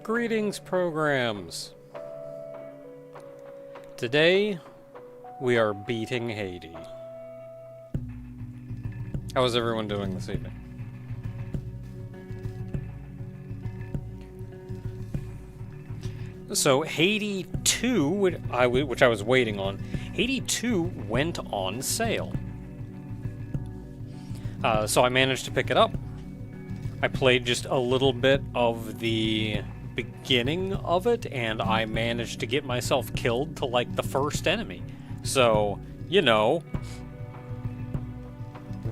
Greetings, programs! Today, we are beating Haydee. How is everyone doing this evening? So, Haydee 2, which I was waiting on, Haydee 2 went on sale. So I managed to pick it up. I played just a little bit of the beginning of it, and I managed to get myself killed to, like, the first enemy. So, you know,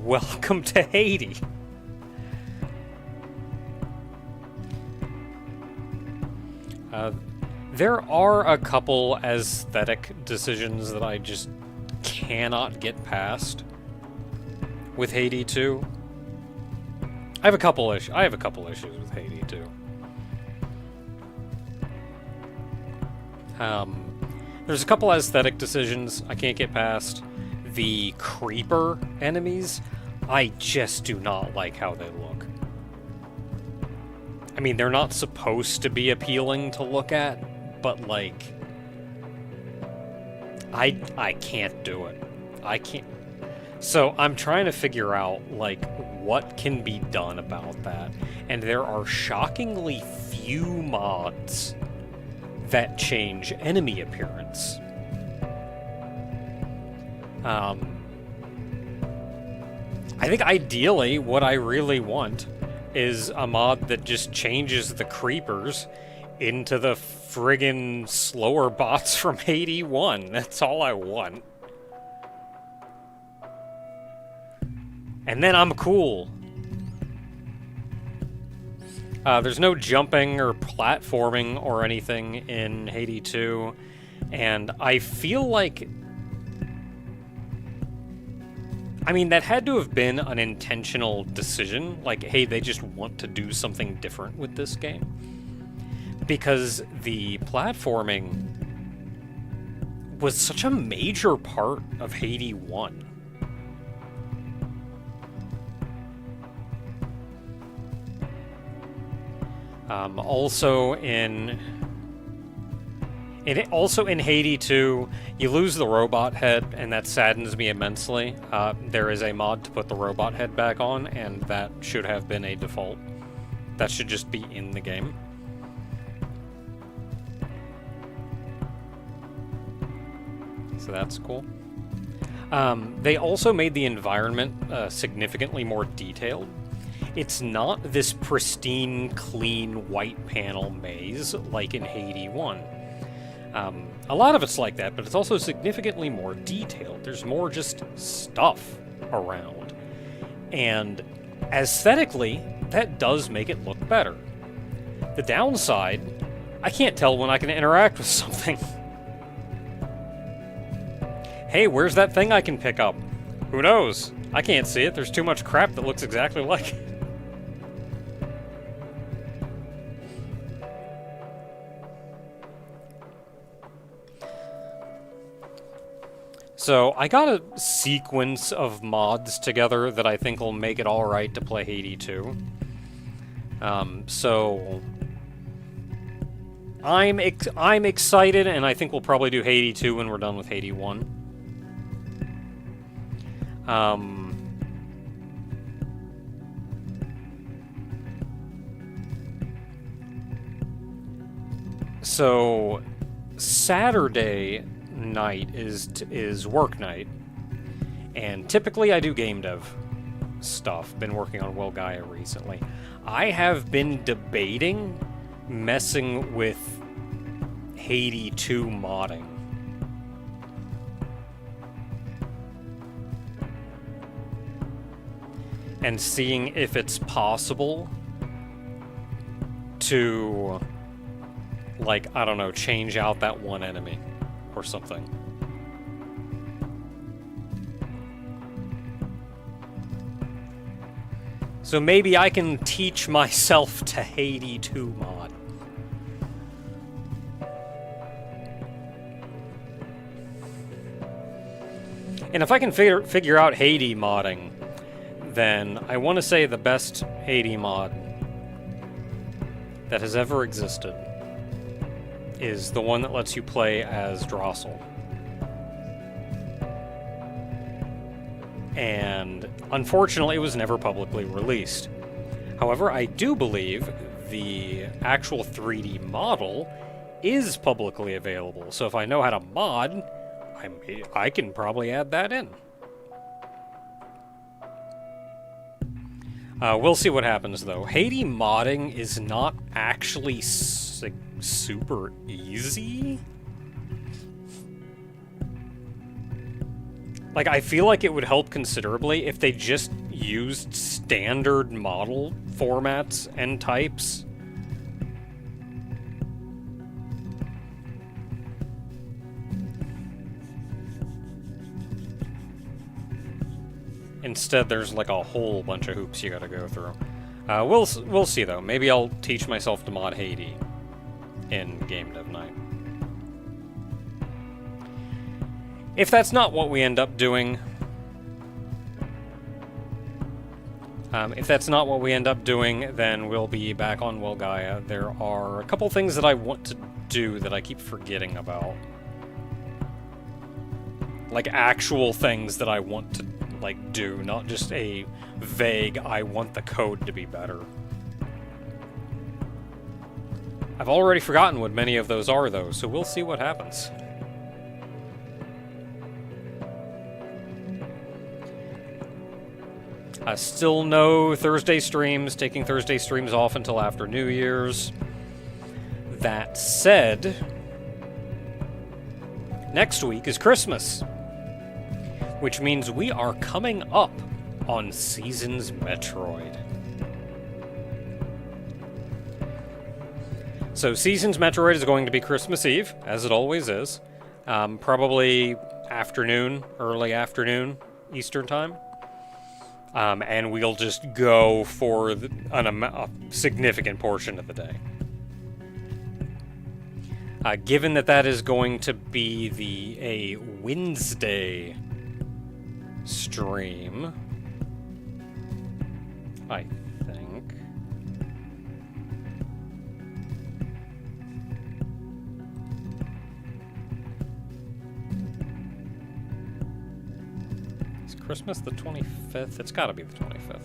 welcome to Haydee. There are a couple aesthetic decisions that I just cannot get past with Haydee 2. I have a couple issues with Haydee 2. There's a couple aesthetic decisions I can't get past. The creeper enemies, I just do not like how they look. I mean, they're not supposed to be appealing to look at, but, like, I can't do it. I can't. So I'm trying to figure out, like, what can be done about that. And there are shockingly few mods that change enemy appearance. I think ideally what I really want is a mod that just changes the creepers into the friggin' slower bots from Haydee 1. That's all I want. And then I'm cool. There's no jumping or platforming or anything in Haydee 2, and I feel like... I mean, that had to have been an intentional decision. Like, hey, they just want to do something different with this game. Because the platforming was such a major part of Haydee 1. Also in Haydee 2, you lose the robot head, and that saddens me immensely. There is a mod to put the robot head back on, and that should have been a default. That should just be in the game. So that's cool. They also made the environment significantly more detailed. It's not this pristine, clean, white panel maze like in Haydee 1. A lot of it's like that, but it's also significantly more detailed. There's more just stuff around. And aesthetically, that does make it look better. The downside, I can't tell when I can interact with something. Hey, where's that thing I can pick up? Who knows? I can't see it. There's too much crap that looks exactly like it. So, I got a sequence of mods together that I think will make it alright to play Haydee 2. So... I'm excited, and I think we'll probably do Haydee 2 when we're done with Haydee 1. So, Saturday night is work night, and typically I do game dev stuff. Been working on Will Gaia recently. I have been debating messing with Haydee 2 modding. And seeing if it's possible to, like, I don't know, change out that one enemy or something. So maybe I can teach myself to Haydee 2 mod. And if I can figure out Haydee modding, then I want to say the best Haydee mod that has ever existed is the one that lets you play as Drossel. And unfortunately, it was never publicly released. However, I do believe the actual 3D model is publicly available. So if I know how to mod, I can probably add that in. We'll see what happens, though. Haydee modding is not actually super easy. Like, I feel like it would help considerably if they just used standard model formats and types. Instead, there's like a whole bunch of hoops you gotta go through. We'll see, though. Maybe I'll teach myself to mod Haydee in Game Dev Night. If that's not what we end up doing... then we'll be back on Welgaia. There are a couple things that I want to do that I keep forgetting about. Like, actual things that I want to, like, do, not just a vague, I want the code to be better. I've already forgotten what many of those are, though, so we'll see what happens. Still no Thursday streams, taking Thursday streams off until after New Year's. That said, next week is Christmas, which means we are coming up on Seasons Metroid. So Seasons Metroid is going to be Christmas Eve, as it always is. Probably afternoon, early afternoon, Eastern time. And we'll just go for a significant portion of the day. Given that that is going to be a Wednesday stream, I think. Is Christmas the 25th? It's got to be the 25th.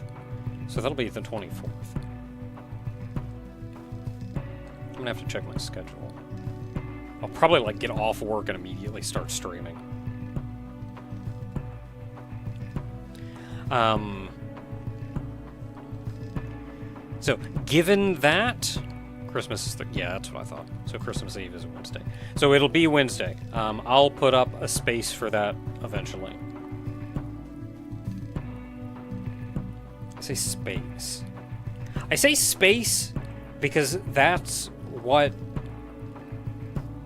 So that'll be the 24th. I'm gonna have to check my schedule. I'll probably like get off work and immediately start streaming. So given that Christmas is yeah, that's what I thought. So Christmas Eve is Wednesday. So it'll be Wednesday. I'll put up a space for that eventually. I say space. I say space because that's what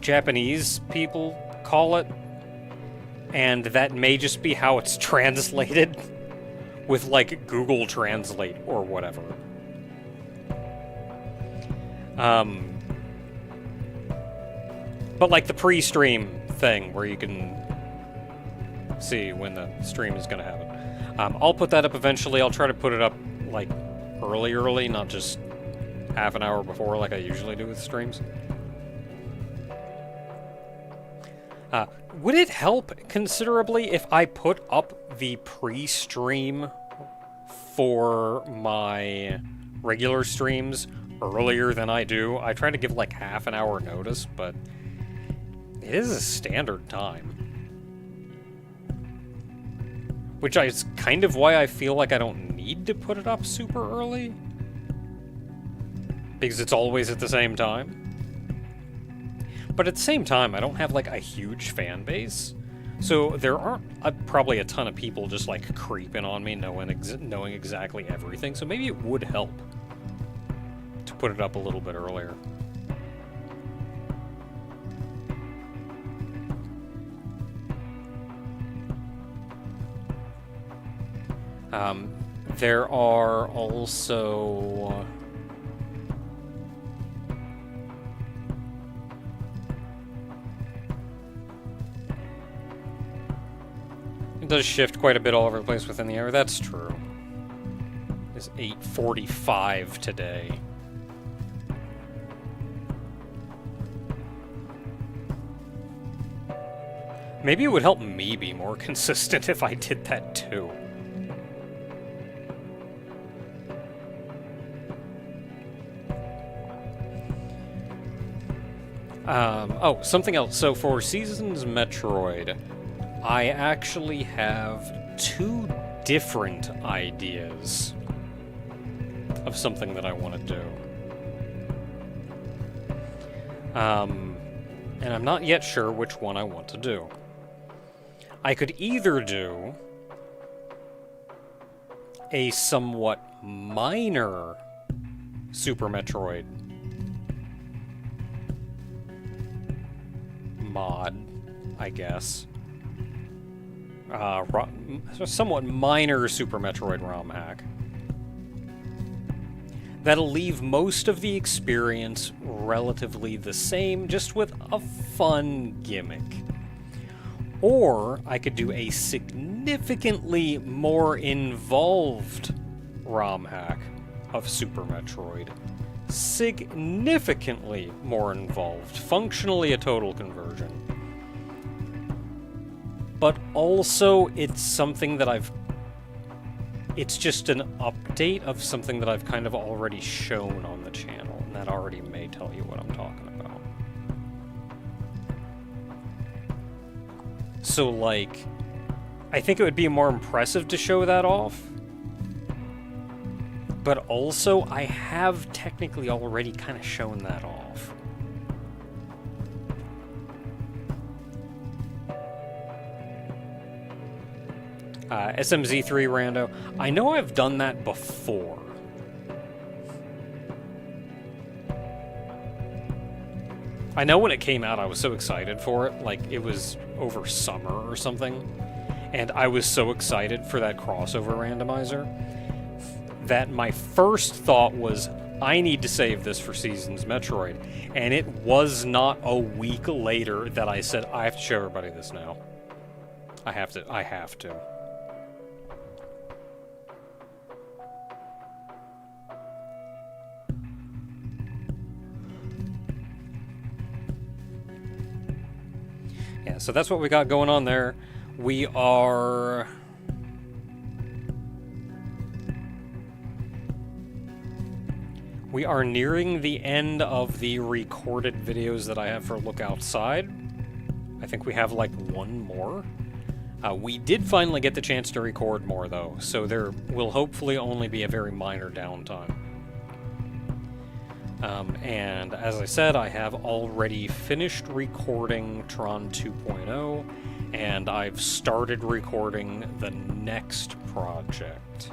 Japanese people call it, and that may just be how it's translated with like Google Translate or whatever. But like the pre-stream thing where you can see when the stream is going to happen. I'll put that up eventually. I'll try to put it up like early, not just half an hour before like I usually do with streams. Would it help considerably if I put up the pre-stream for my regular streams earlier than I do? I try to give like half an hour notice, but it is a standard time. Which is kind of why I feel like I don't need to put it up super early. Because it's always at the same time. But at the same time, I don't have like a huge fan base. So there aren't probably a ton of people just like creeping on me knowing exactly everything. So maybe it would help to put it up a little bit earlier. There are also... It does shift quite a bit all over the place within the hour. That's true. It's 8:45 today. Maybe it would help me be more consistent if I did that too. Oh, something else. So for Seasons Metroid, I actually have 2 different ideas of something that I want to do. And I'm not yet sure which one I want to do. I could either do a somewhat minor Super Metroid mod, I guess. Somewhat minor Super Metroid ROM hack. That'll leave most of the experience relatively the same, just with a fun gimmick. Or I could do a significantly more involved ROM hack of Super Metroid. Significantly more involved. Functionally a total conversion. But also, it's something that it's just an update of something that I've kind of already shown on the channel, and that already may tell you what I'm talking about. So, like, I think it would be more impressive to show that off. But also, I have technically already kind of shown that off. SMZ3 Rando. I know I've done that before. I know when it came out, I was so excited for it. Like, it was over summer or something. And I was so excited for that crossover randomizer that my first thought was, I need to save this for Seasons Metroid. And it was not a week later that I said, I have to show everybody this now. I have to. Yeah, so that's what we got going on there. We are... nearing the end of the recorded videos that I have for Look Outside. I think we have like one more. We did finally get the chance to record more though, so there will hopefully only be a very minor downtime. And as I said, I have already finished recording Tron 2.0, and I've started recording the next project.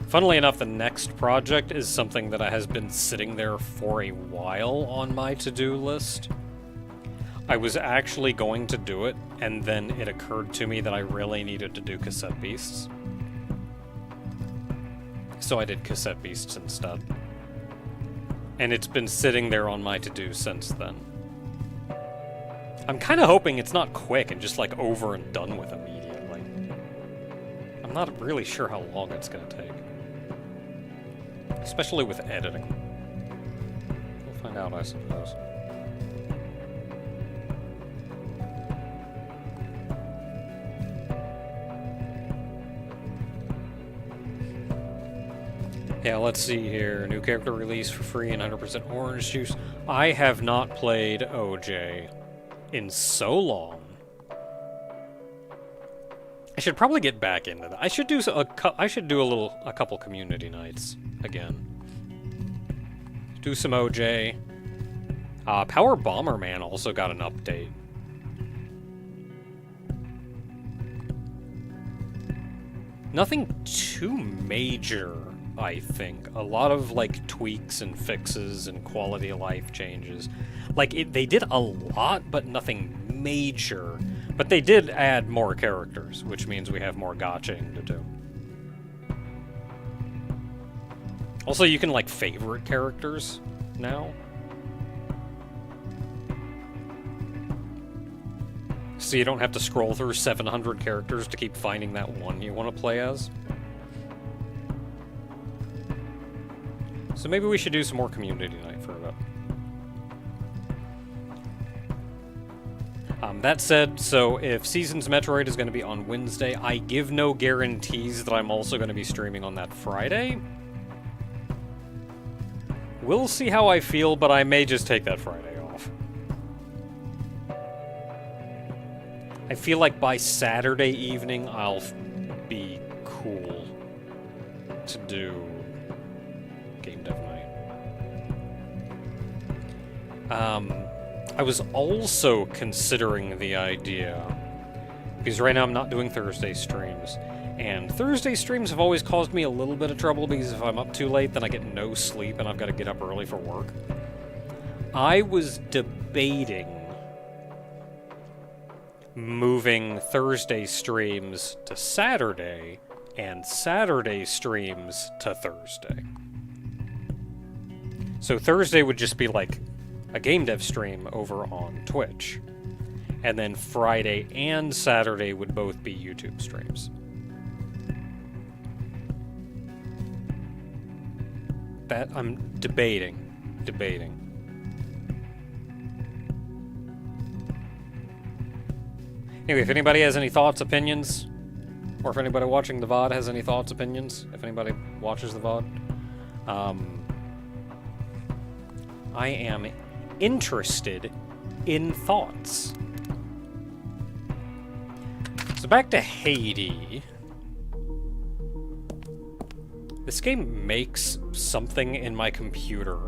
Funnily enough, the next project is something that has been sitting there for a while on my to-do list. I was actually going to do it, and then it occurred to me that I really needed to do Cassette Beasts. So I did Cassette Beasts instead. And it's been sitting there on my to-do since then. I'm kind of hoping it's not quick and just like over and done with immediately. I'm not really sure how long it's going to take. Especially with editing. We'll find out, I suppose. Yeah, let's see here. New character release for free and 100% orange juice. I have not played OJ in so long. I should probably get back into that. I should do a couple community nights again. Do some OJ. Power Bomberman also got an update. Nothing too major, I think. A lot of, like, tweaks and fixes and quality of life changes. Like, they did a lot, but nothing major. But they did add more characters, which means we have more gotchaing to do. Also, you can, like, favorite characters now. So you don't have to scroll through 700 characters to keep finding that one you want to play as. So maybe we should do some more community night for a bit. That said, so if Seasons Metroid is going to be on Wednesday, I give no guarantees that I'm also going to be streaming on that Friday. We'll see how I feel, but I may just take that Friday off. I feel like by Saturday evening, I'll be cool to do Game Dev Night. I was also considering the idea, because right now I'm not doing Thursday streams, and Thursday streams have always caused me a little bit of trouble, because if I'm up too late, then I get no sleep, and I've got to get up early for work. I was debating moving Thursday streams to Saturday, and Saturday streams to Thursday. So Thursday would just be like a game dev stream over on Twitch. And then Friday and Saturday would both be YouTube streams. That I'm debating. Anyway, if anybody has any thoughts, opinions, or if anybody watching the VOD has any thoughts, opinions, if anybody watches the VOD, I am interested in thoughts. So back to Haydee. This game makes something in my computer.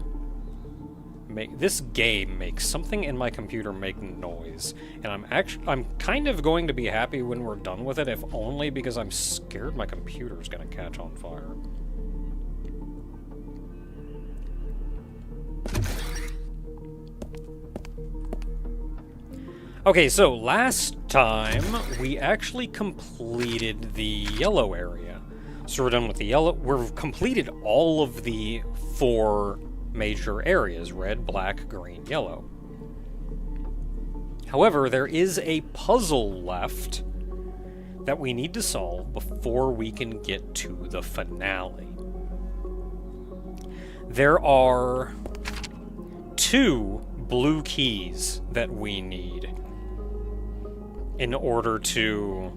This game makes something in my computer make noise, and I'm kind of going to be happy when we're done with it, if only because I'm scared my computer's gonna catch on fire. Okay, so last time we actually completed the yellow area. So we're done with the yellow. We've completed all of the 4 major areas: red, black, green, yellow. However, there is a puzzle left that we need to solve before we can get to the finale. There are 2 blue keys that we need in order to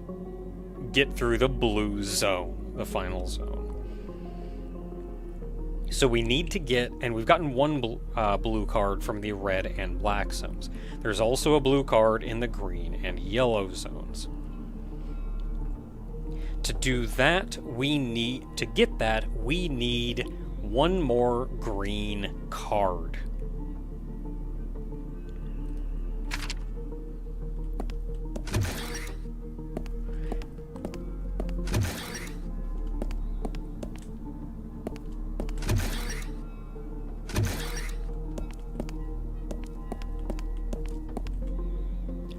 get through the blue zone, the final zone. So we need to get, and we've gotten 1 blue card from the red and black zones. There's also a blue card in the green and yellow zones. To do that, we need 1 more green card.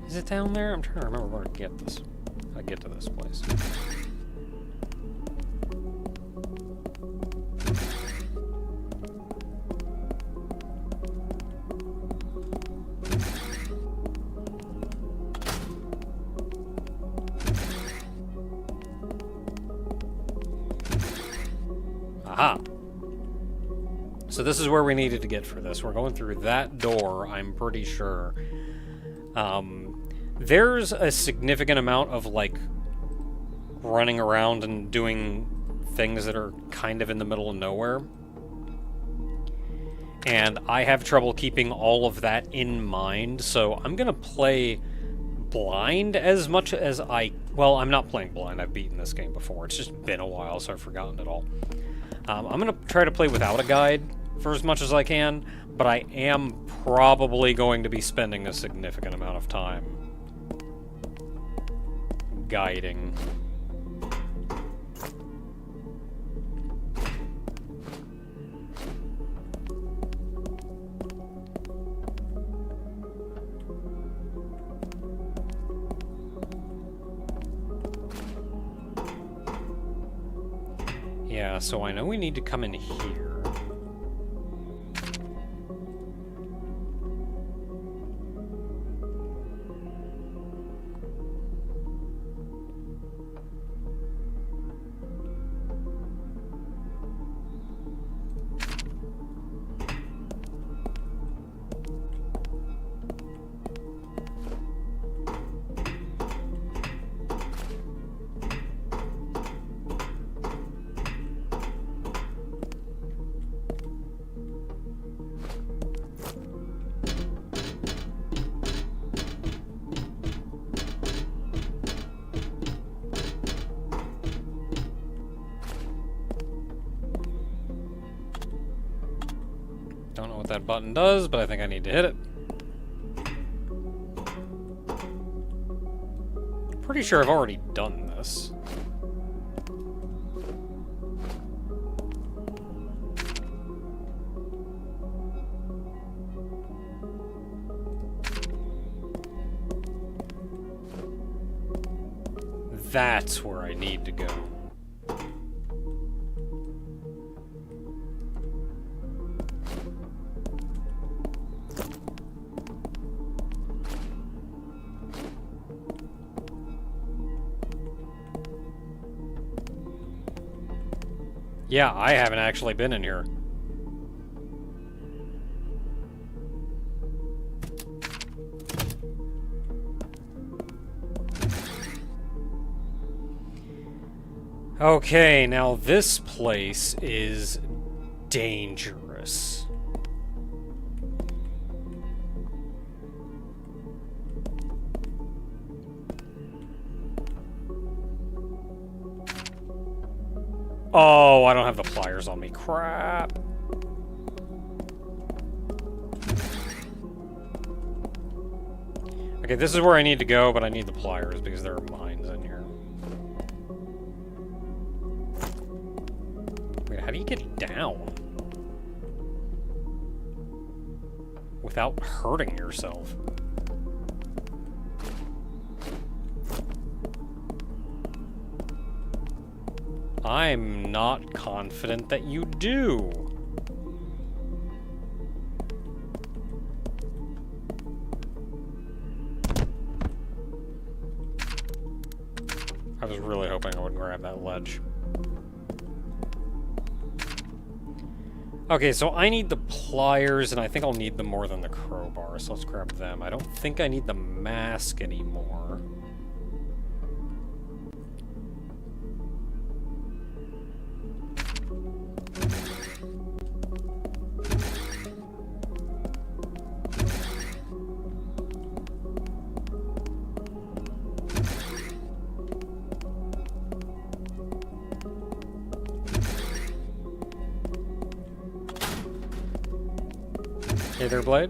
Is it down there? I'm trying to remember where to get this. I get to this place. Aha! So this is where we needed to get for this. We're going through that door, I'm pretty sure. There's a significant amount of, like, running around and doing things that are kind of in the middle of nowhere. And I have trouble keeping all of that in mind, so I'm gonna play blind as much as well, I'm not playing blind. I've beaten this game before. It's just been a while, so I've forgotten it all. I'm gonna try to play without a guide for as much as I can, but I am probably going to be spending a significant amount of time guiding. Yeah, so I know we need to come in here. that button does, but I think I need to hit it. Pretty sure I've already done this. That's where I need to go. Yeah, I haven't actually been in here. Okay, now this place is dangerous. Oh, I don't have the pliers on me. Crap. Okay, this is where I need to go, but I need the pliers because there are mines in here. Wait, how do you get down? Without hurting yourself? I'm not confident that you do. I was really hoping I would grab that ledge. Okay, so I need the pliers, and I think I'll need them more than the crowbar, so let's grab them. I don't think I need the mask anymore. Hey there, Blade.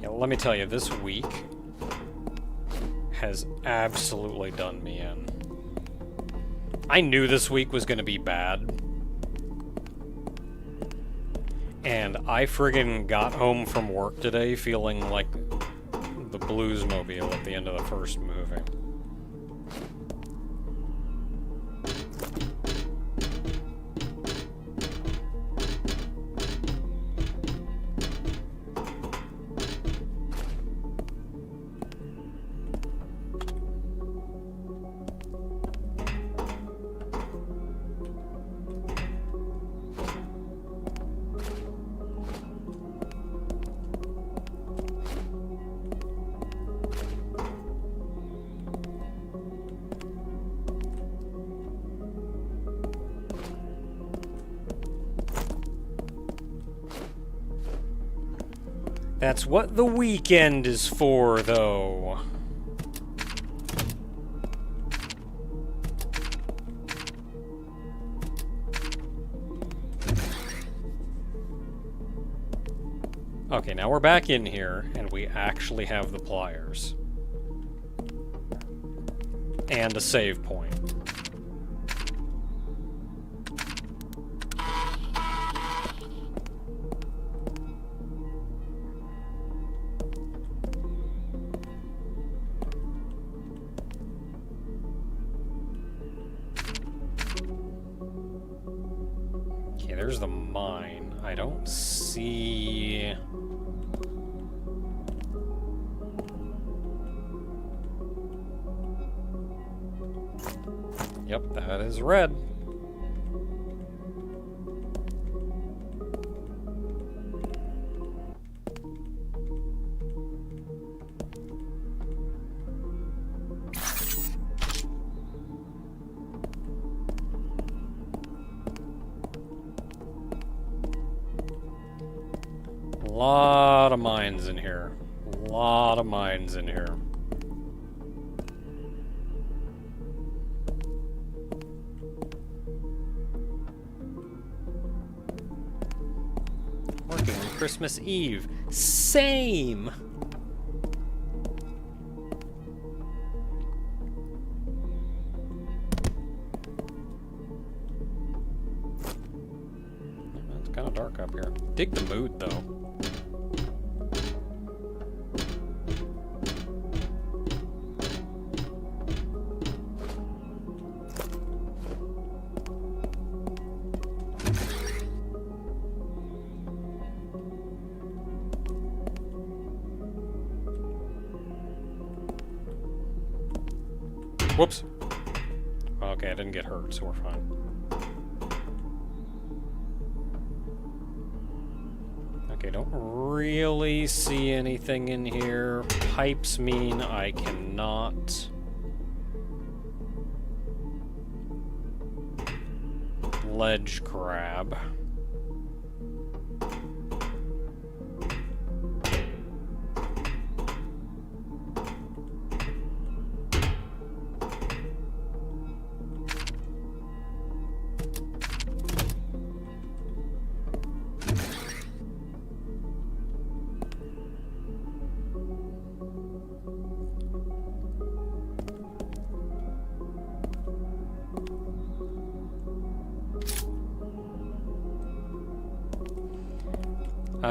Yeah, let me tell you, this week has absolutely done me in. I knew this week was going to be bad. And I friggin' got home from work today feeling like the Bluesmobile at the end of the first movie. That's what the weekend is for, though. Okay, now we're back in here, and we actually have the pliers. And a save point. Okay, there's the mine. I don't see... Yep, that is red. Lot of mines in here. Lot of mines in here. Christmas Eve. Same! It's kind of dark up here. Dig the mood, though. Whoops. Okay, I didn't get hurt, so we're fine. Okay, don't really see anything in here. Pipes mean I cannot... ledge grab.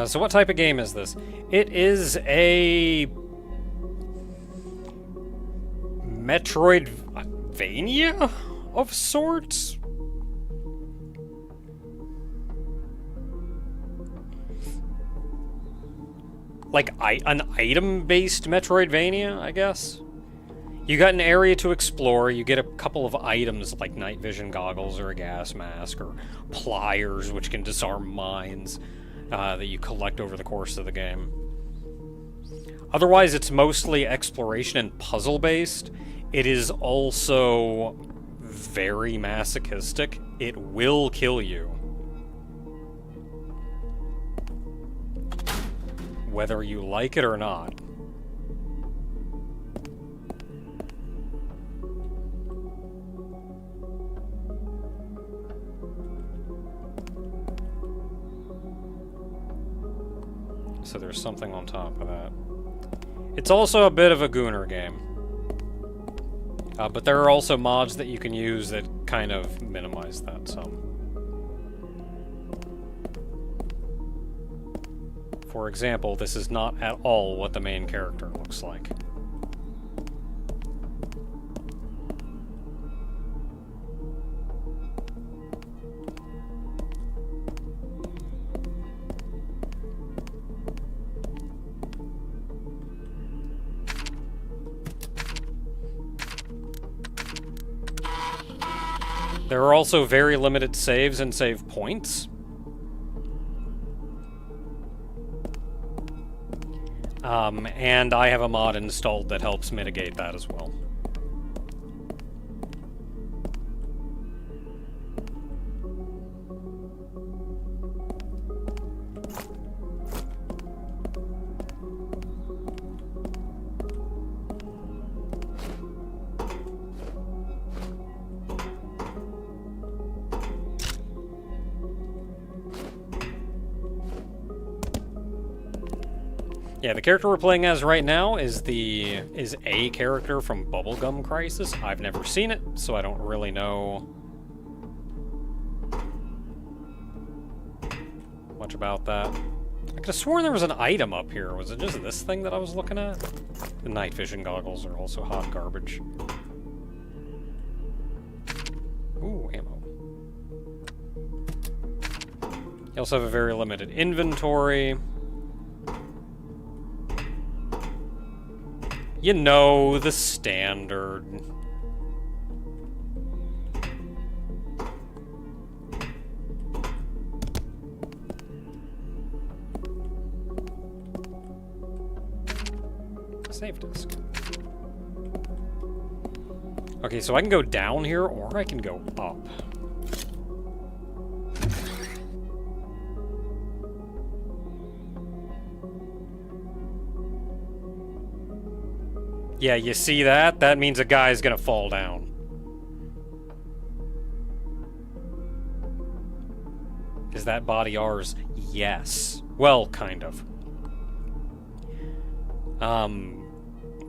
So what type of game is this? It is a... Metroidvania of sorts? Like an item-based Metroidvania, I guess? You got an area to explore, you get a couple of items like night vision goggles or a gas mask or pliers which can disarm mines. That you collect over the course of the game. Otherwise, it's mostly exploration and puzzle-based. It is also very masochistic. It will kill you. Whether you like it or not. So there's something on top of that. It's also a bit of a gooner game. But there are also mods that you can use that kind of minimize that some. For example, this is not at all what the main character looks like. There are also very limited saves and save points. And I have a mod installed that helps mitigate that as well. Yeah, the character we're playing as right now is a character from Bubblegum Crisis. I've never seen it, so I don't really know much about that. I could have sworn there was an item up here. Was it just this thing that I was looking at? The night vision goggles are also hot garbage. Ooh, ammo. You also have a very limited inventory. You know, the standard. Save disk. Okay, so I can go down here, or I can go up. Yeah, you see that? That means a guy's gonna fall down. Is that body ours? Yes. Well, kind of.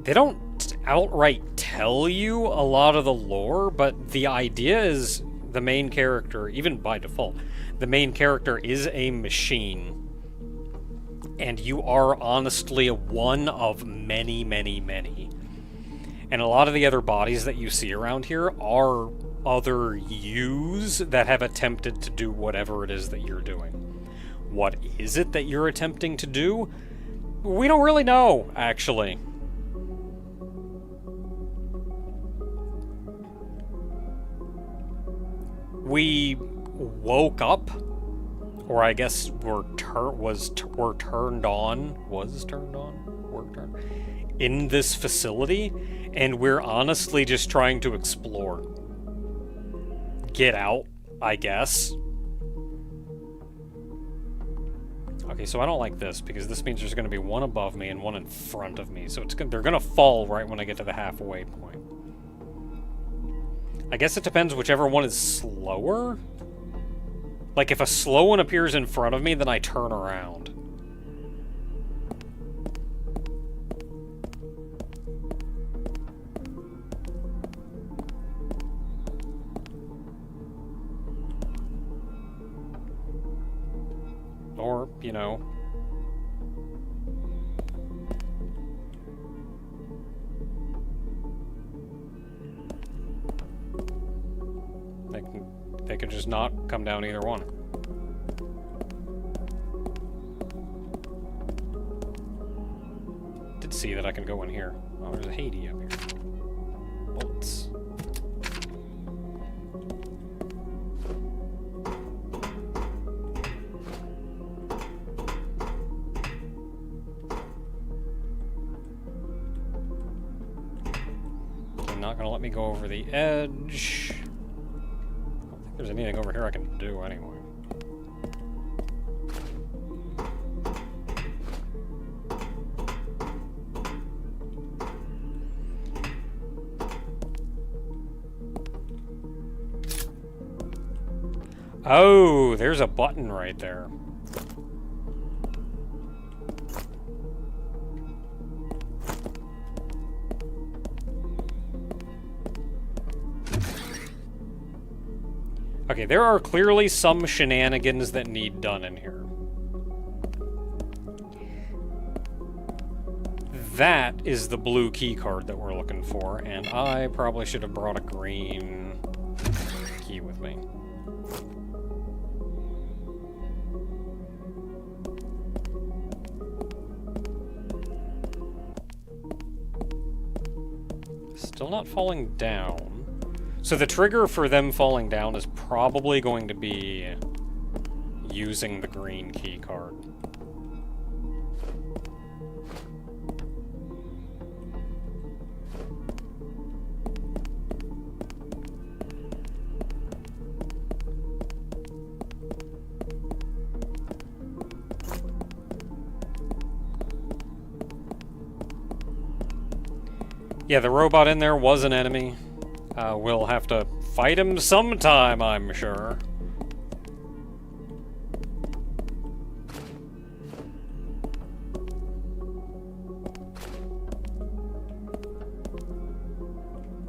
They don't outright tell you a lot of the lore, but the idea is the main character, even by default, the main character is a machine. And you are honestly one of many, many, many. And a lot of the other bodies that you see around here are other yous that have attempted to do whatever it is that you're doing. What is it that you're attempting to do? We don't really know, actually. We woke up, or I guess were turned on in this facility, and we're honestly just trying to explore. Get out, I guess. Okay, so I don't like this, because this means there's going to be one above me and one in front of me, so they're going to fall right when I get to the halfway point. I guess it depends whichever one is slower. Like, if a slow one appears in front of me, then I turn around. Or, you know... They could just not come down either one. Did see that I can go in here. Oh, there's a Haydee up here. Bullets. They're not gonna let me go over the edge. If there's anything over here I can do anyway. Oh, there's a button right there. Okay, there are clearly some shenanigans that need done in here. That is the blue key card that we're looking for, and I probably should have brought a green key with me. Still not falling down. So the trigger for them falling down is probably going to be using the green key card. Yeah, the robot in there was an enemy. We'll have to fight him sometime, I'm sure.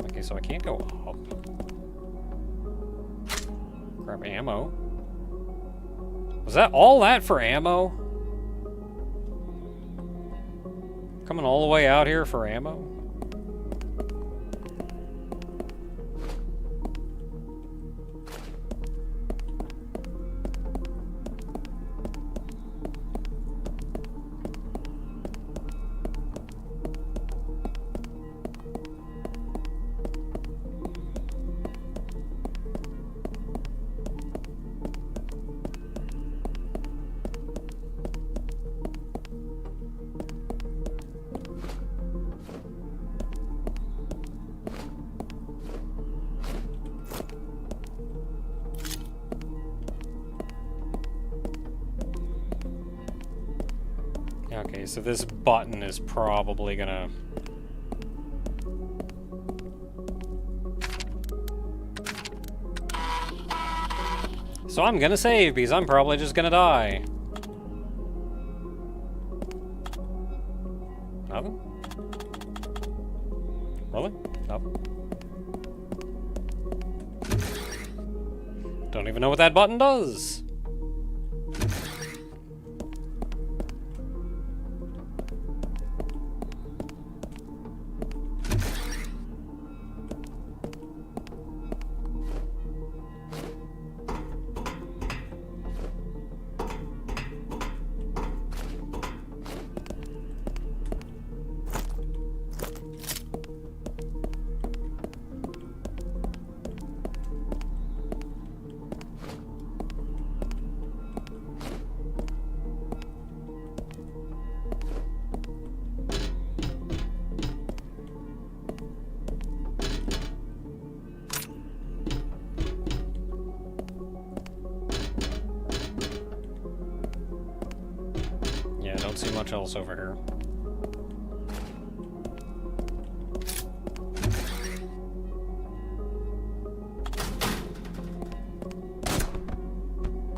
Okay, so I can't go up. Grab ammo. Was that all that for ammo? Coming all the way out here for ammo? Okay, so this button is probably gonna... So I'm gonna save, because I'm probably just gonna die. Nothing? Really? Nothing? Don't even know what that button does. Yeah, don't see much else over here.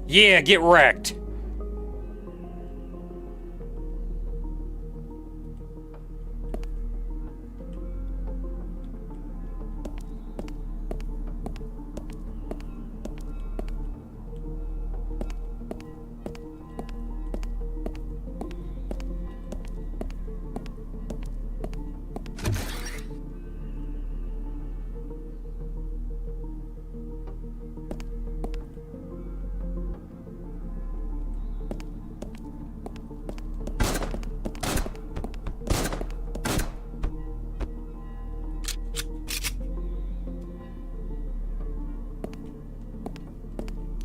Yeah, get wrecked!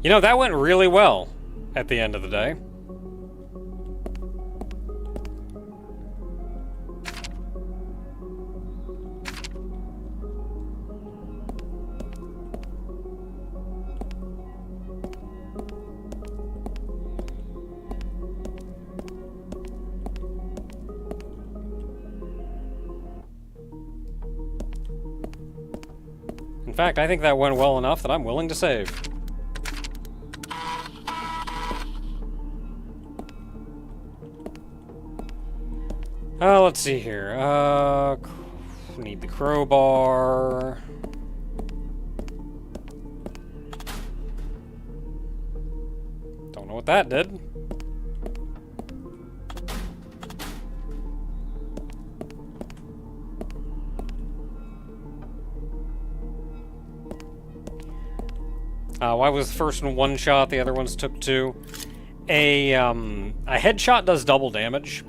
You know, that went really well at the end of the day. In fact, I think that went well enough that I'm willing to save. Let's see here. Need the crowbar. Don't know what that did. Why was the first one one shot, the other ones took two? A headshot does double damage.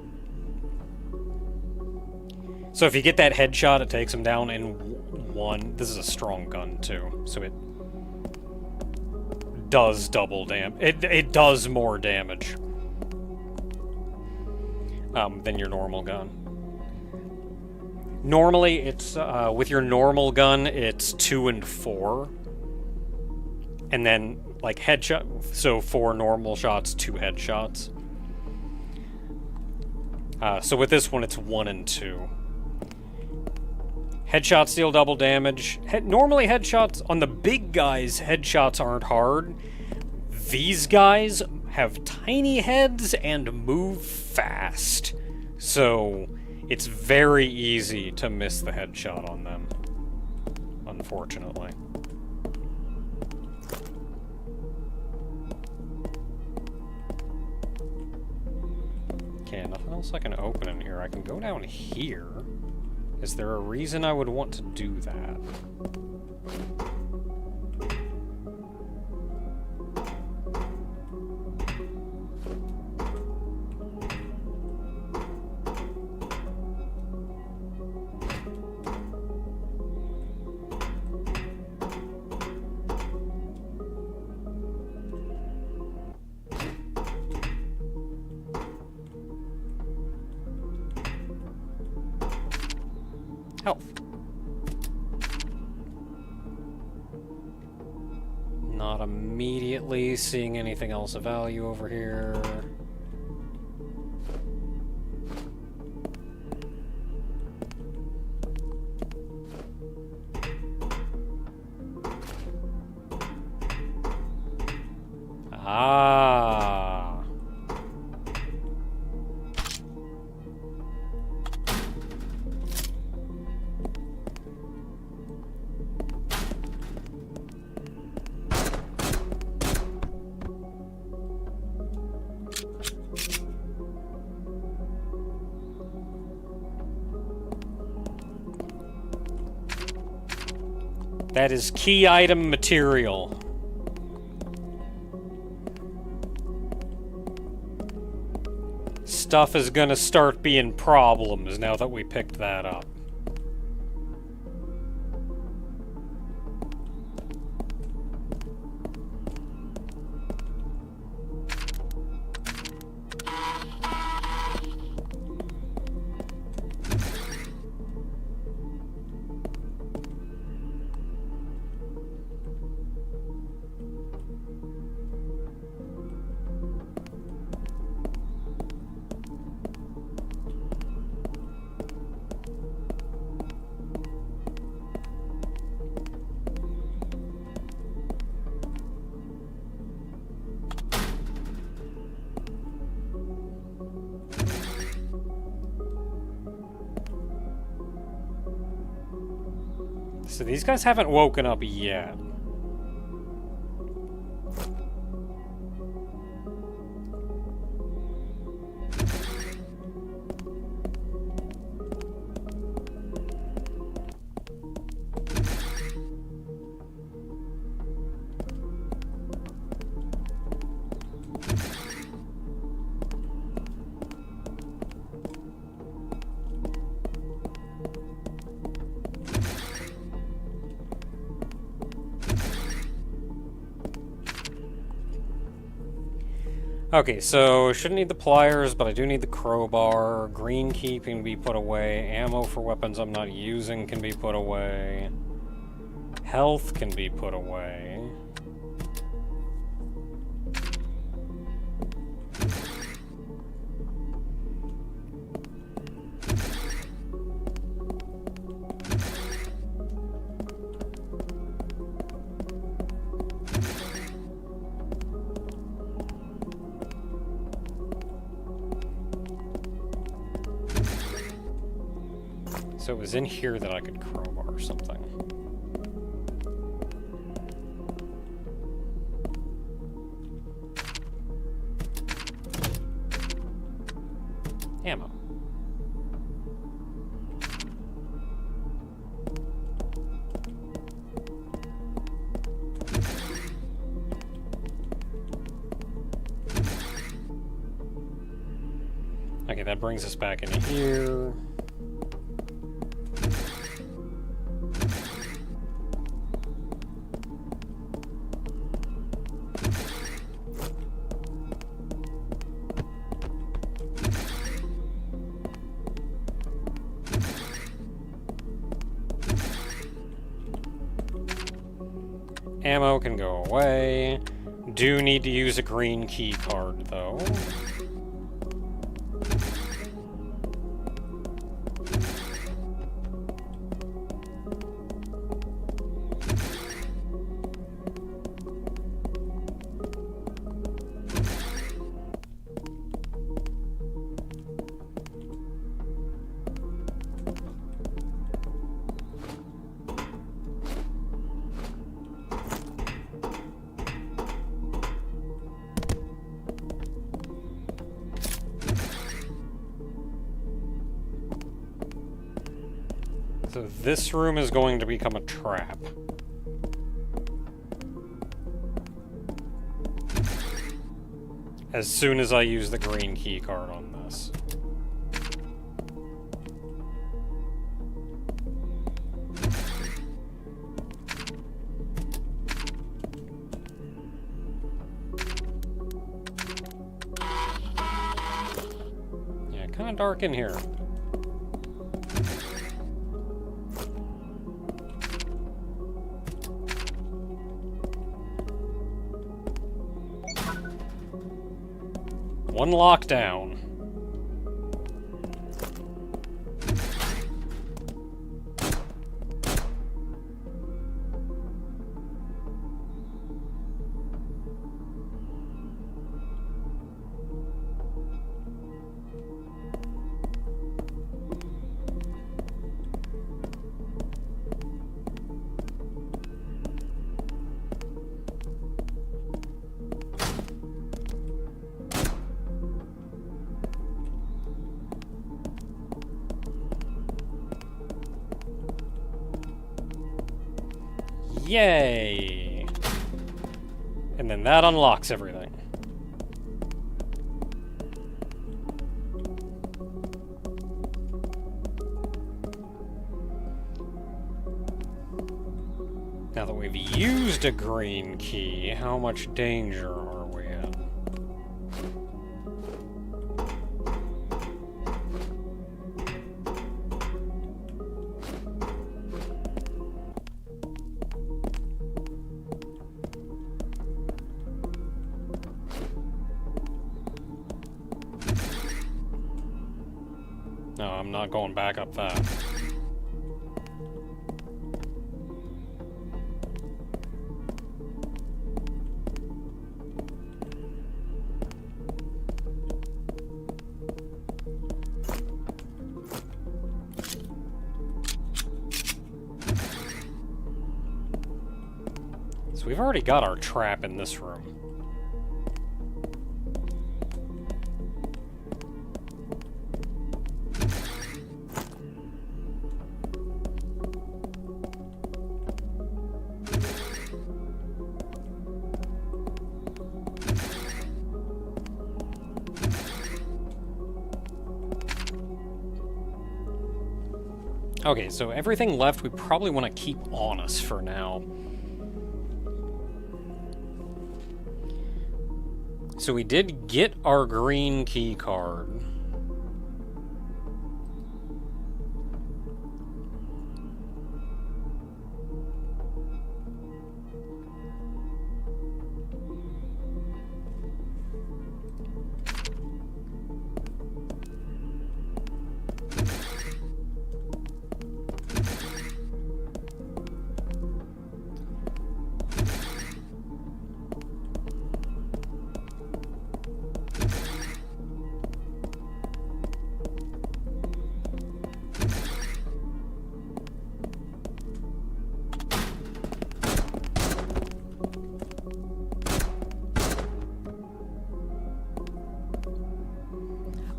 So if you get that headshot, it takes him down in one. This is a strong gun, too, so it does double damage. It does more damage than your normal gun. Normally, it's with your normal gun, it's 2 and 4. And then, like, headshot, so 4 normal shots, 2 headshots. So with this one, it's 1 and 2. Headshots deal double damage. Normally headshots, on the big guys, headshots aren't hard. These guys have tiny heads and move fast. So it's very easy to miss the headshot on them, unfortunately. Okay, nothing else I can open in here. I can go down here. Is there a reason I would want to do that? Health. Not immediately seeing anything else of value over here. Ah. That is key item material. Stuff is gonna start being problems now that we picked that up. So these guys haven't woken up yet. Okay, so shouldn't need the pliers, but I do need the crowbar. Green key can be put away. Ammo for weapons I'm not using can be put away. Health can be put away. So it was in here that I could crowbar something. Ammo. Okay, that brings us back into here. Ammo can go away. Do need to use a green key card, though. So this room is going to become a trap. As soon as I use the green key card on this. Yeah, kind of dark in here. One lockdown. Yay! And then that unlocks everything. Now that we've used a green key, how much danger are we in? No, I'm not going back up that. So we've already got our trap in this room. Okay, so everything left we probably want to keep on us for now. So we did get our green key card.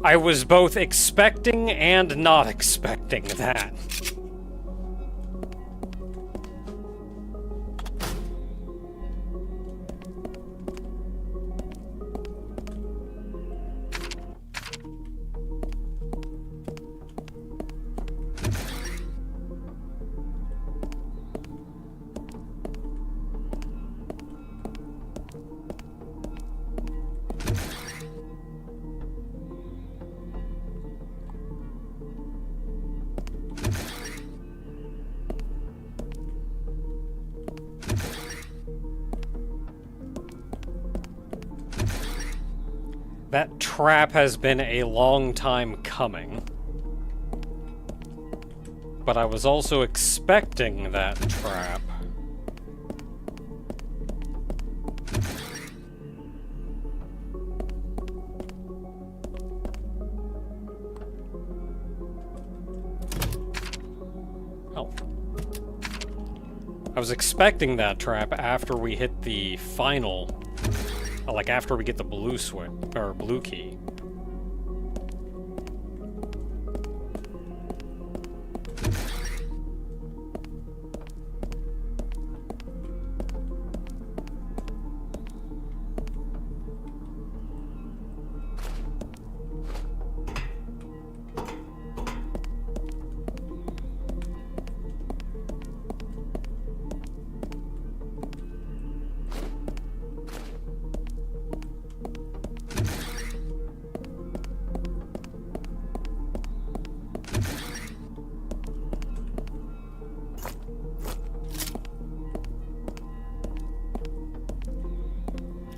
I was both expecting and not expecting that. That trap has been a long time coming. But I was also expecting that trap. Oh. I was expecting that trap after we hit the final... like after we get the blue switch, or blue key.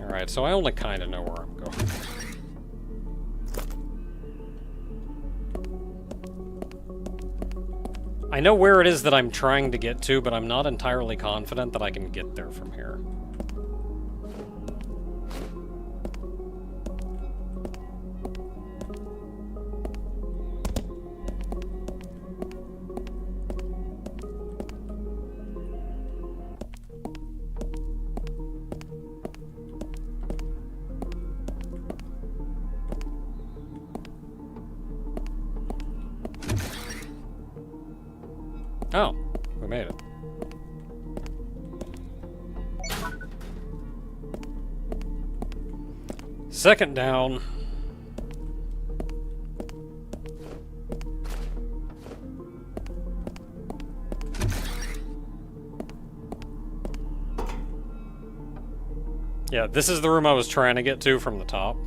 Alright, so I only kind of know where I'm going. I know where it is that I'm trying to get to, but I'm not entirely confident that I can get there from here. Oh, we made it. second down. Yeah, this is the room I was trying to get to from the top.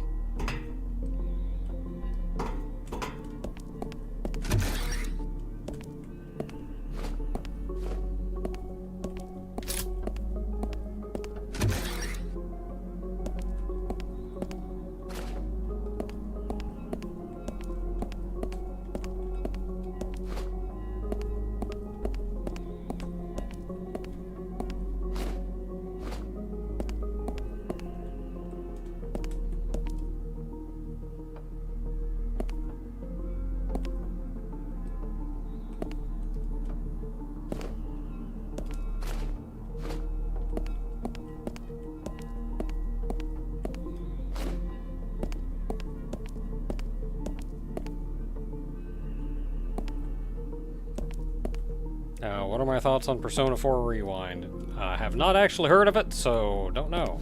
What are my thoughts on Persona 4 Rewind? I have not actually heard of it, so don't know.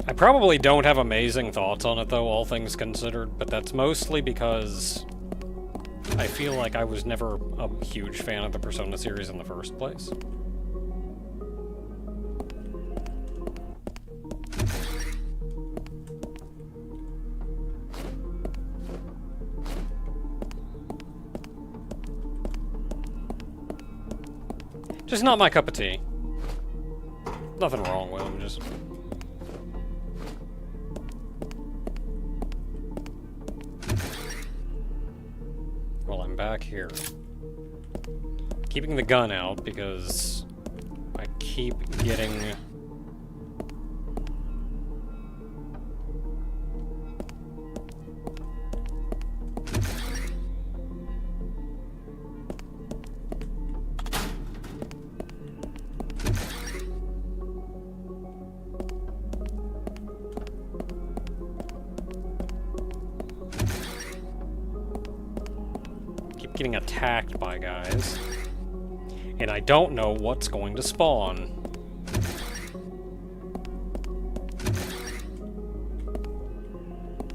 I probably don't have amazing thoughts on it, though, all things considered, but that's mostly because I feel like I was never a huge fan of the Persona series in the first place. Just not my cup of tea. Nothing wrong with them, just... Well, I'm back here. Keeping the gun out because I keep getting... getting attacked by guys, and I don't know what's going to spawn.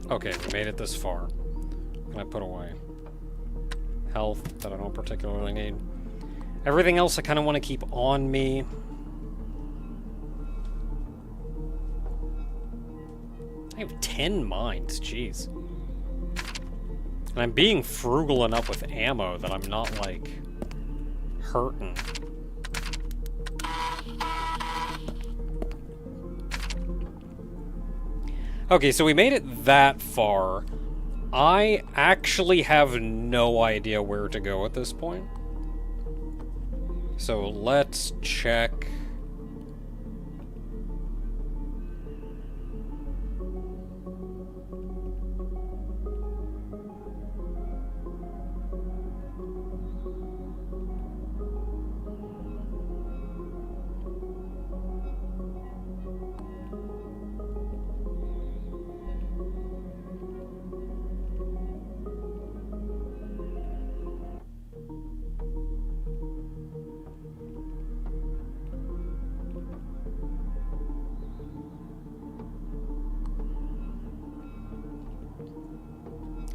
Okay, we made it this far. What can I put away? Health that I don't particularly need. Everything else I kind of want to keep on me. I have 10 mines, jeez. And I'm being frugal enough with ammo that I'm not, like, hurting. Okay, so we made it that far. I actually have no idea where to go at this point. So let's check...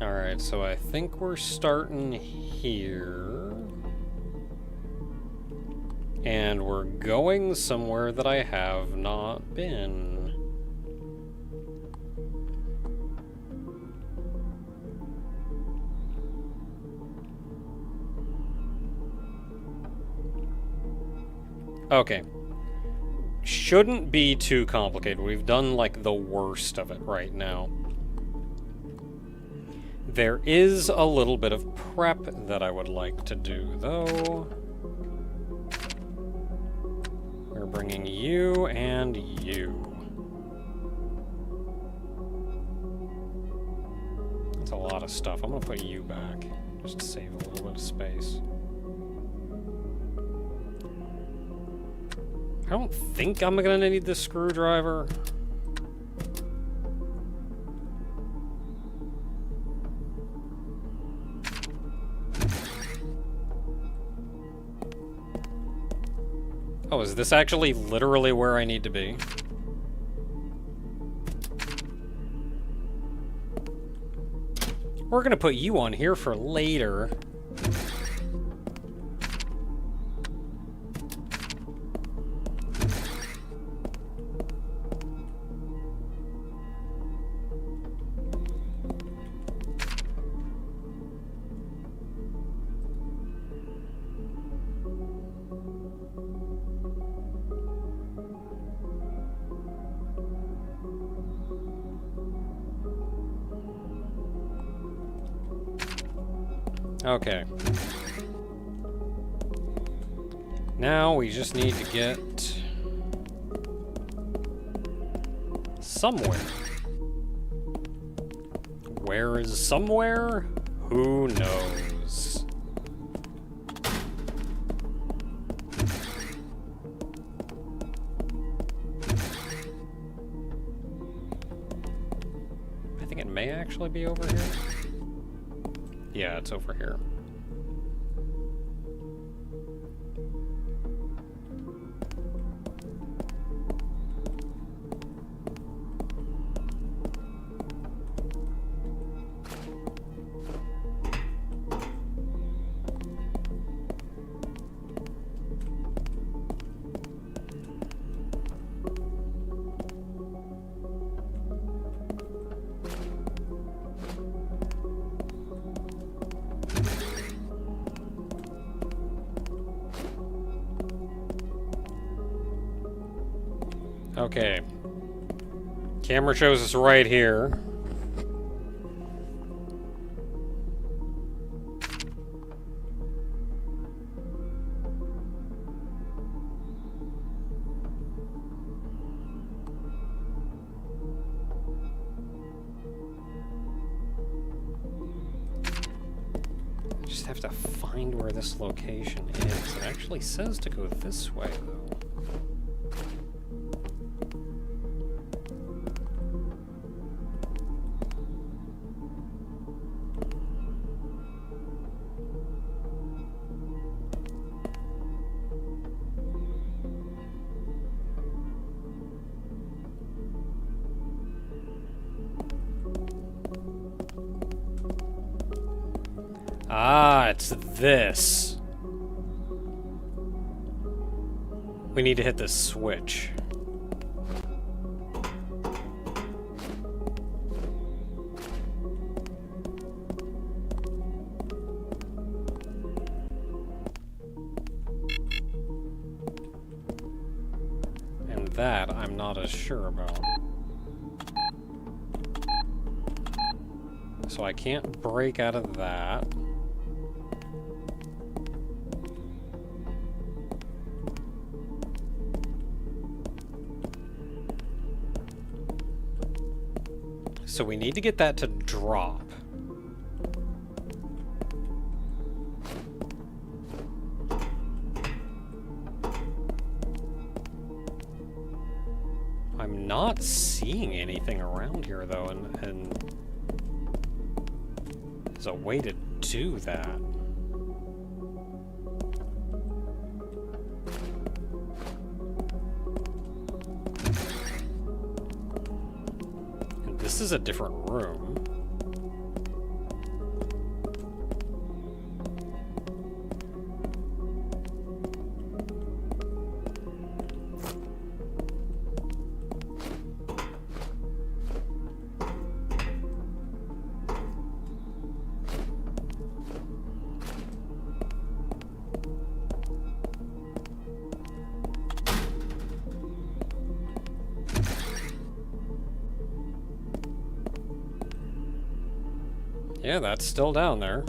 Alright, so I think we're starting here. And we're going somewhere that I have not been. Okay. Shouldn't be too complicated. We've done, like, the worst of it right now. There is a little bit of prep that I would like to do, though. We're bringing you and you. That's a lot of stuff. I'm gonna put you back, just to save a little bit of space. don't think I'm gonna need this screwdriver. Oh, is this actually literally where I need to be? We're gonna put you on here for later. Okay. Now we just need to get somewhere. Where is somewhere? Who knows? I think it may actually be over here. Yeah, it's over here. Okay. Camera shows us right here. I just have to find where this location is. It actually says to go this way, though. Ah, it's this. We need to hit this switch. And that I'm not as sure about. So I can't break out of that. So we need to get that to drop. I'm not seeing anything around here, though, and there's a way to do that. This is a different room. Yeah, that's still down there.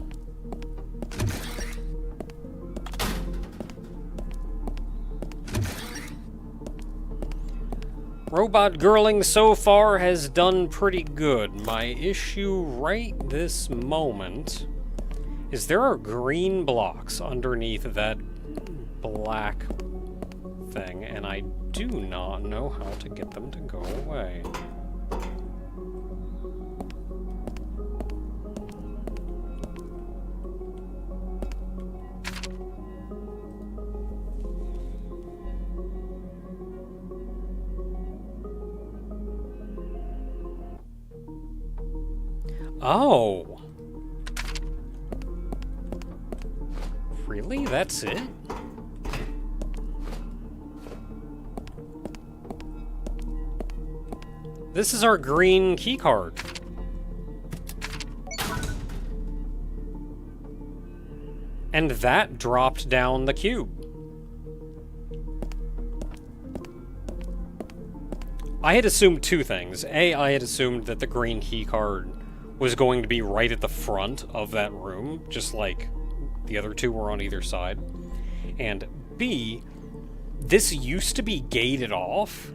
Robot girling so far has done pretty good. My issue right this moment is there are green blocks underneath that black thing, and I do not know how to get them to go away. Oh! Really? That's it? This is our green keycard. And that dropped down the cube. I had assumed two things. A, I had assumed that the green keycard was going to be right at the front of that room, just like the other two were on either side. And B, this used to be gated off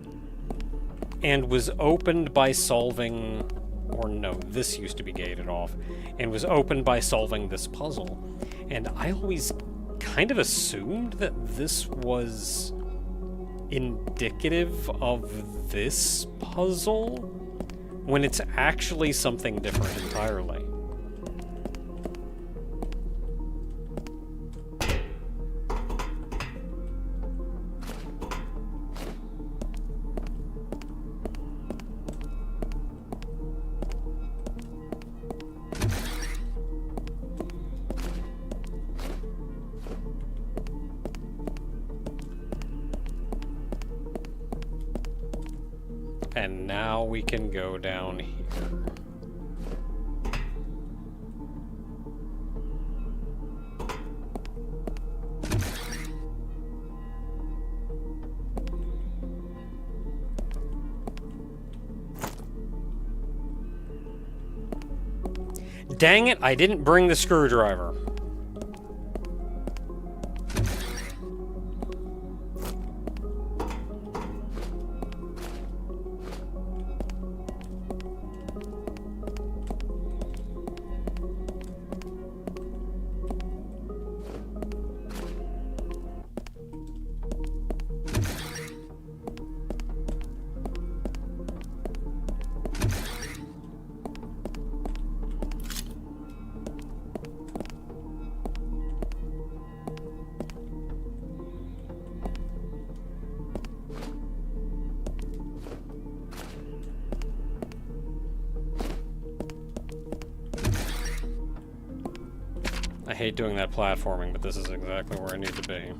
and was opened by solving, or no, this used to be gated off and was opened by solving this puzzle. And I always kind of assumed that this was indicative of this puzzle, when it's actually something different entirely. And now we can go down here. Dang it, I didn't bring the screwdriver. I hate doing that platforming, but this is exactly where I need to be.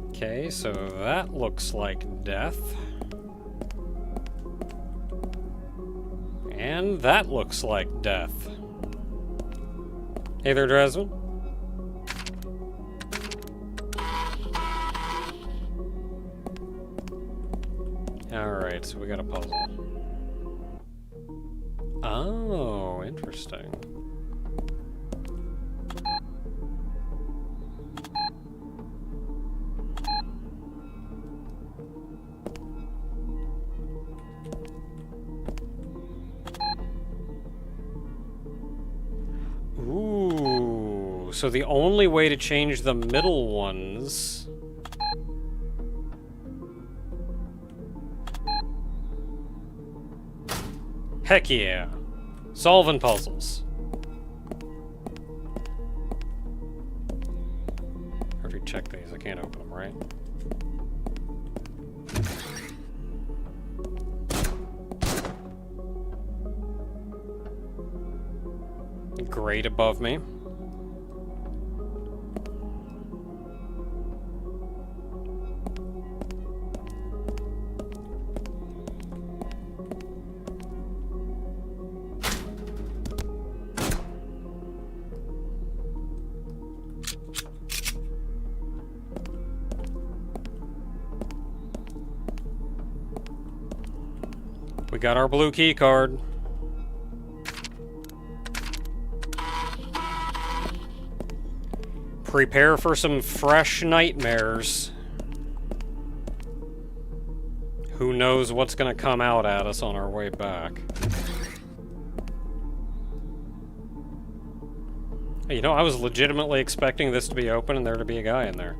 Okay, so that looks like death. And that looks like death. Hey there, Dresden. Alright, so we got a puzzle. Oh, interesting. Ooh, so the only way to change the middle ones Heck yeah. Solving puzzles. Or if you check these, I can't open them, right? Grate above me. We got our blue key card. Prepare for some fresh nightmares. Who knows what's gonna come out at us on our way back. You know, I was legitimately expecting this to be open and there to be a guy in there.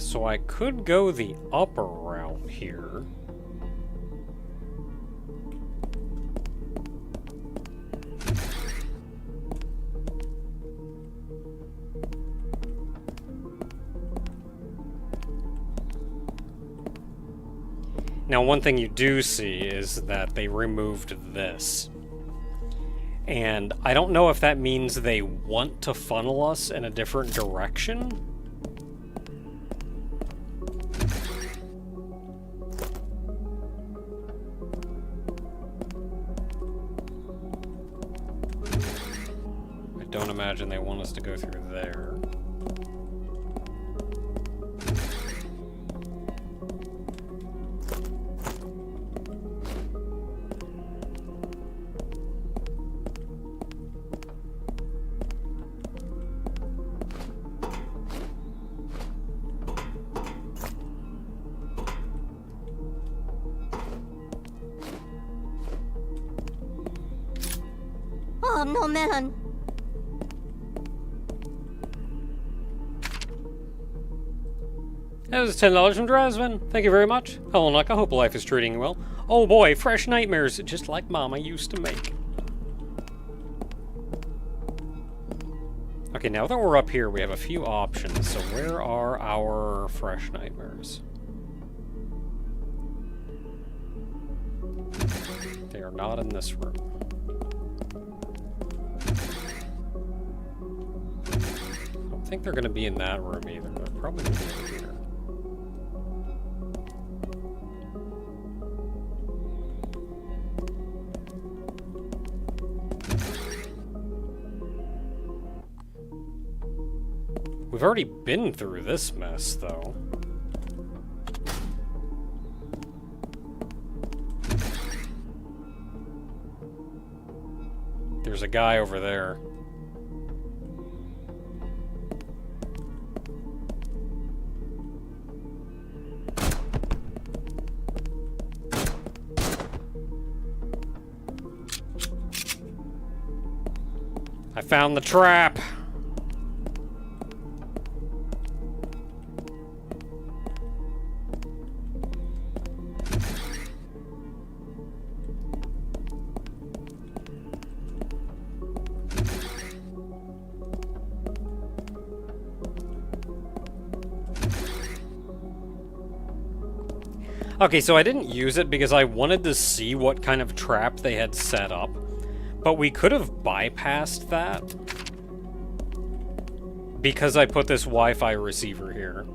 So I could go the upper route here. Now, one thing you do see is that they removed this. And I don't know if that means they want to funnel us in a different direction. Don't imagine they want us to go through there. Oh, no, man. That was $10 from Drazvin. Thank you very much. Hello, Nuck. I hope life is treating you well. Oh boy, fresh nightmares, just like Mama used to make. Okay, now that we're up here, we have a few options. So where are our fresh nightmares? They are not in this room. I don't think they're going to be in that room either. They're probably going to be over here. We've already been through this mess, though. There's a guy over there. I found the trap! Okay, so I didn't use it because I wanted to see what kind of trap they had set up, but we could have bypassed that because I put this Wi-Fi receiver here.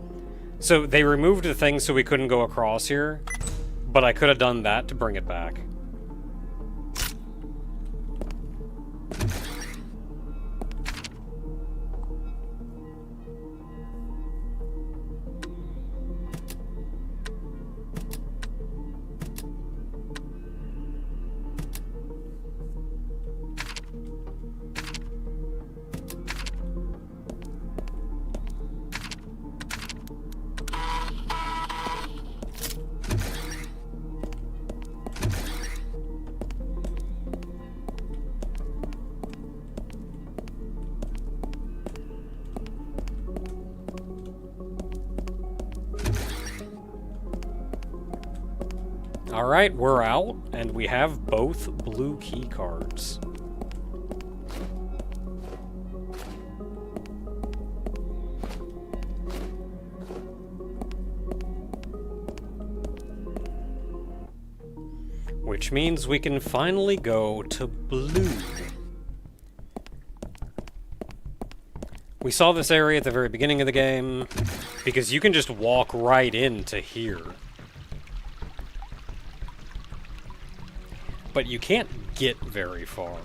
So they removed the thing so we couldn't go across here, but I could have done that to bring it back. Alright, we're out, and we have both blue key cards. Which means we can finally go to blue. We saw this area at the very beginning of the game, because you can just walk right into here. But you can't get very far.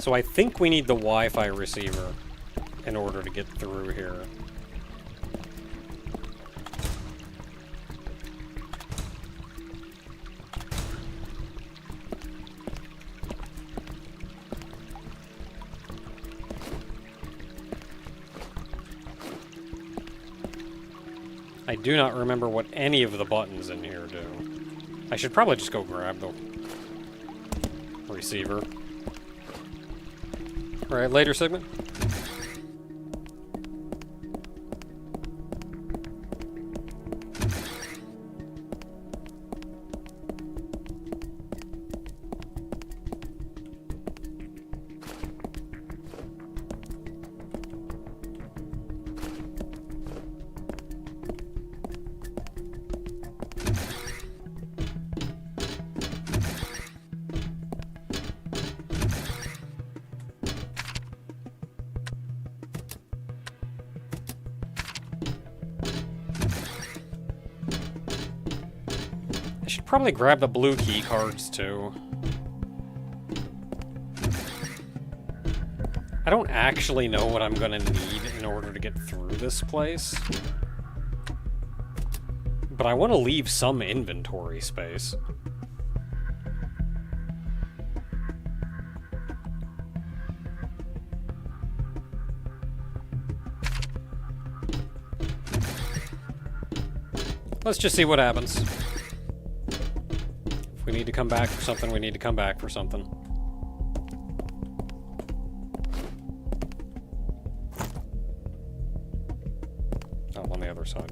So I think we need the Wi-Fi receiver in order to get through here. I do not remember what any of the buttons in here do. I should probably just go grab the receiver. Alright, later segment. I should probably grab the blue key cards too. I don't actually know what I'm gonna need in order to get through this place. But I want to leave some inventory space. Let's just see what happens. If we need to come back for something, we need to come back for something. Oh, on the other side.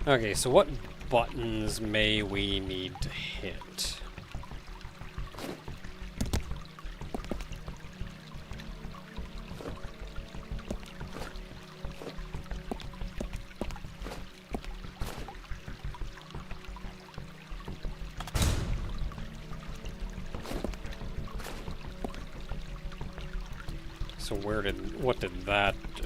Okay, so what buttons may we need to hit? So what did that do?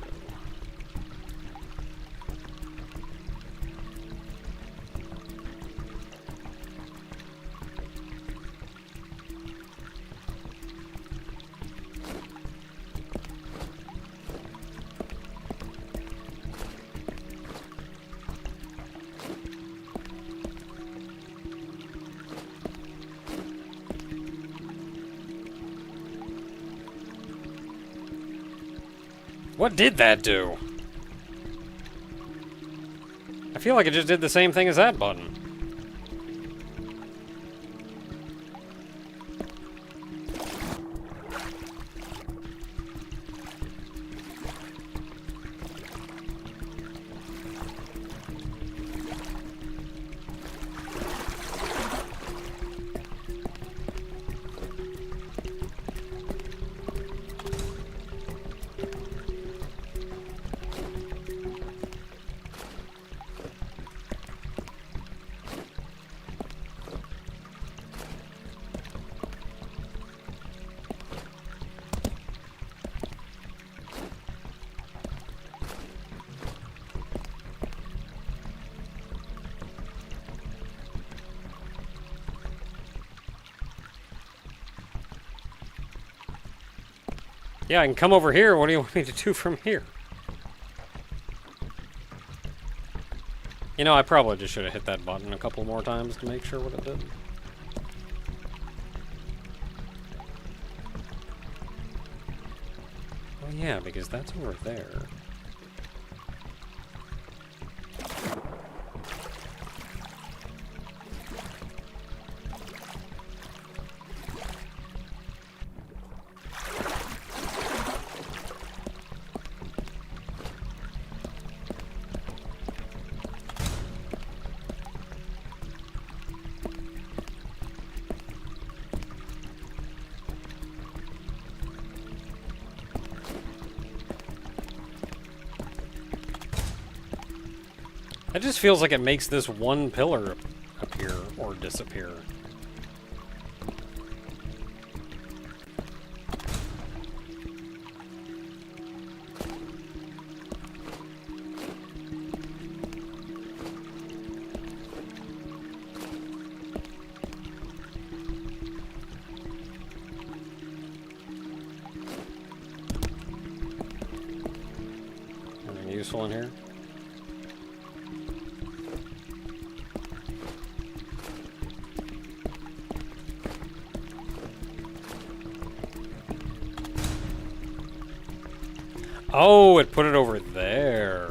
What did that do? I feel like it just did the same thing as that button. Yeah, I can come over here. What do you want me to do from here? You know, I probably just should have hit that button a couple more times to make sure what it did. Oh yeah, because that's over there. It just feels like it makes this one pillar appear or disappear. Anything useful in here? Oh, it put it over there.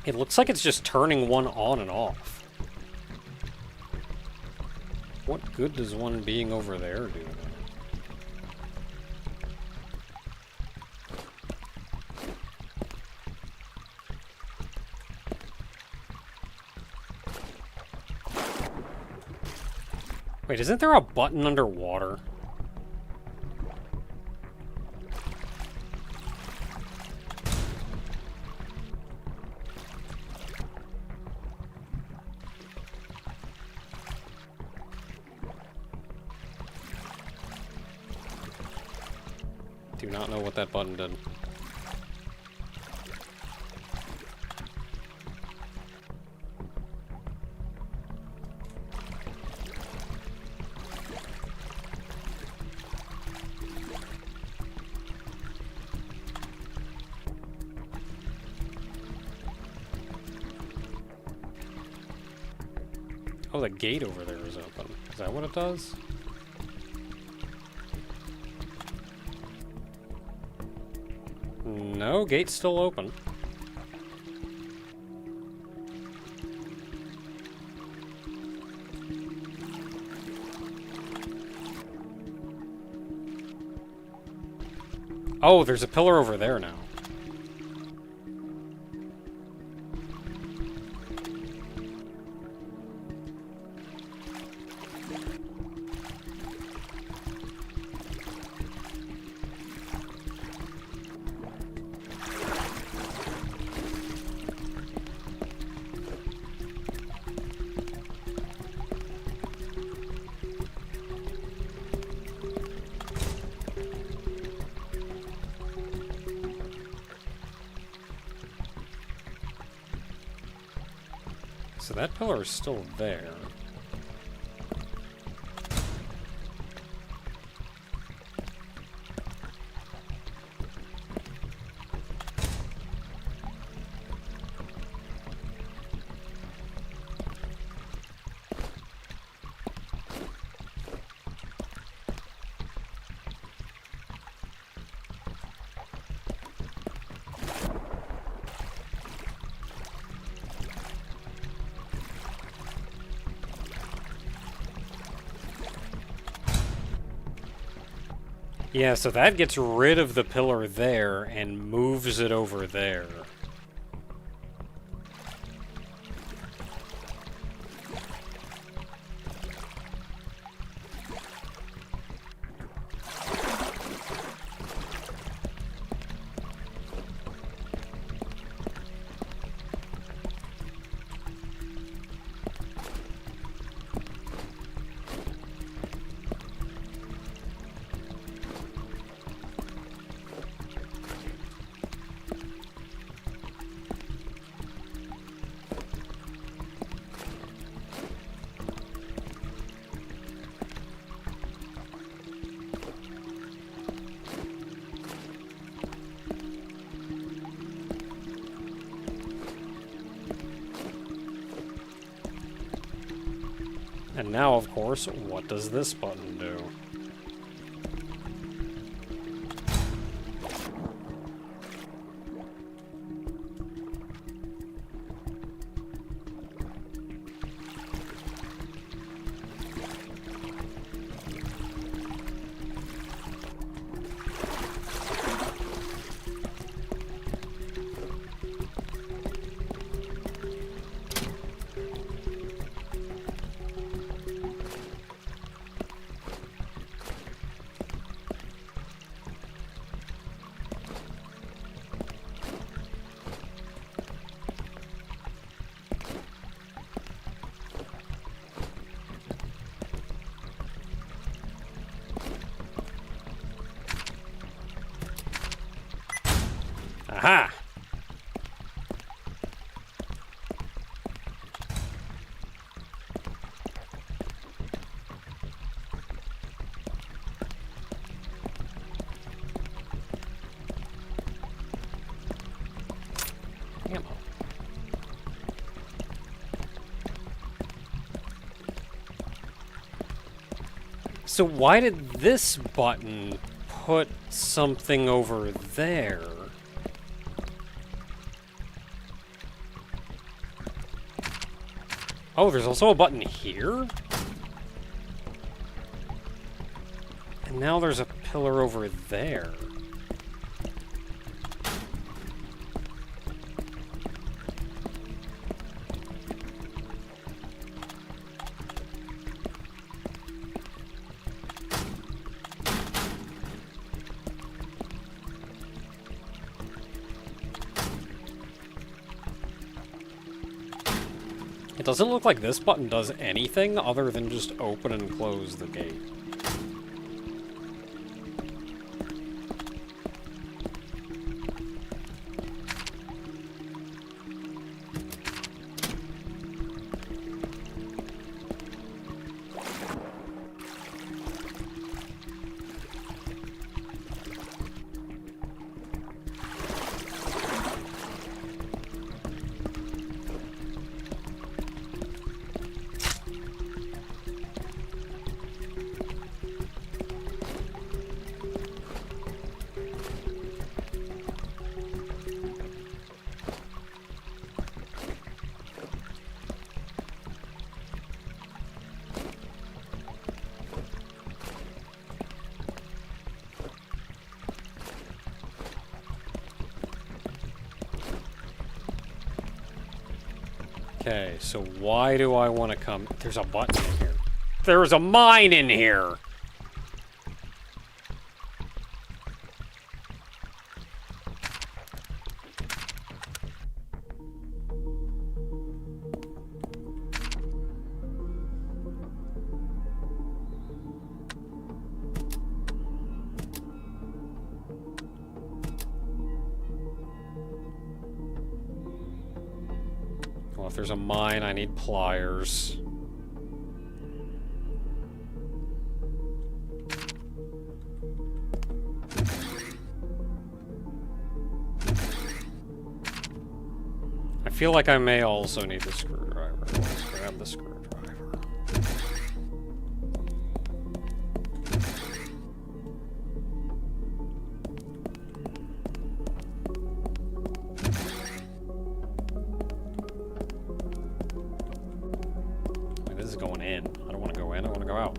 It looks like it's just turning one on and off. What good does one being over there do? Wait, isn't there a button underwater? Do not know what that button did. Oh, the gate over there is open. Is that what it does? No, gate's still open. Oh, there's a pillar over there now. So that pillar is still there. Yeah, so that gets rid of the pillar there and moves it over there. And now, of course, what does this button do? Aha! Ammo. So why did this button put something over there? Oh, there's also a button here? And now there's a pillar over there. It doesn't look like this button does anything other than just open and close the gate. Okay, so why do I want to come? There's a button in here. There's a mine in here! Well, if there's a mine, I need pliers. I feel like I may also need the screwdriver. Let's grab the screwdriver. Wait, this is going in. I don't want to go in, I want to go out.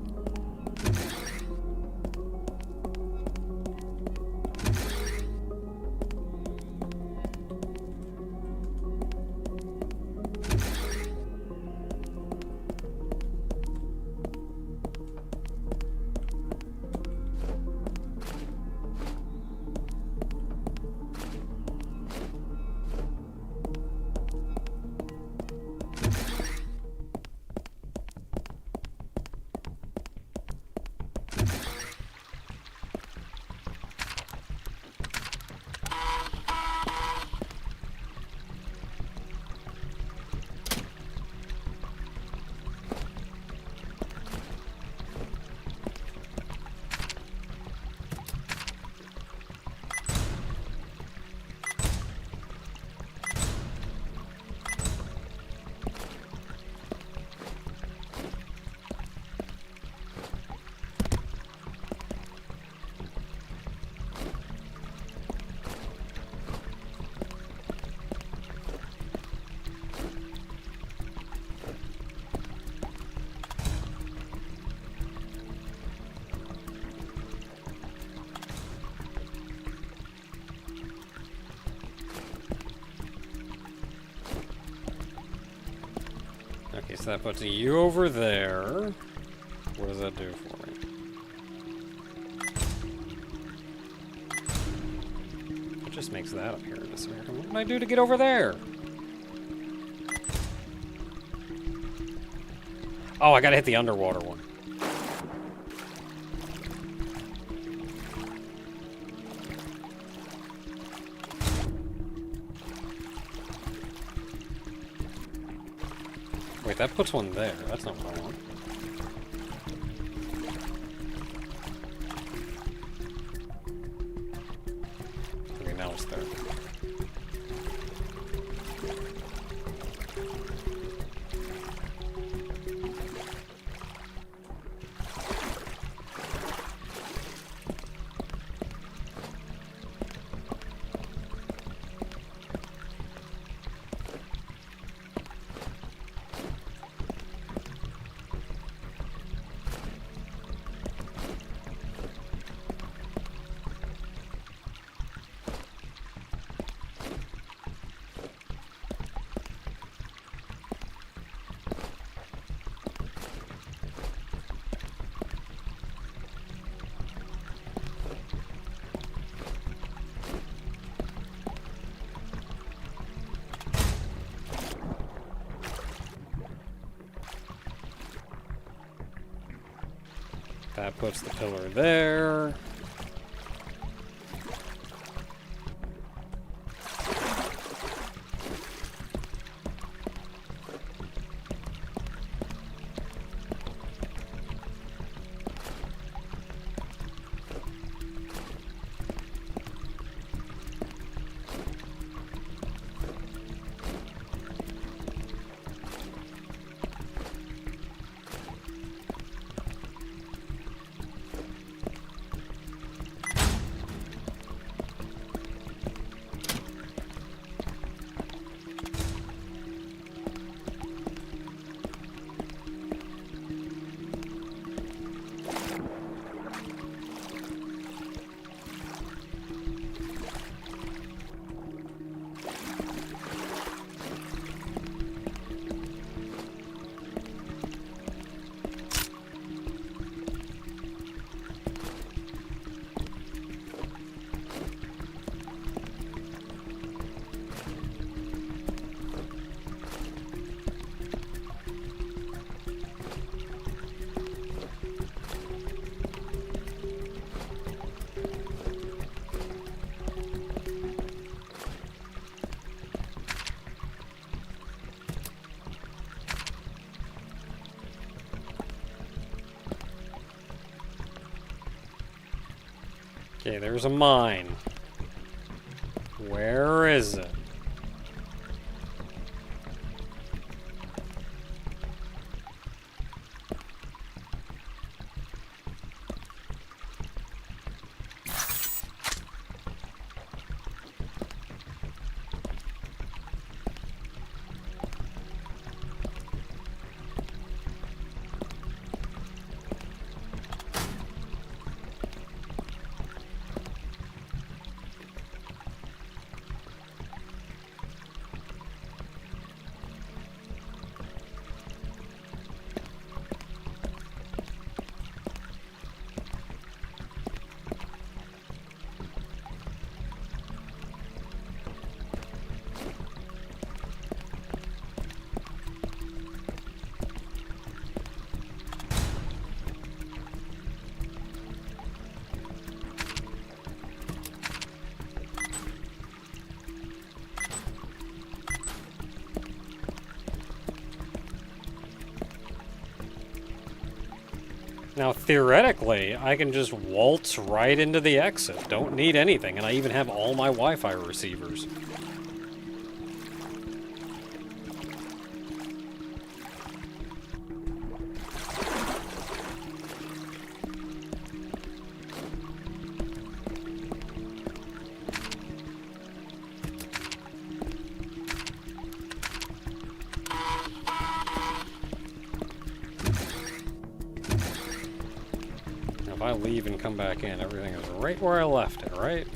Okay, so that puts you over there. What does that do for me? It just makes that appear disappear. What can I do to get over there? Oh, I gotta hit the underwater one. Wait, that puts one there. That's not what I want. Okay, now it's there. That puts the pillar there. Okay, there's a mine. Where is it? Now, theoretically, I can just waltz right into the exit. Don't need anything, and I even have all my Wi-Fi receivers. If I leave and come back in, everything is right where I left it, right?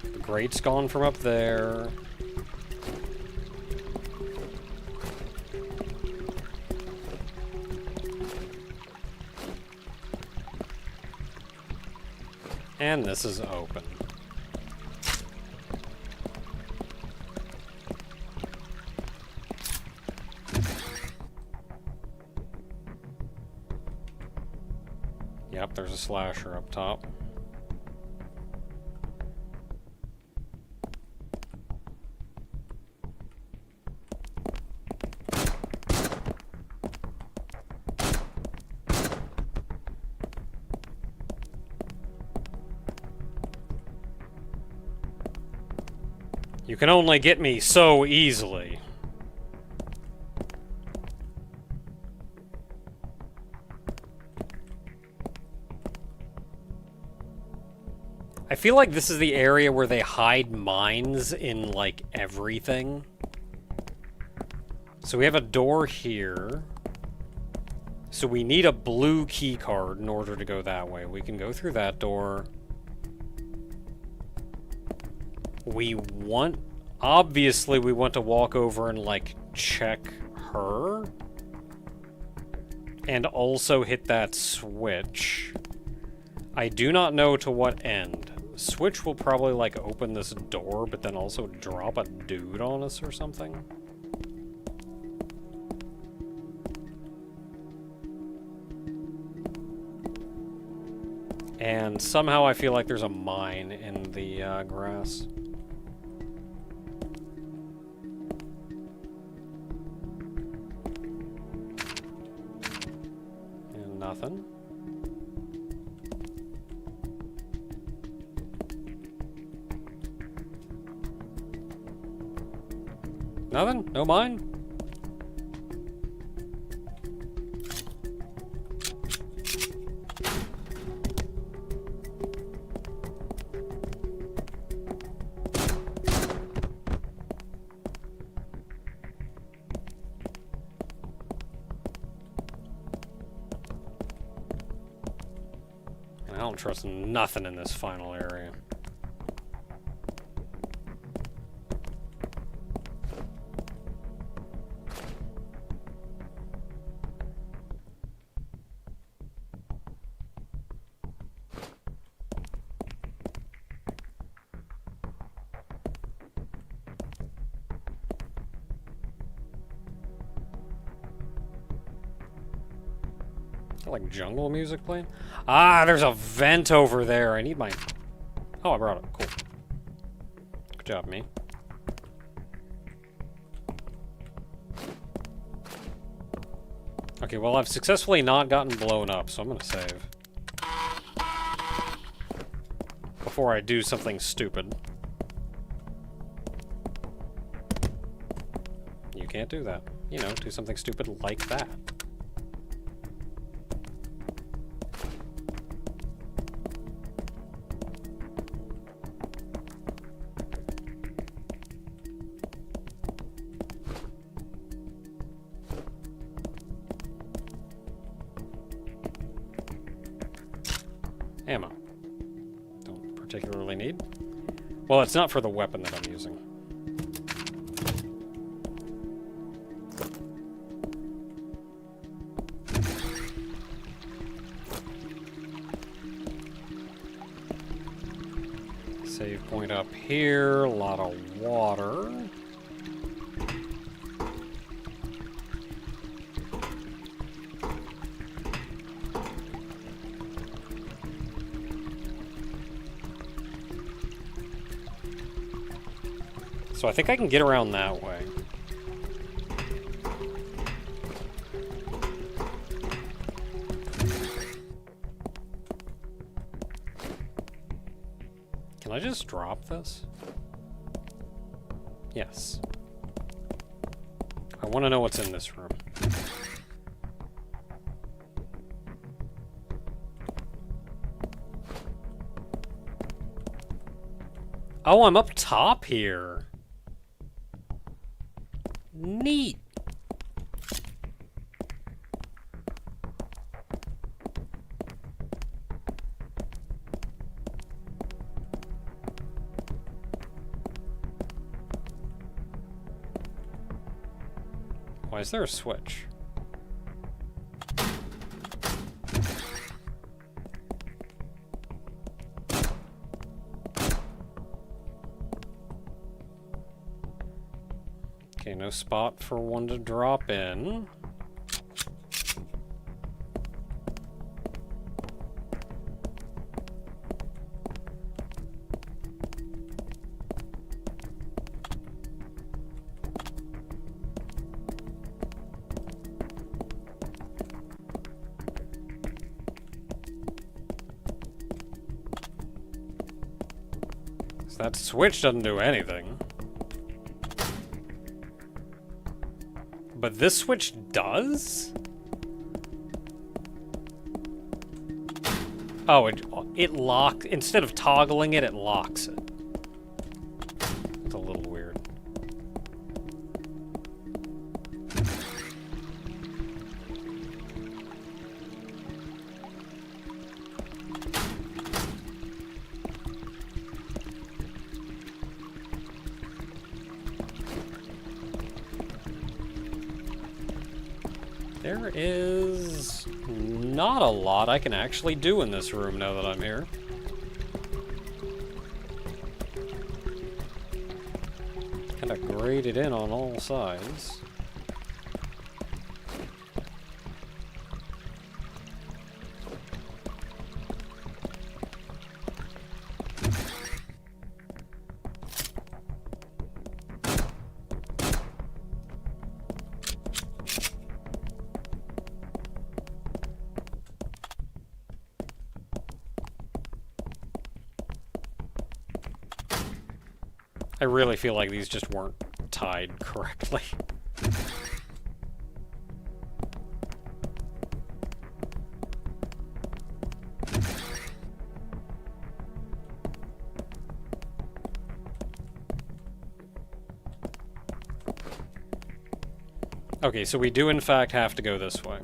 The grate's gone from up there. And this is open. Yep, there's a slasher up top. You can only get me so easily. I feel like this is the area where they hide mines in, like, everything. So we have a door here. So we need a blue key card in order to go that way. We can go through that door. Obviously we want to walk over and, like, check her. And also hit that switch. I do not know to what end. Switch will probably, like, open this door, but then also drop a dude on us or something. And somehow I feel like there's a mine in the grass. And nothing. Nothing? No mine? I don't trust nothing in this final area. Like jungle music playing? Ah, there's a vent over there. I need my... Oh, I brought it. Cool. Good job, me. Okay, well, I've successfully not gotten blown up, so I'm gonna save. Before I do something stupid. You can't do that. You know, do something stupid like that. Ammo. Don't particularly need. Well, it's not for the weapon that I'm using. Save point up here, a lot of water. So I think I can get around that way. Can I just drop this? Yes. I want to know what's in this room. Oh, I'm up top here. Neat. Why is there a switch? Okay, no spot for one to drop in. So that switch doesn't do anything. But this switch does? Oh, it locks, instead of toggling it, it locks it. It's a little weird. There is not a lot I can actually do in this room now that I'm here. Kind of graded in on all sides. I really feel like these just weren't tied correctly. Okay, so we do in fact have to go this way.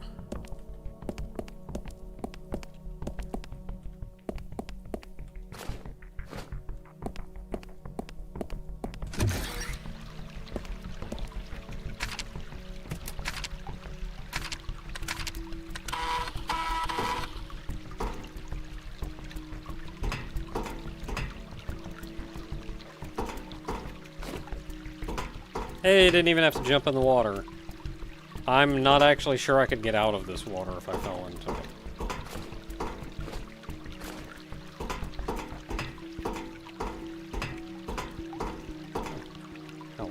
Hey, didn't even have to jump in the water. I'm not actually sure I could get out of this water if I fell into it. Oh.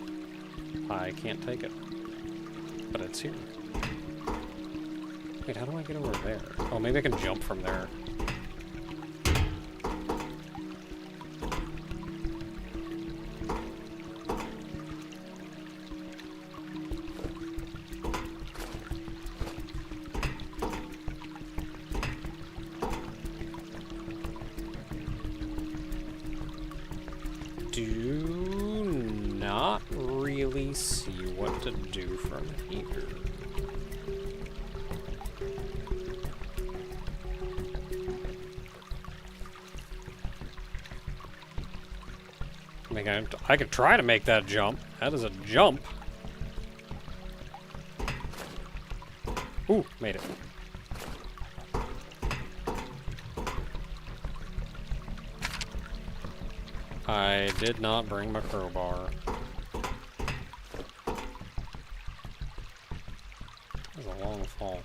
I can't take it. But it's here. Wait, how do I get over there? Oh, maybe I can jump from there. Do not really see what to do from here. I mean, I could try to make that jump. That is a jump. Ooh, made it. I did not bring my crowbar. That was a long fall.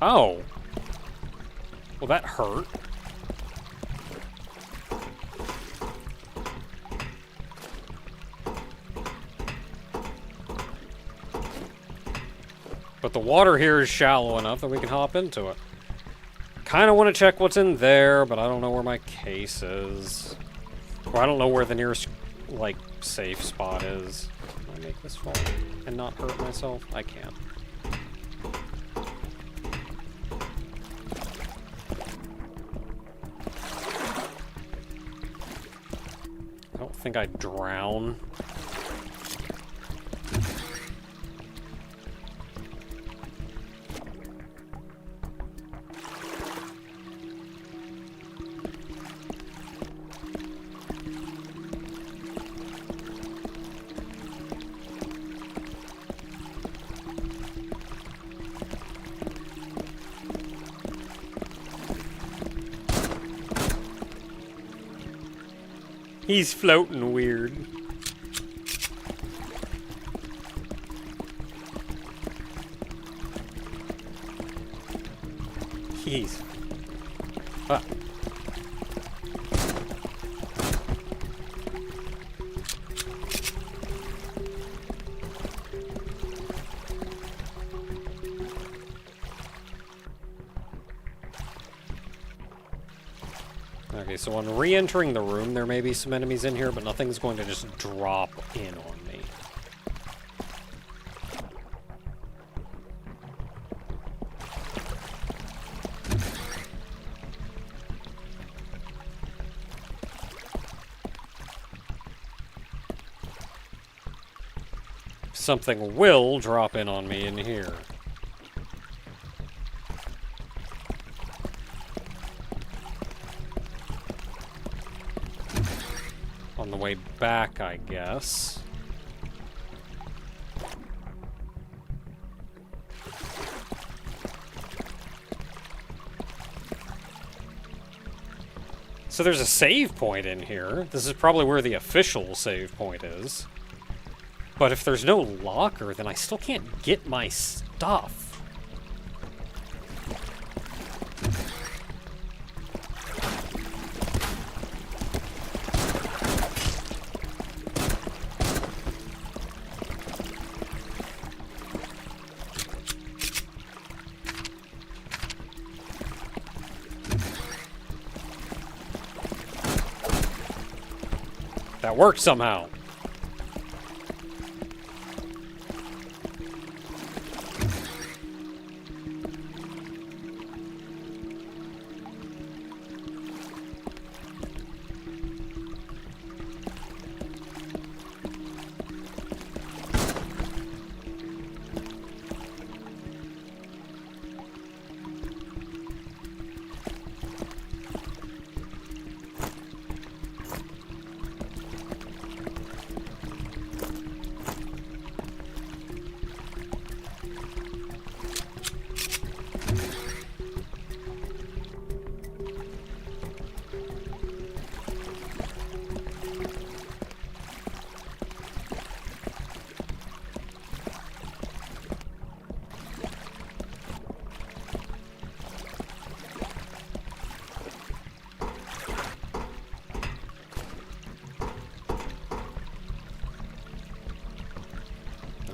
Oh! Well, that hurt. But the water here is shallow enough that we can hop into it. Kind of want to check what's in there, but I don't know where my case is. Or I don't know where the nearest, like, safe spot is. Can I make this fall and not hurt myself? I can't. I don't think I'd drown. He's floating weird. He's... Ah. Okay, so on re-entering the room, there may be some enemies in here, but nothing's going to just drop in on me. Something will drop in on me in here. On the way back, I guess. So there's a save point in here. This is probably where the official save point is. But if there's no locker, then I still can't get my stuff. That worked somehow.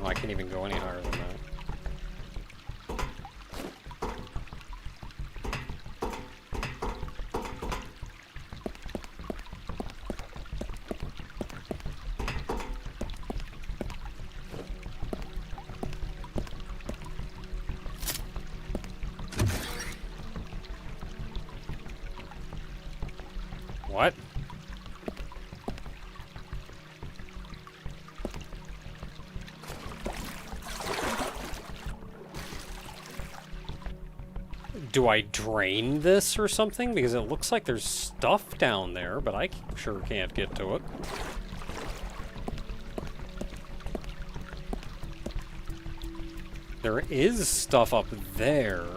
I can't even go any higher than that. What? Do I drain this or something? Because it looks like there's stuff down there, but I sure can't get to it. There is stuff up there.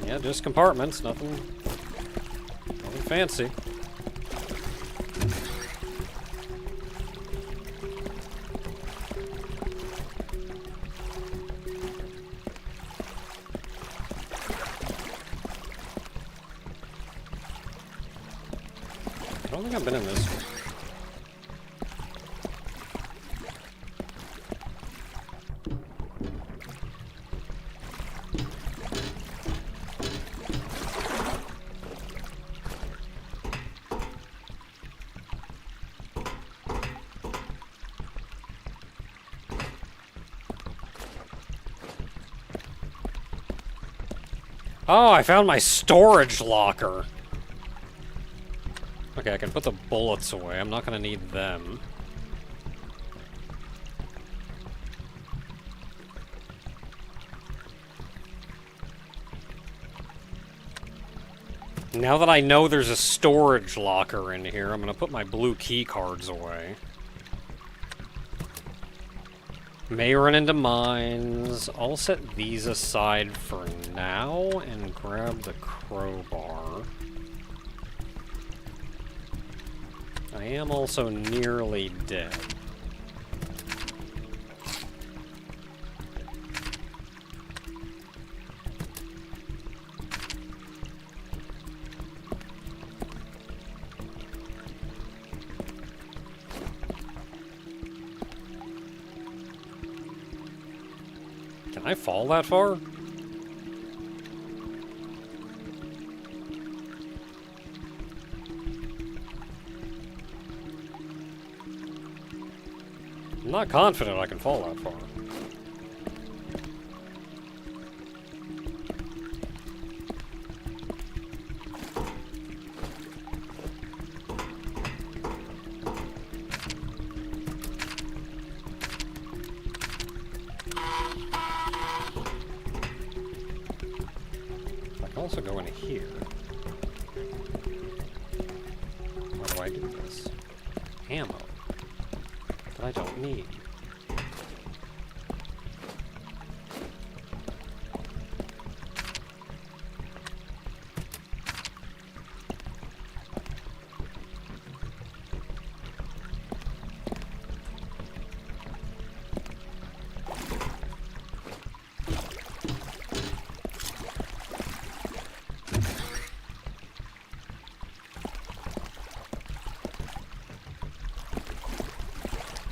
Yeah, just compartments, nothing fancy. I don't think I've been in this one. Oh, I found my storage locker. Okay, I can put the bullets away. I'm not gonna need them. Now that I know there's a storage locker in here, I'm gonna put my blue key cards away. May run into mines. I'll set these aside for now and grab the crowbar. I am also nearly dead. Can I fall that far? I'm not confident I can fall that far. I can also go in here. How do I do this? Ammo. That I don't need.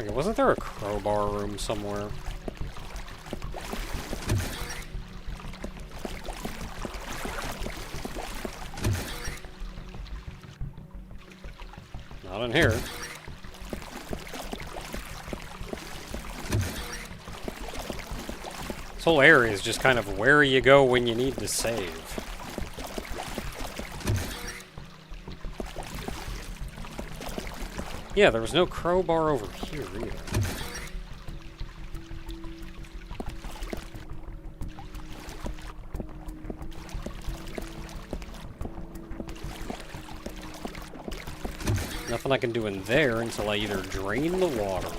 Okay, wasn't there a crowbar room somewhere? Not in here. This whole area is just kind of where you go when you need to save. Yeah, there was no crowbar over here either. Nothing I can do in there until I either drain the water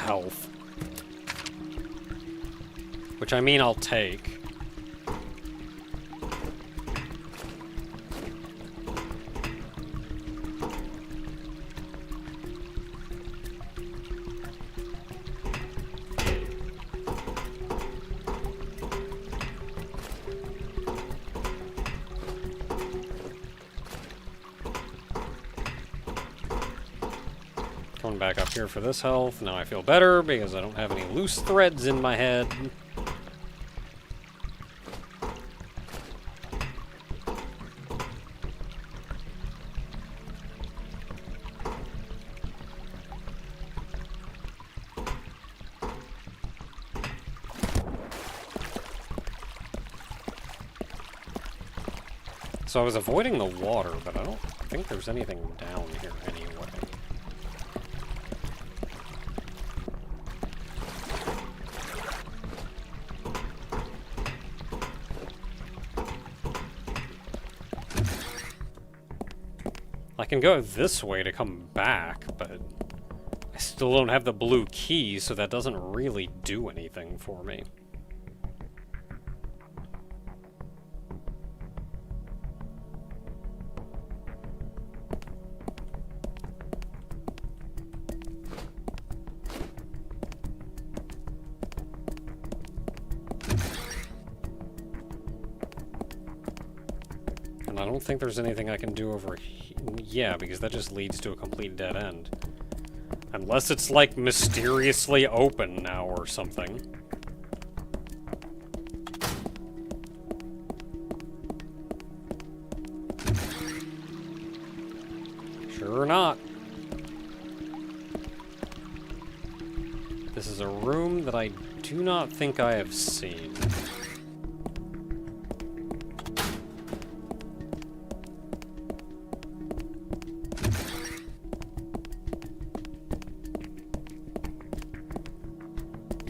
health. Which I mean I'll take. Coming back up here for this health. Now I feel better because I don't have any loose threads in my head. So I was avoiding the water, but I don't think there's anything down here anyway. I can go this way to come back, but I still don't have the blue key, so that doesn't really do anything for me. And I don't think there's anything I can do over here. Yeah, because that just leads to a complete dead end. Unless it's, like, mysteriously open now or something. Sure or not. This is a room that I do not think I have seen.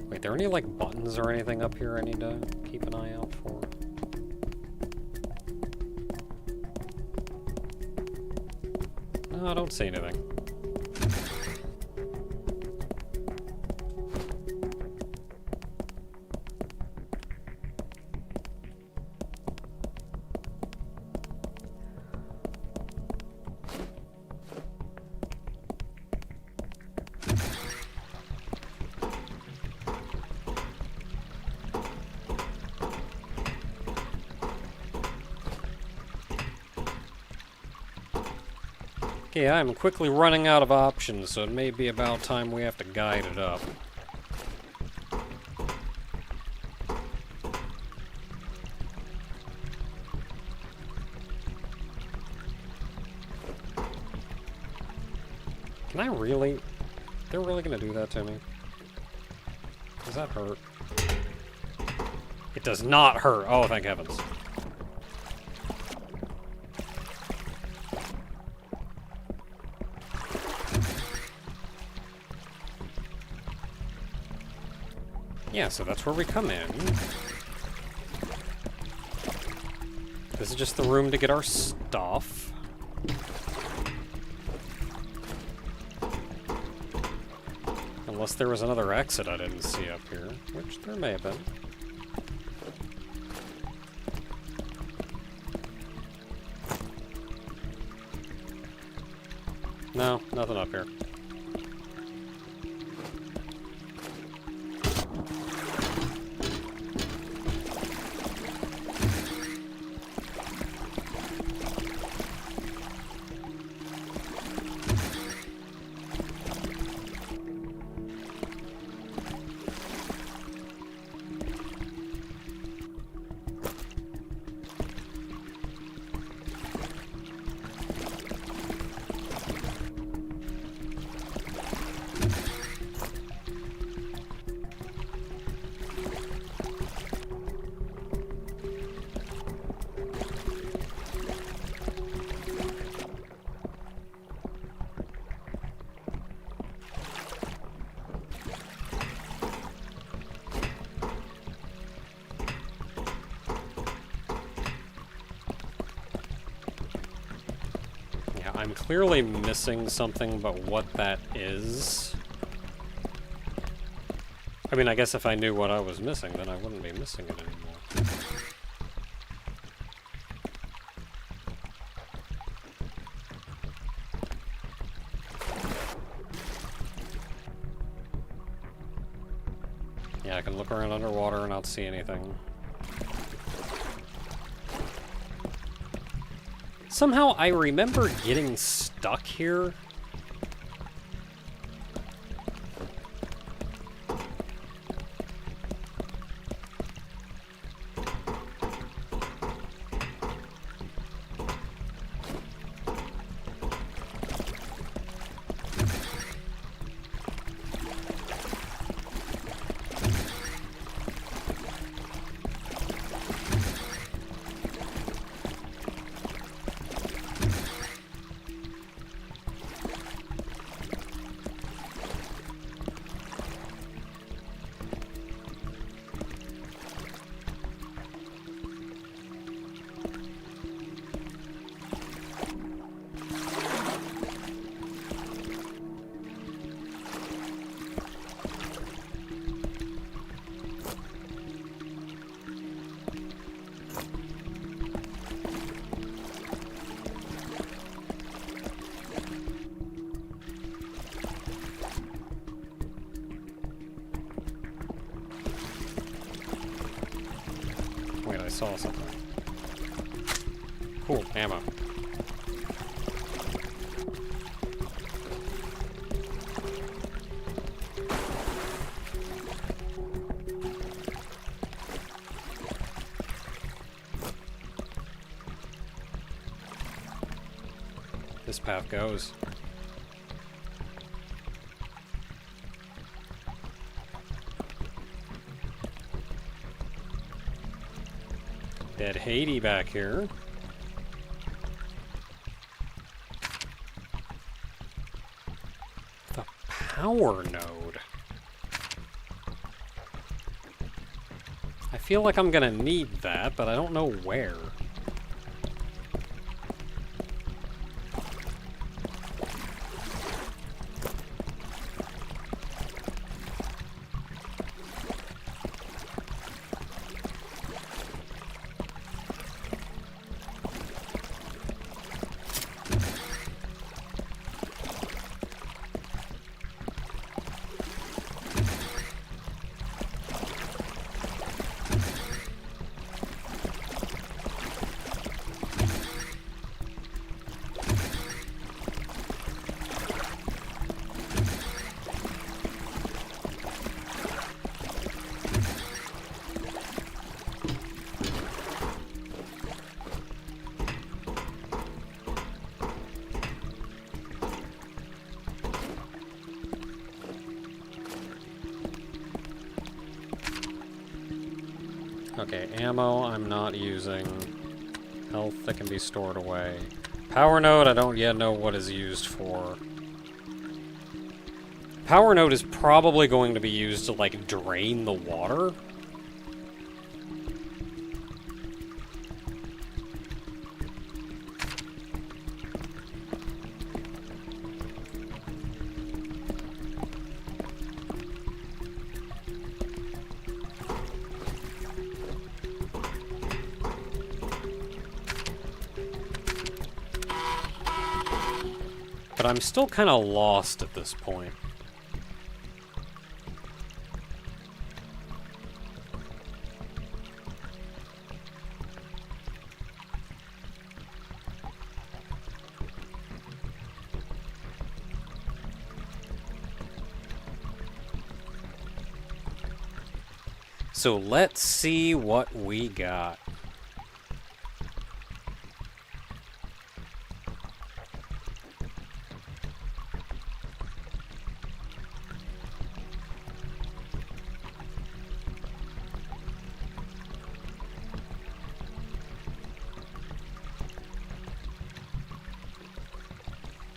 Wait, there any, like, buttons or anything up here I need to keep an eye out for? No, I don't see anything. Okay, I'm quickly running out of options, so it may be about time we have to guide it up. Can I really? They're really gonna do that to me? Does that hurt? It does not hurt! Oh, thank heavens. Yeah, so that's where we come in. This is just the room to get our stuff. Unless there was another exit I didn't see up here, which there may have been. No, nothing up here. I'm clearly missing something, but what that is... I mean, I guess if I knew what I was missing, then I wouldn't be missing it anymore. Yeah, I can look around underwater and not see anything. Somehow I remember getting stuck here. Wait, I saw something. Cool, ammo. This path goes. Dead Haydee back here. The power node. I feel like I'm gonna need that, but I don't know where. Okay, ammo I'm not using. Health that can be stored away. Power node I don't yet know what is used for. Power node is probably going to be used to, like, drain the water. But I'm still kind of lost at this point. So let's see what we got.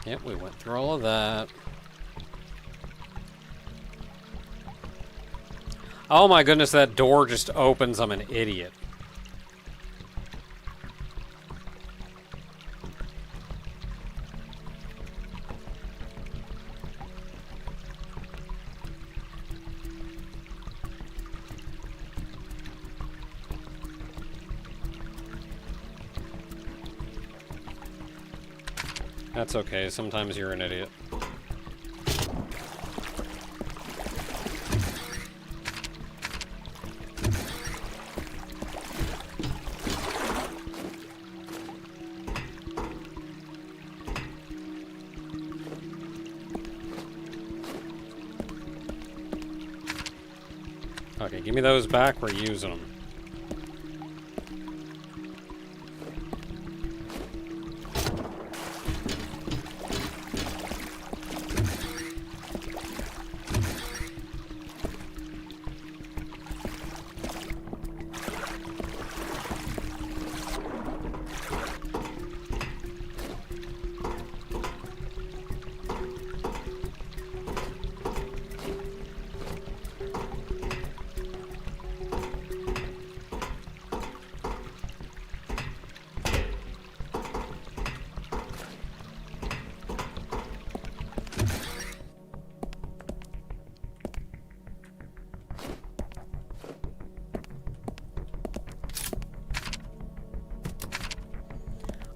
Yep, we went through all of that. Oh my goodness, that door just opens. I'm an idiot. That's okay, sometimes you're an idiot. Okay, give me those back, we're using them.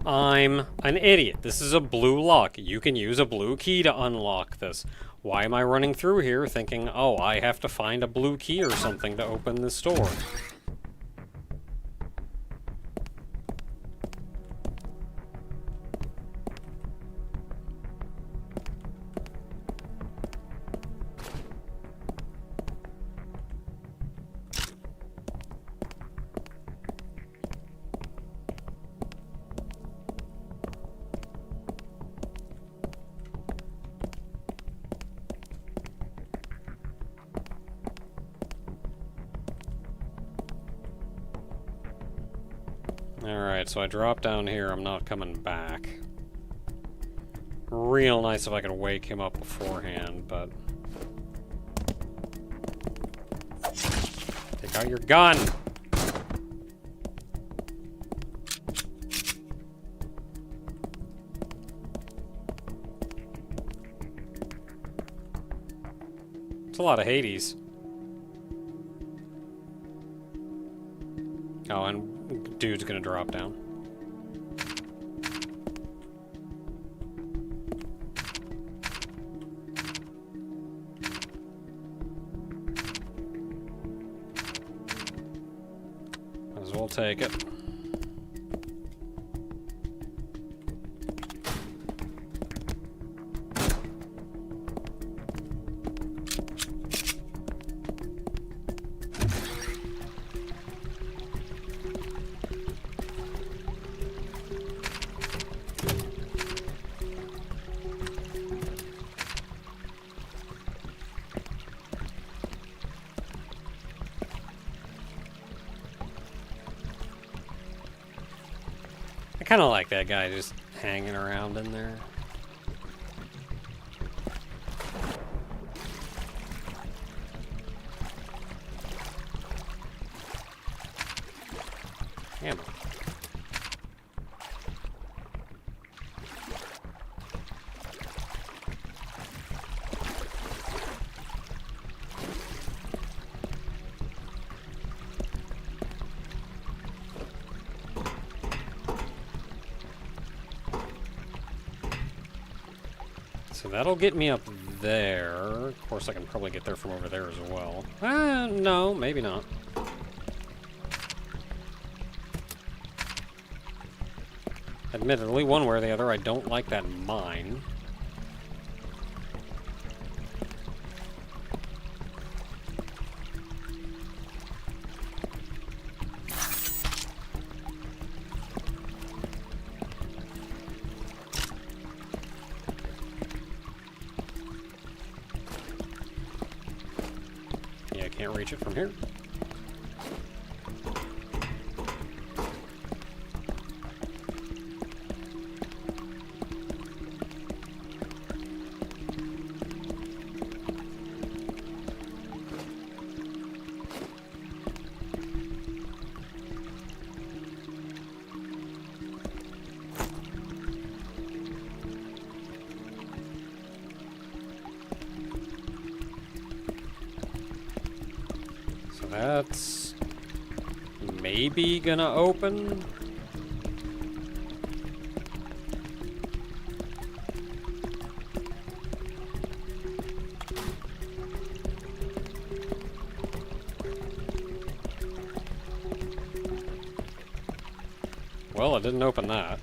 I'm an idiot. This is a blue lock. You can use a blue key to unlock this. Why am I running through here thinking, oh, I have to find a blue key or something to open this door? Alright, so I drop down here. I'm not coming back. Real nice if I could wake him up beforehand, but... Take out your gun! It's a lot of Hades. Oh, and dude's gonna drop down. Might as well take it. I kind of like that guy just hanging around in there. Ammo. So that'll get me up there. Of course, I can probably get there from over there as well. No, maybe not. Admittedly, one way or the other, I don't like that mine. Yeah, I can't reach it from here. That's maybe gonna open. Well, it didn't open that.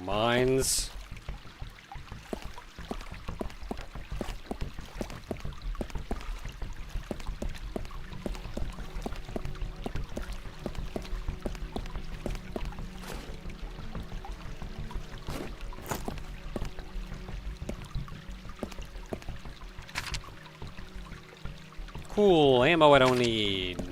Mines. Cool, ammo I don't need.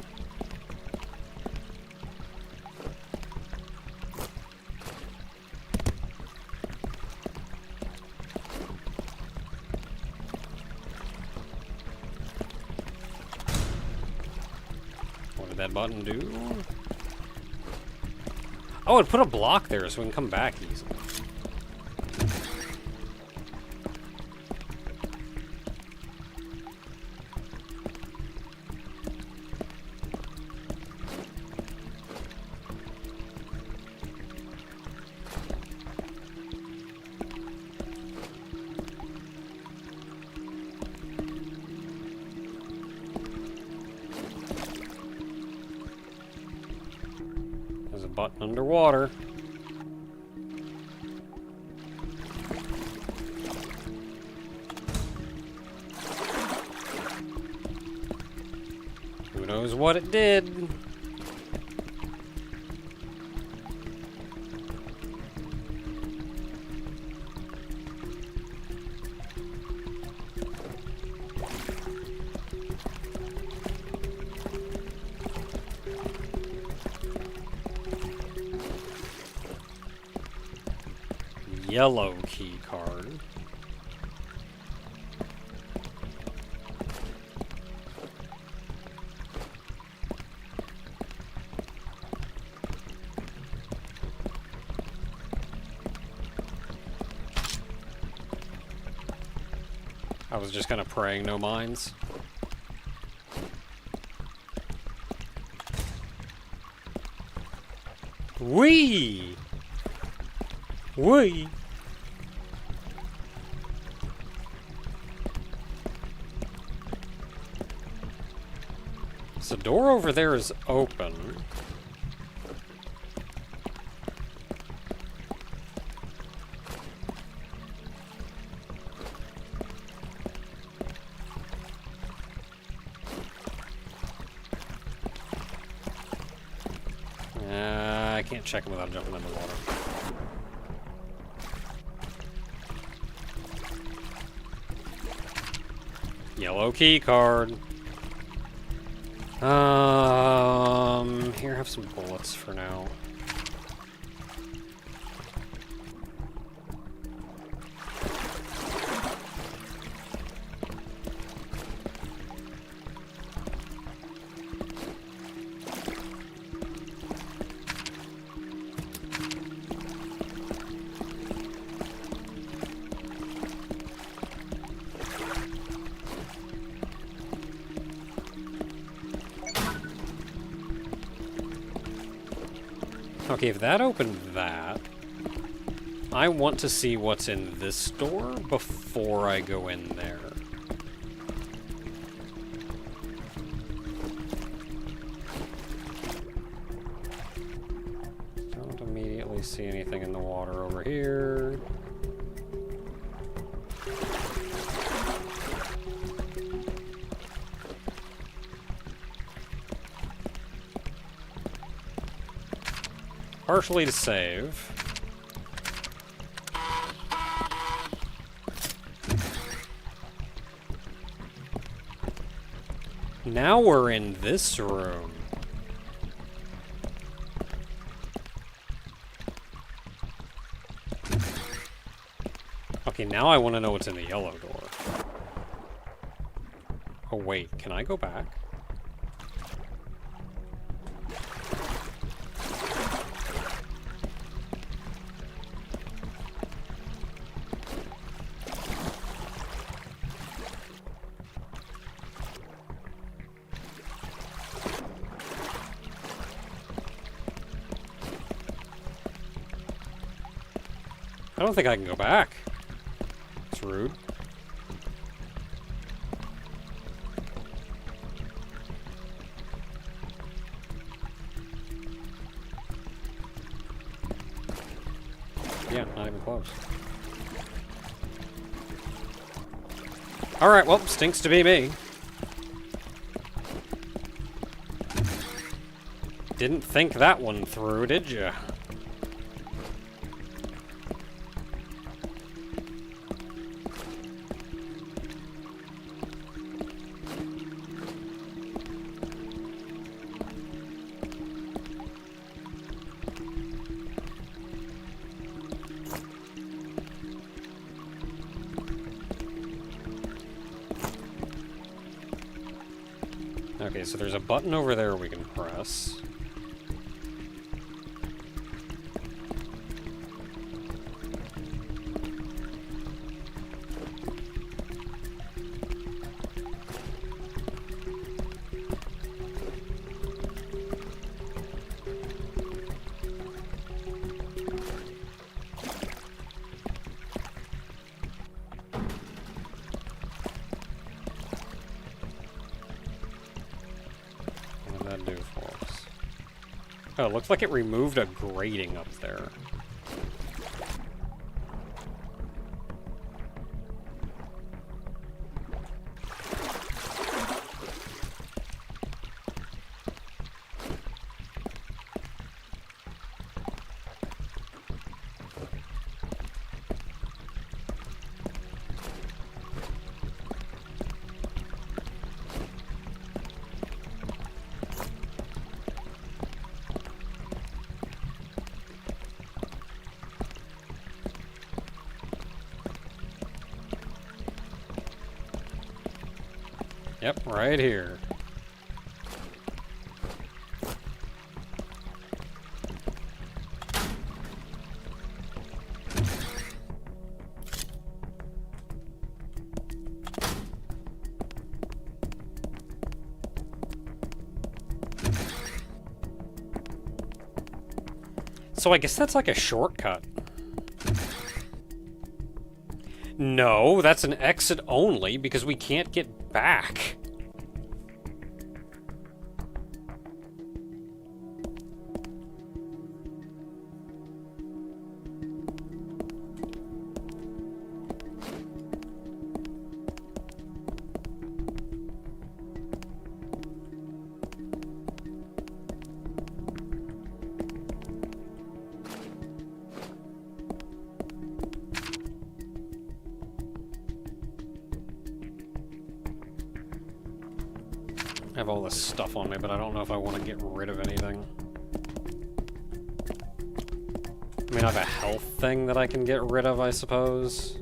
That button do? Oh, it put a block there so we can come back easily. There's a button underwater. knows what it did. Yellow key card. I was just kind of praying no mines. Whee! Whee! So the door over there is open. I can't check him without jumping in the water. Yellow key card. Here, have some bullets for now. Okay, if that opened that, I want to see what's in this door before I go in there. Don't immediately see anything in the water over here. Partially to save. Now we're in this room. Okay, now I want to know what's in the yellow door. Oh wait, can I go back? I don't think I can go back. It's rude. Yeah, not even close. Alright, well, stinks to be me. Didn't think that one through, did ya? Okay, so there's a button over there we can press. What did that do for us? Oh, it looks like it removed a grating up there. Yep, right here. So I guess that's like a shortcut. No, that's an exit only because we can't get back. I have all this stuff on me, but I don't know if I want to get rid of anything. I mean, I have a health thing that I can get rid of, I suppose.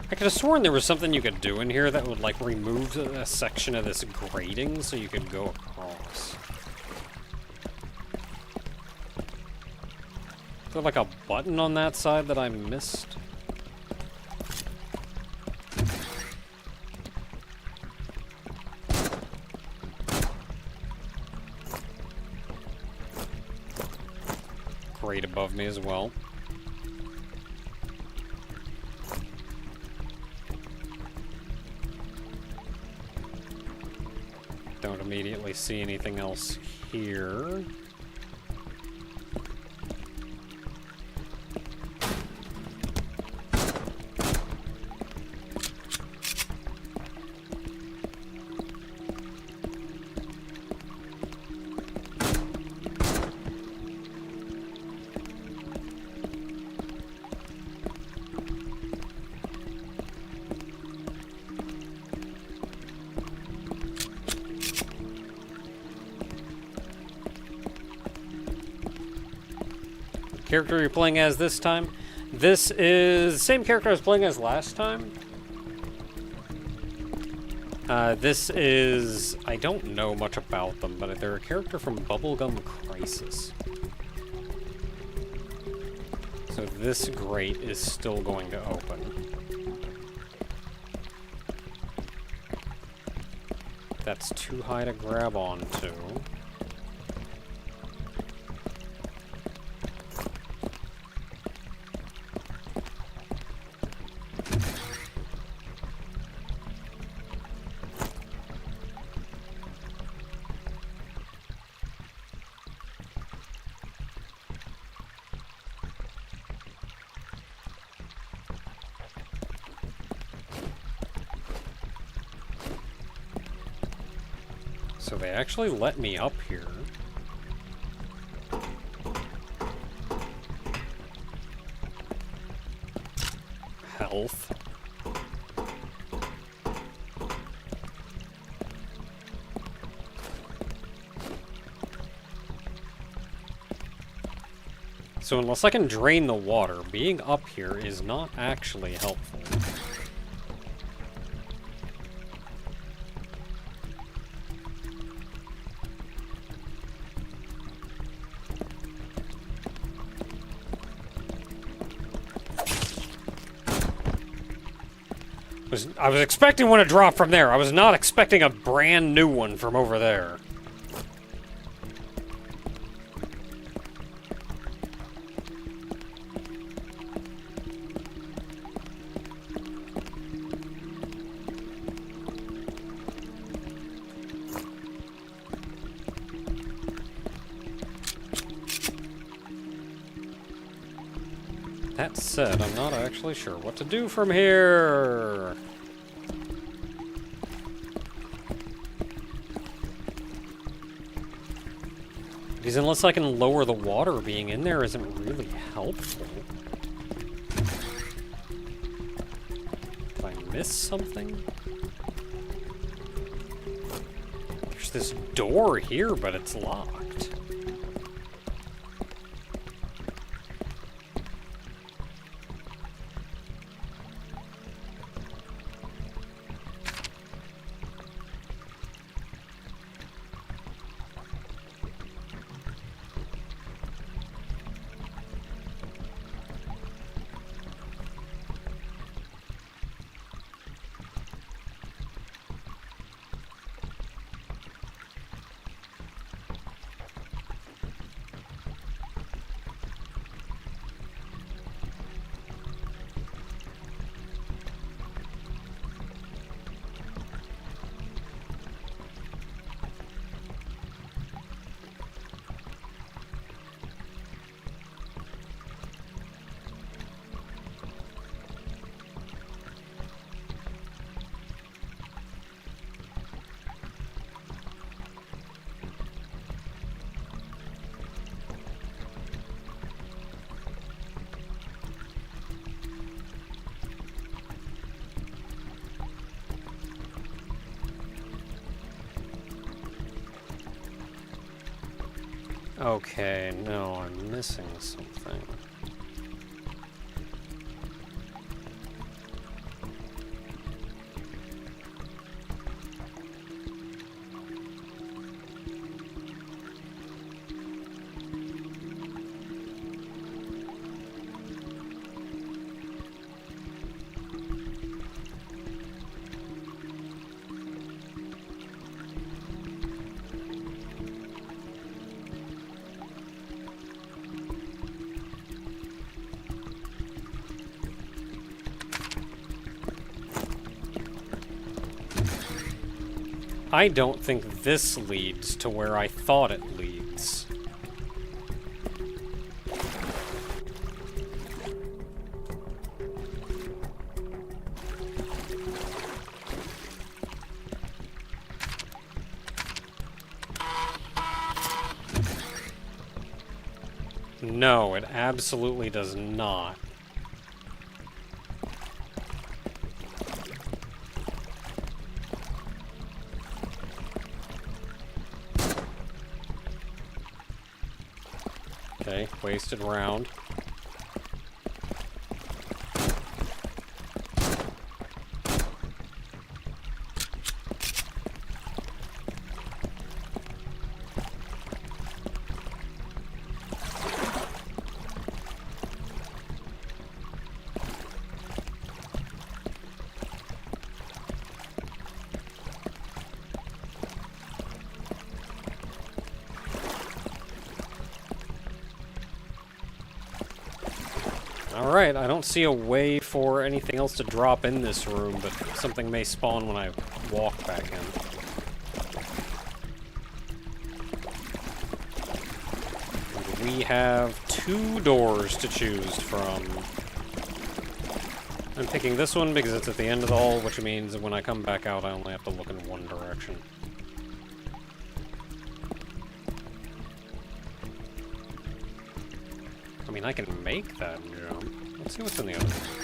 I could have sworn there was something you could do in here that would, like, remove a section of this grating so you could go across. Is there, like, a button on that side that I missed? Grate above me as well. Don't immediately see anything else here. Character you're playing as this time? This is the same character I was playing as last time. This is... I don't know much about them, but they're a character from Bubblegum Crisis. So this grate is still going to open. That's too high to grab onto. So they actually let me up here. Health. So unless I can drain the water, being up here is not actually helpful. I was expecting one to drop from there. I was not expecting a brand new one from over there. That said, I'm not actually sure what to do from here. Because unless I can lower the water, being in there isn't really helpful. Did I miss something? There's this door here, but it's locked. Okay, no, I'm missing something. I don't think this leads to where I thought it leads. No, it absolutely does not. Okay, wasted round. Alright, I don't see a way for anything else to drop in this room, but something may spawn when I walk back in. And we have 2 doors to choose from. I'm picking this one because it's at the end of the hall, which means that when I come back out, I only have to look in one direction. I mean, I can make that jump. Let's see what's in the other one.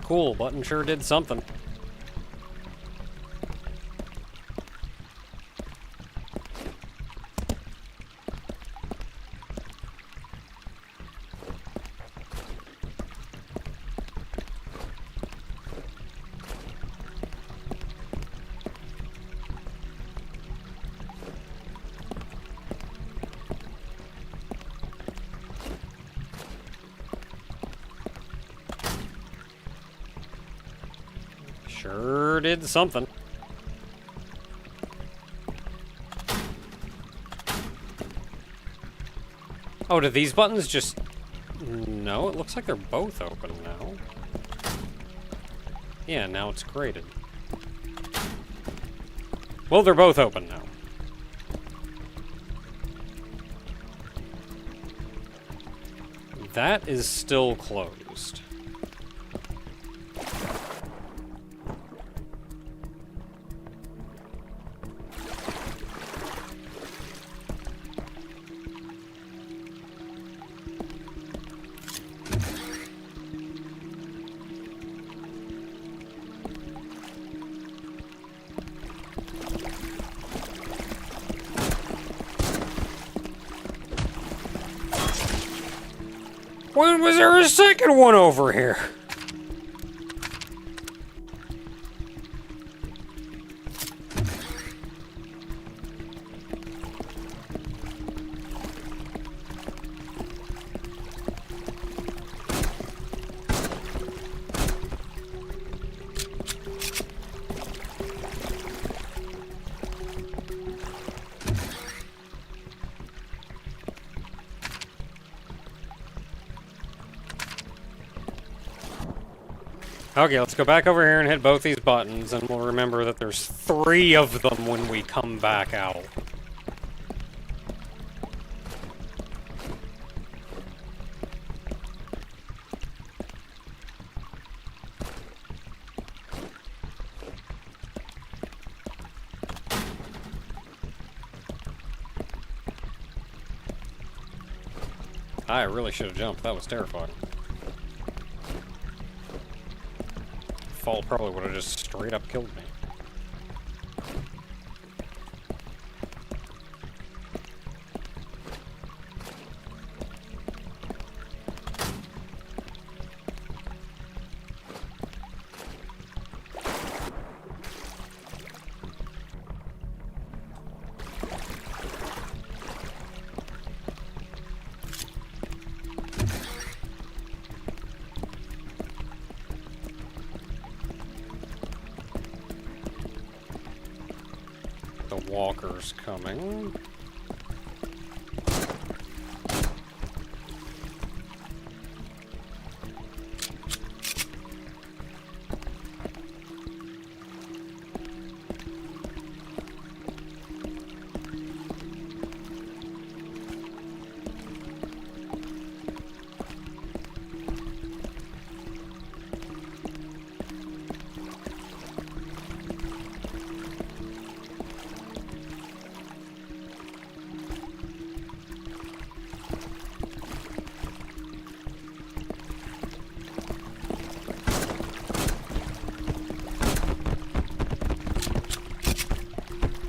Cool, button sure did something. Sure did something. Oh, do these buttons just... No, it looks like they're both open now. Yeah, now it's graded. Well, they're both open now. That is still closed. When was there a second one over here? Okay, let's go back over here and hit both these buttons, and we'll remember that there's 3 of them when we come back out. I really should have jumped. That was terrifying. Fall probably would have just straight up killed me. The walker's coming.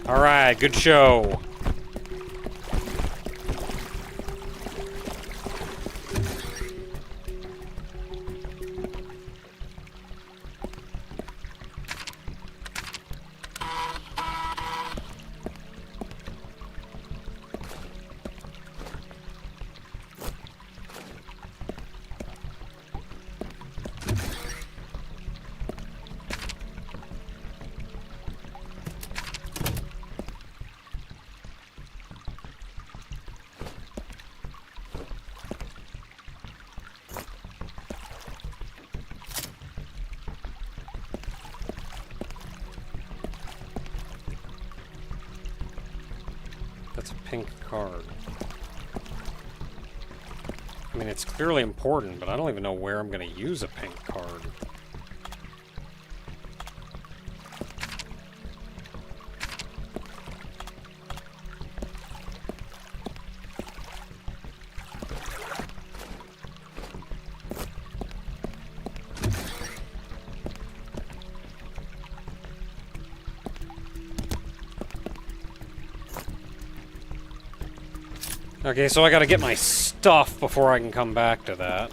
Alright, good show. That's a pink card. I mean, it's clearly important, but I don't even know where I'm going to use a pink card. Okay, so I gotta get my stuff before I can come back to that.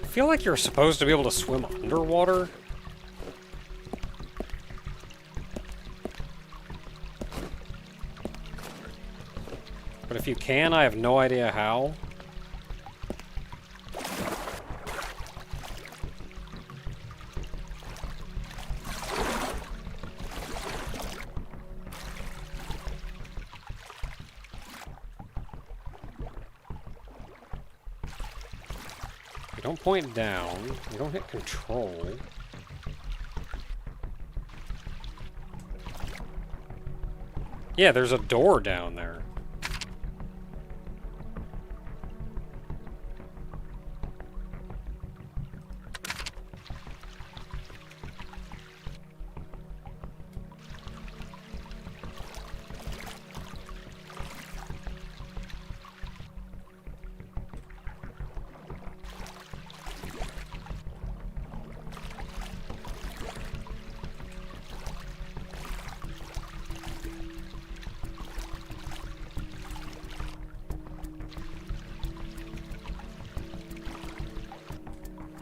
I feel like you're supposed to be able to swim underwater. But if you can, I have no idea how. You don't point down. You don't hit control. Yeah, there's a door down there.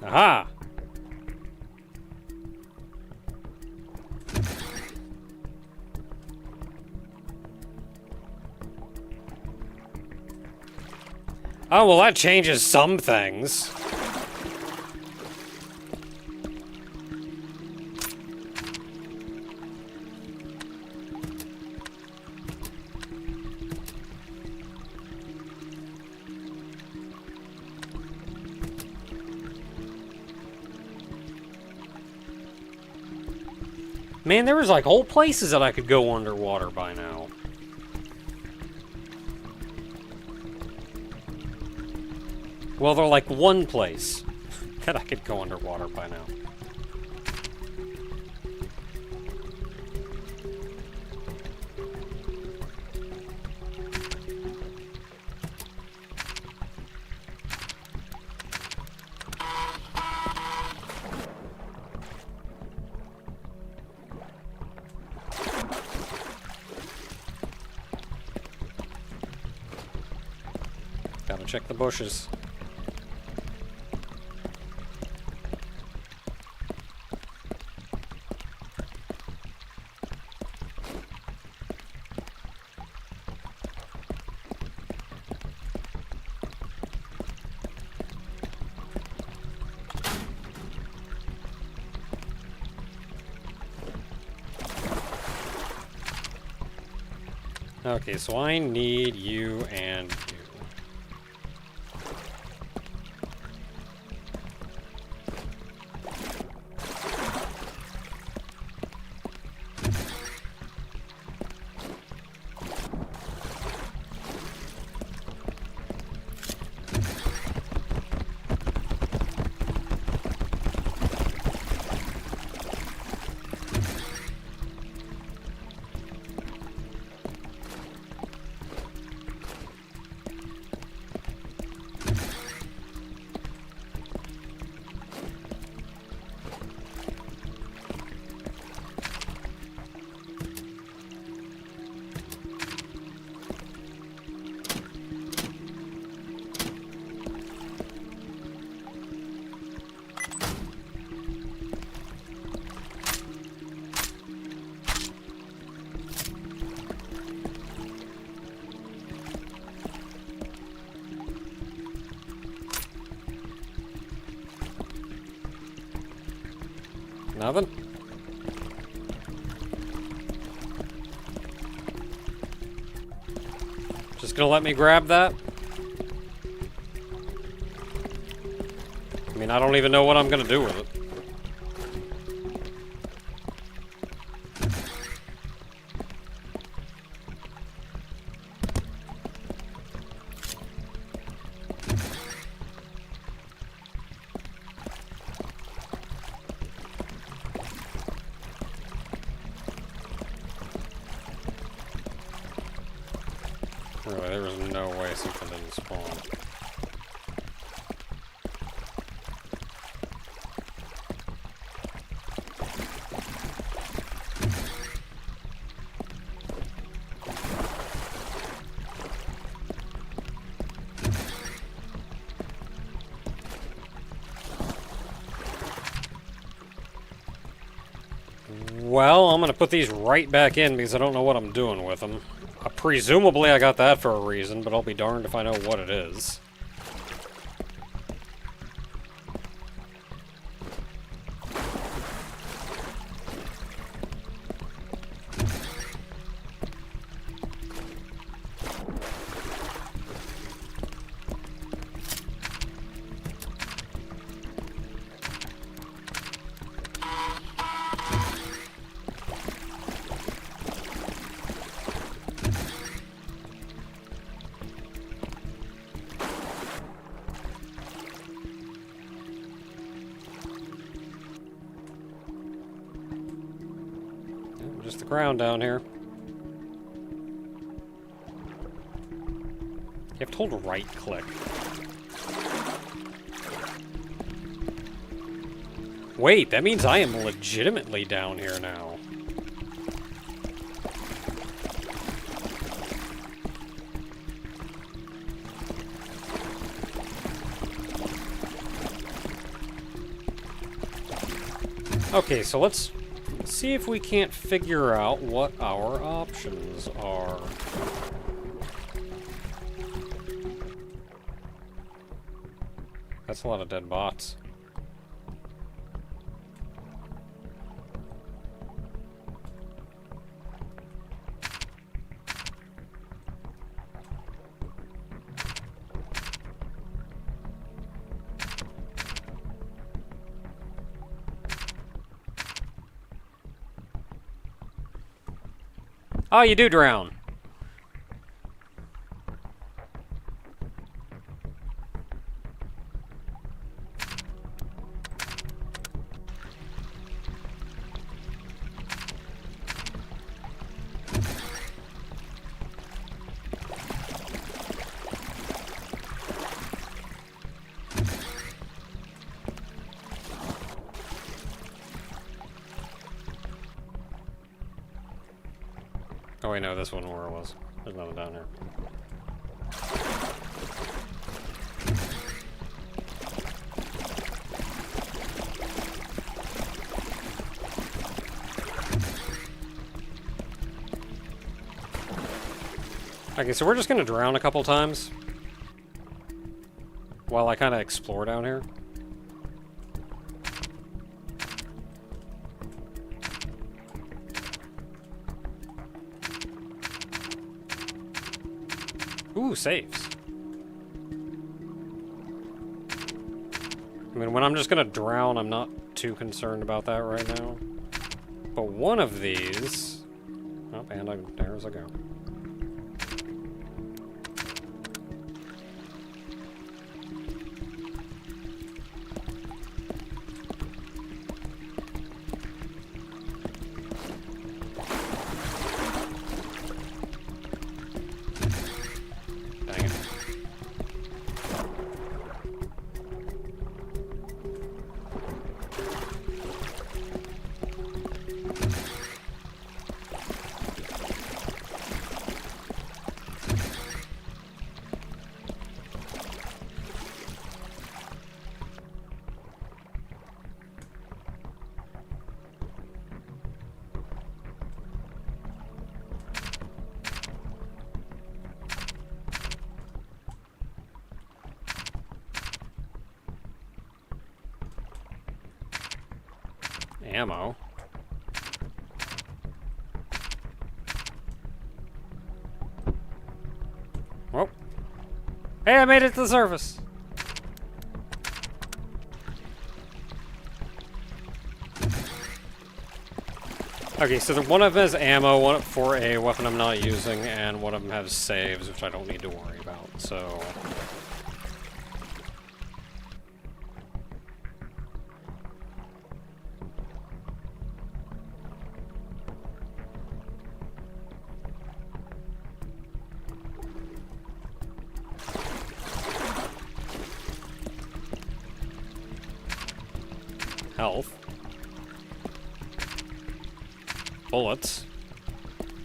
Aha! Oh, well, that changes some things. Man, there was like whole places that I could go underwater by now. Well, they're like one place that I could go underwater by now. Gotta check the bushes. Okay, so I need you and you. Nothing? Just gonna let me grab that? I mean, I don't even know what I'm gonna do with it. Really, there was no way something didn't spawn. Well, I'm gonna put these right back in because I don't know what I'm doing with them. Presumably I got that for a reason, but I'll be darned if I know what it is. Just the ground down here. You have to hold right click. Wait, that means I am legitimately down here now. Okay, so let's see if we can't figure out what our options are. That's a lot of dead bots. Oh, you do drown. Oh wait, no, this wasn't where it was. There's nothing down here. Okay, so we're just gonna drown a couple times while I kind of explore down here. Ooh, saves. I mean, when I'm just gonna drown, I'm not too concerned about that right now. But one of these... Oh, and there's I go. Ammo. Hey, I made it to the surface! Okay, so one of them has ammo, one for a weapon I'm not using, and one of them has saves, which I don't need to worry about, so... Health. Bullets.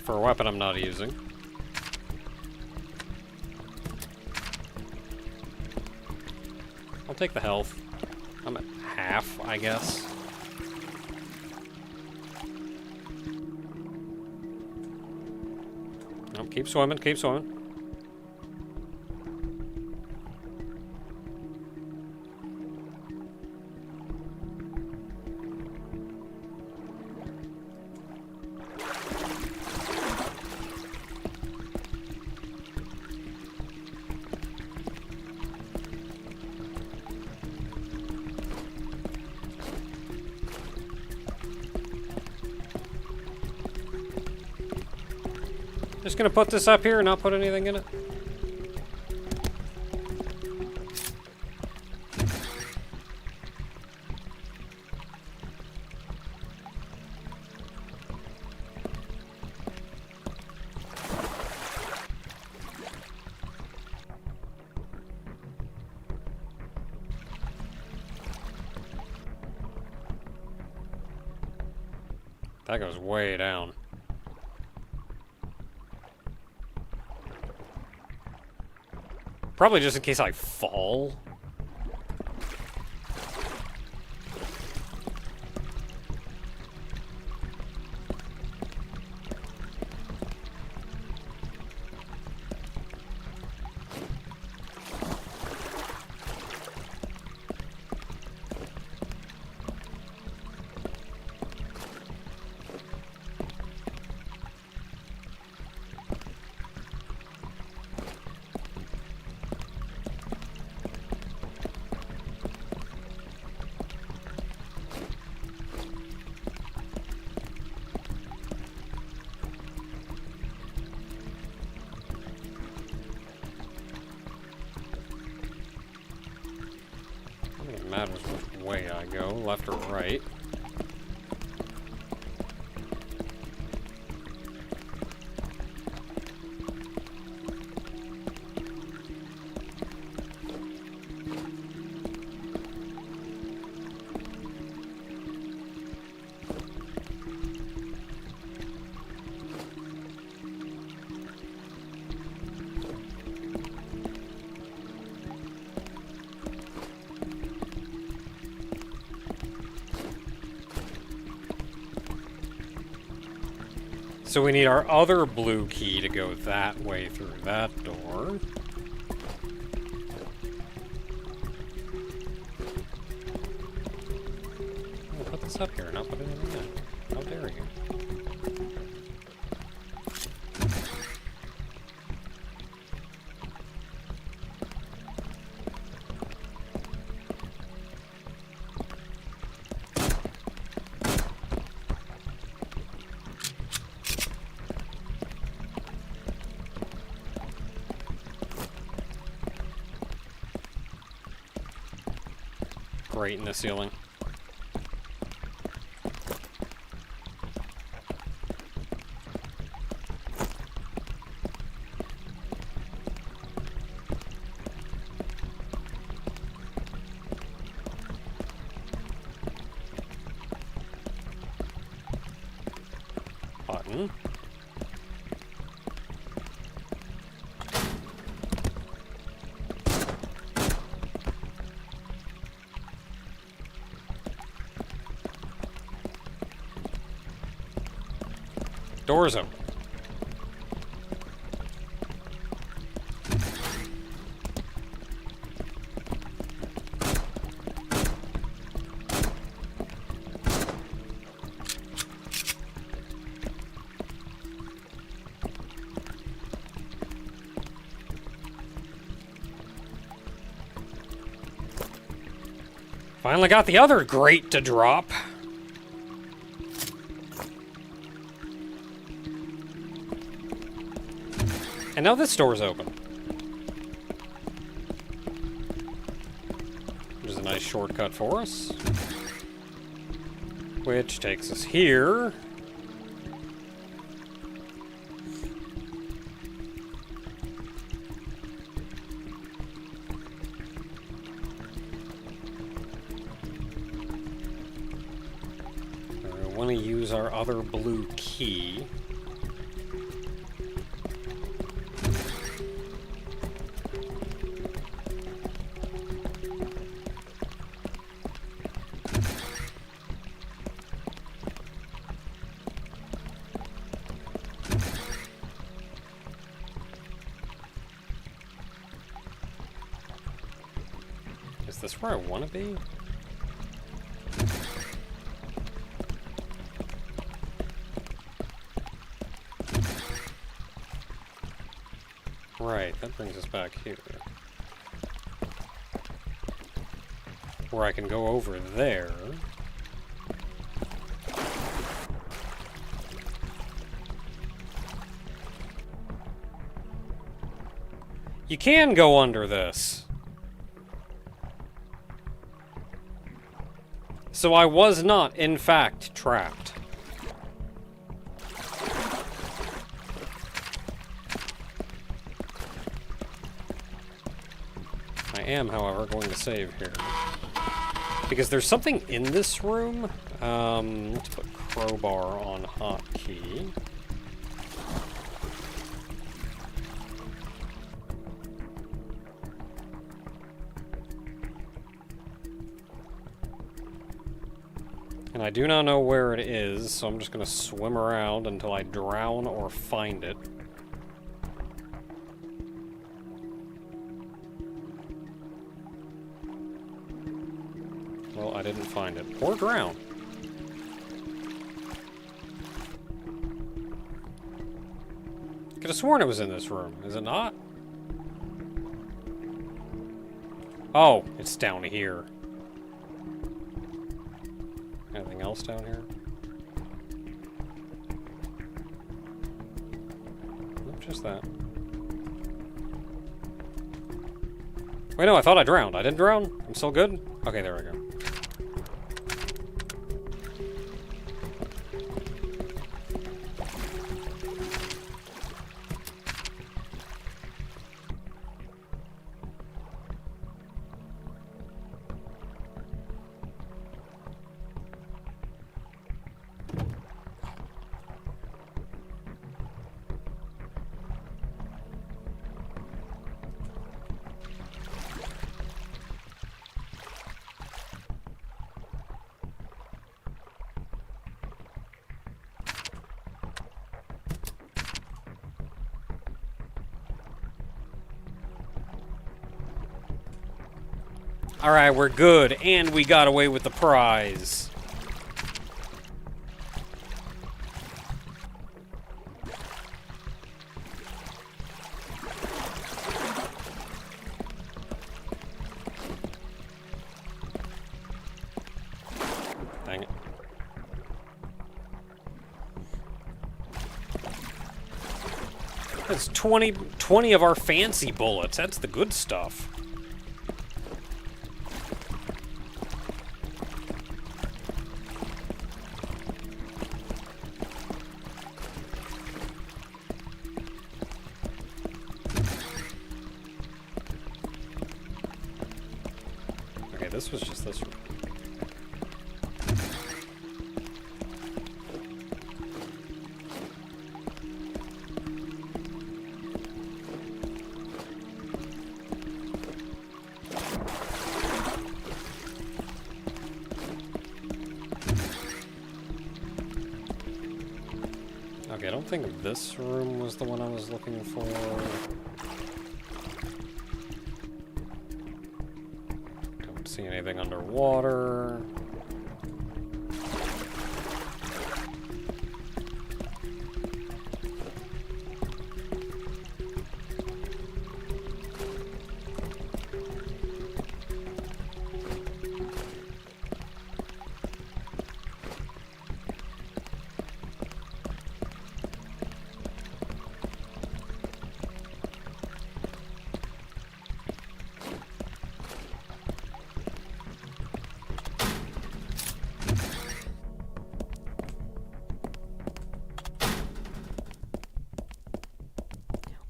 For a weapon I'm not using. I'll take the health. I'm at half, I guess. Oh, keep swimming, keep swimming. Just gonna put this up here and not put anything in it. That goes way down. Probably just in case I fall. It matters which way I go, left or right. So we need our other blue key to go that way through that door. I'll put this up here and not put it in there. How dare you? Grate in the ceiling. Button. Doors open. Finally got the other grate to drop. And now this door's open. Which is a nice shortcut for us. Which takes us here. I want to use our other blue key. Is this where I want to be? Right, that brings us back here. Where I can go over there. You can go under this. So I was not, in fact, trapped. I am, however, going to save here. Because there's something in this room. Let's put crowbar on hotkey. And I do not know where it is, so I'm just going to swim around until I drown or find it. Well, I didn't find it. Or drown. Could have sworn it was in this room. Is it not? Oh, it's down here. Anything else down here? Nope, just that. Wait, no, I thought I drowned. I didn't drown? I'm still good? Okay, there we go. Alright, we're good, and we got away with the prize. Dang it. That's 20 of our fancy bullets. That's the good stuff. This was just this room. Okay, I don't think this room was the one I was looking for. See anything underwater?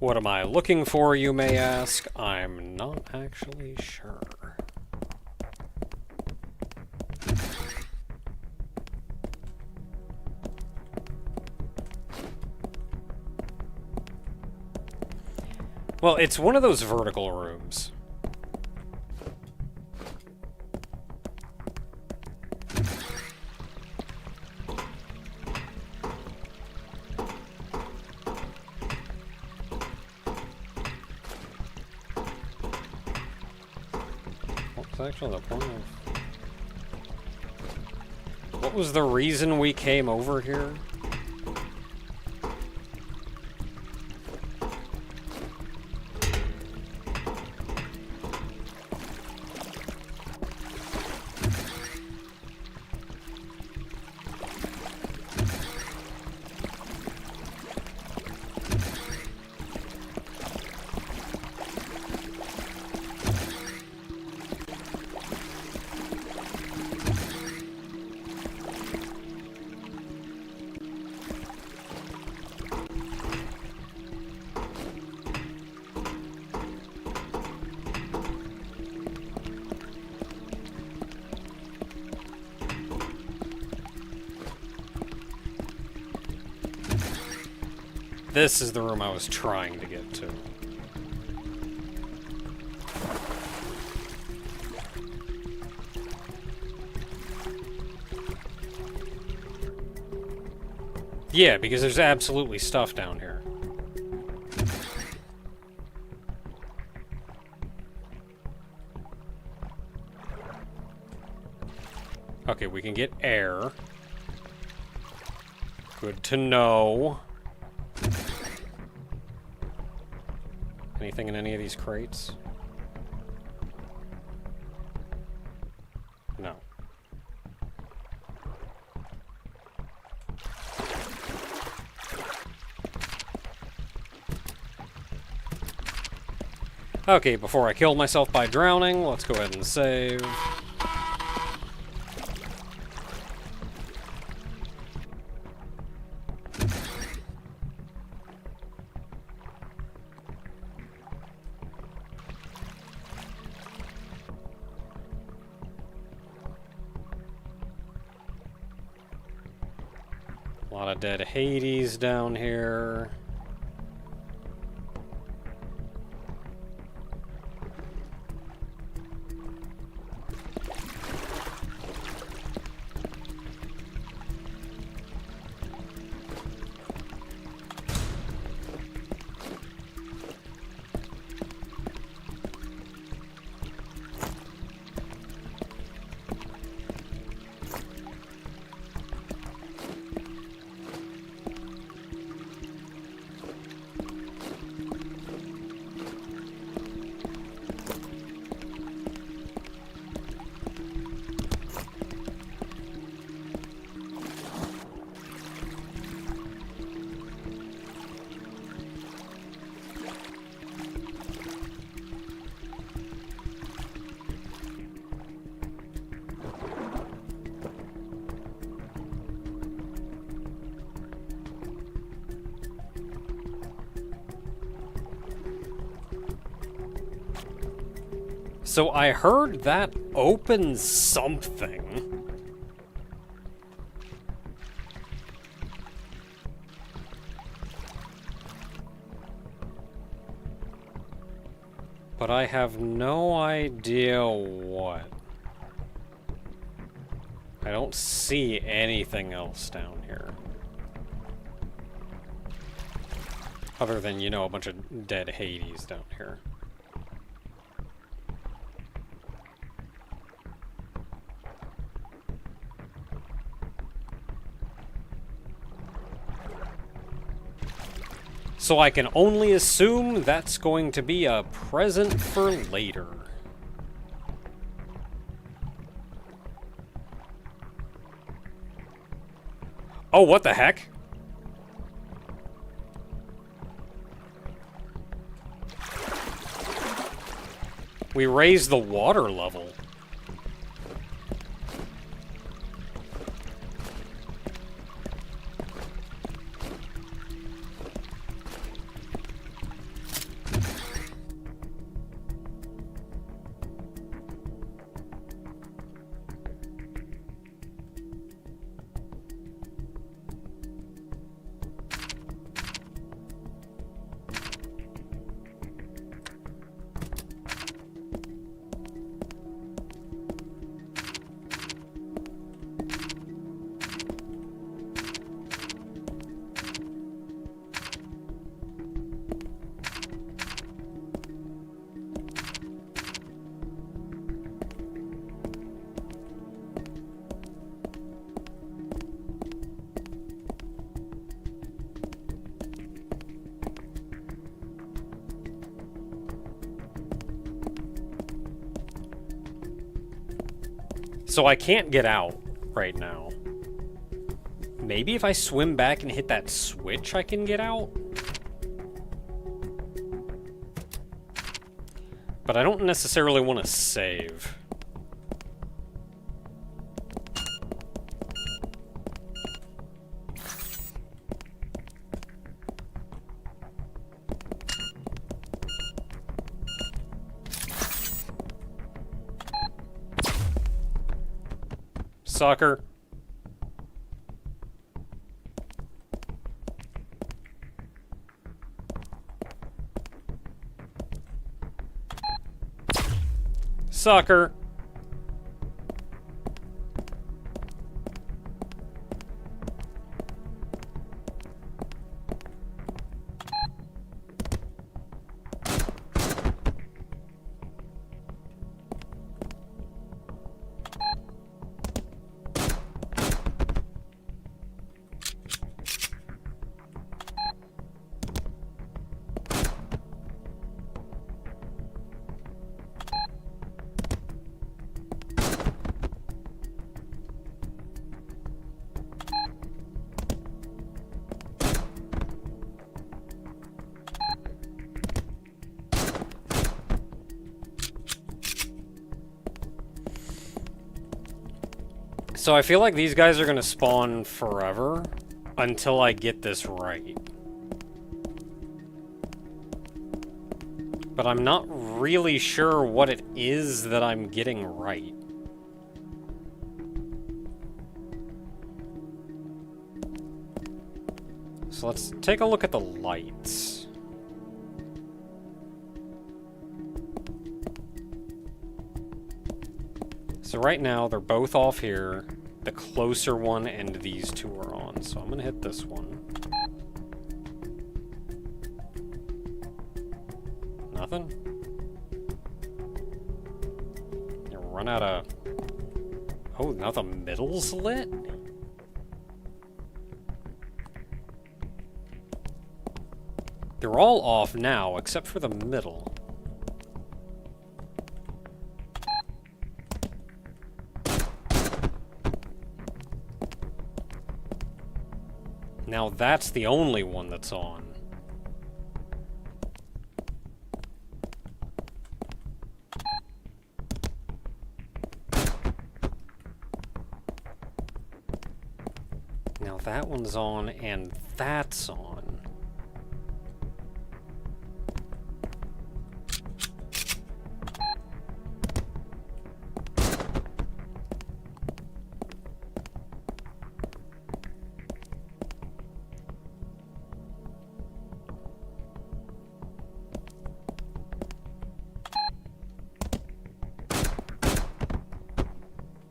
What am I looking for, you may ask? I'm not actually sure. Well, it's one of those vertical rooms. What's actually the point of... What was the reason we came over here? This is the room I was trying to get to. Yeah, because there's absolutely stuff down here. Okay, we can get air. Good to know. Anything in any of these crates? No. Okay, before I kill myself by drowning, let's go ahead and save. A lot of dead Hades down here. So I heard that opens something. But I have no idea what. I don't see anything else down here. Other than, you know, a bunch of dead Hades down here. So I can only assume that's going to be a present for later. Oh, what the heck? We raised the water level. So I can't get out right now. Maybe if I swim back and hit that switch, I can get out? But I don't necessarily want to save. Sucker. Sucker. So I feel like these guys are gonna spawn forever until I get this right. But I'm not really sure what it is that I'm getting right. So let's take a look at the lights. So right now, they're both off here. The closer one and these two are on. So I'm gonna hit this one. Nothing? You run out of... Oh, now the middle's lit? They're all off now, except for the middle. Now that's the only one that's on. Now that one's on and that's on.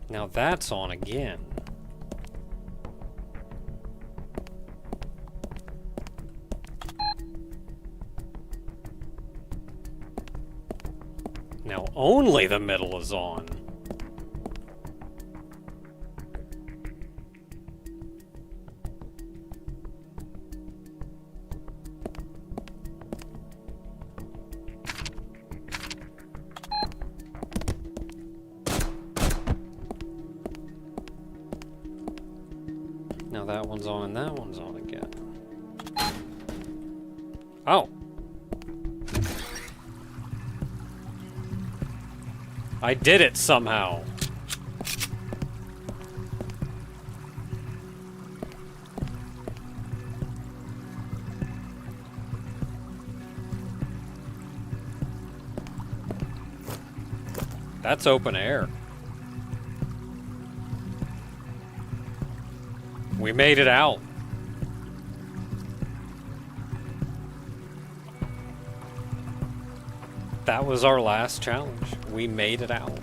Now that's on again. Now only the middle is on. Now that one's on and that one's on again. Oh. I did it somehow. That's open air. We made it out. That was our last challenge. We made it out.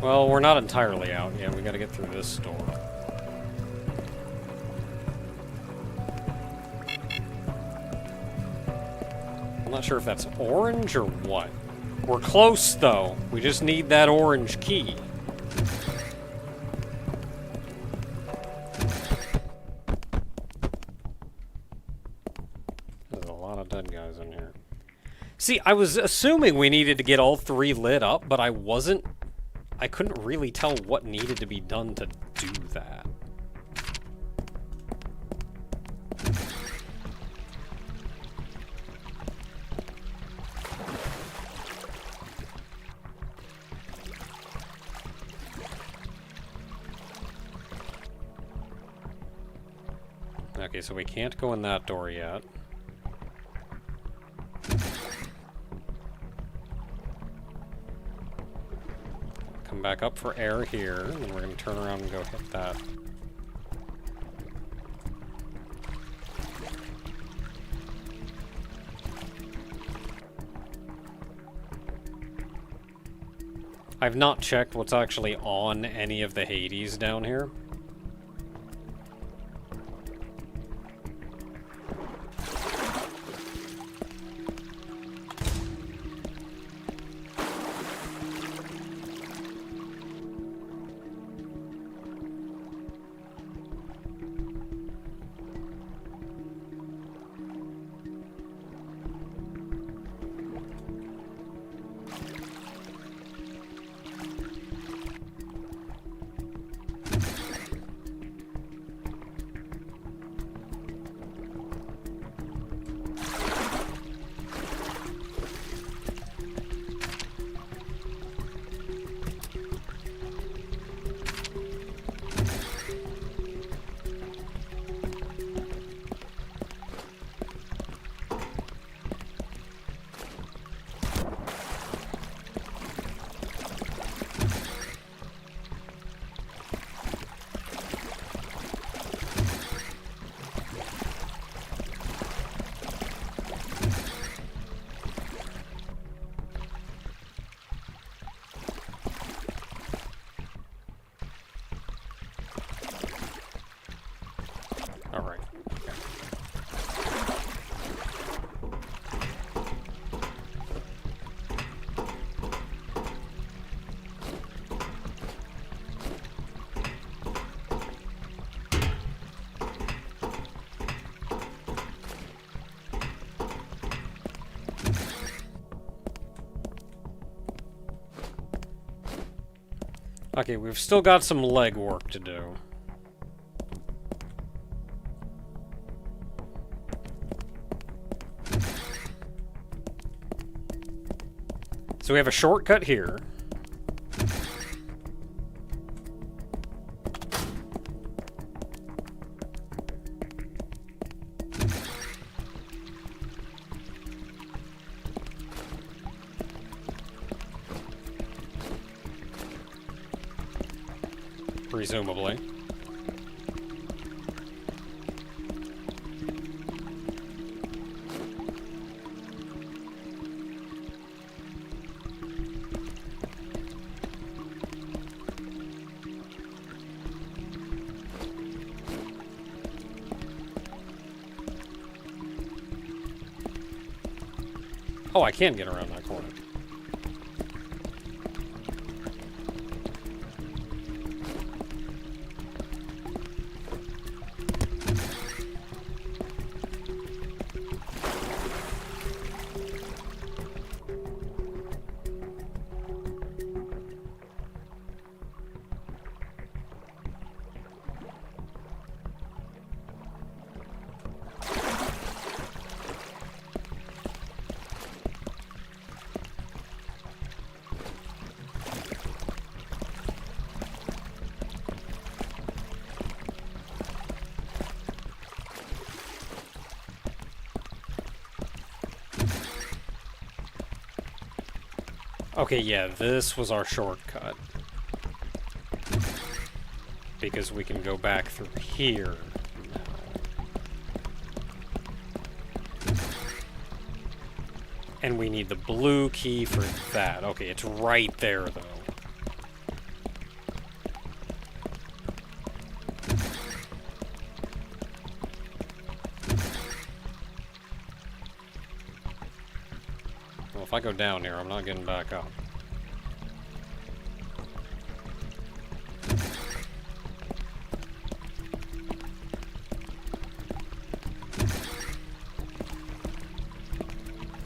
Well, we're not entirely out yet. We gotta get through this door. I'm not sure if that's orange or what. We're close, though. We just need that orange key. There's a lot of dead guys in here. See, I was assuming we needed to get all 3 lit up, but I wasn't. I couldn't really tell what needed to be done to do that. Okay, so we can't go in that door yet. Come back up for air here, and then we're going to turn around and go hit that. I've not checked what's actually on any of the Hades down here. Alright. Okay, we've still got some leg work to do. So we have a shortcut here. Presumably. Oh, I can get around that corner. Okay, yeah, this was our shortcut. Because we can go back through here now. And we need the blue key for that. Okay, it's right there, though. Well, if I go down here, I'm not getting back up.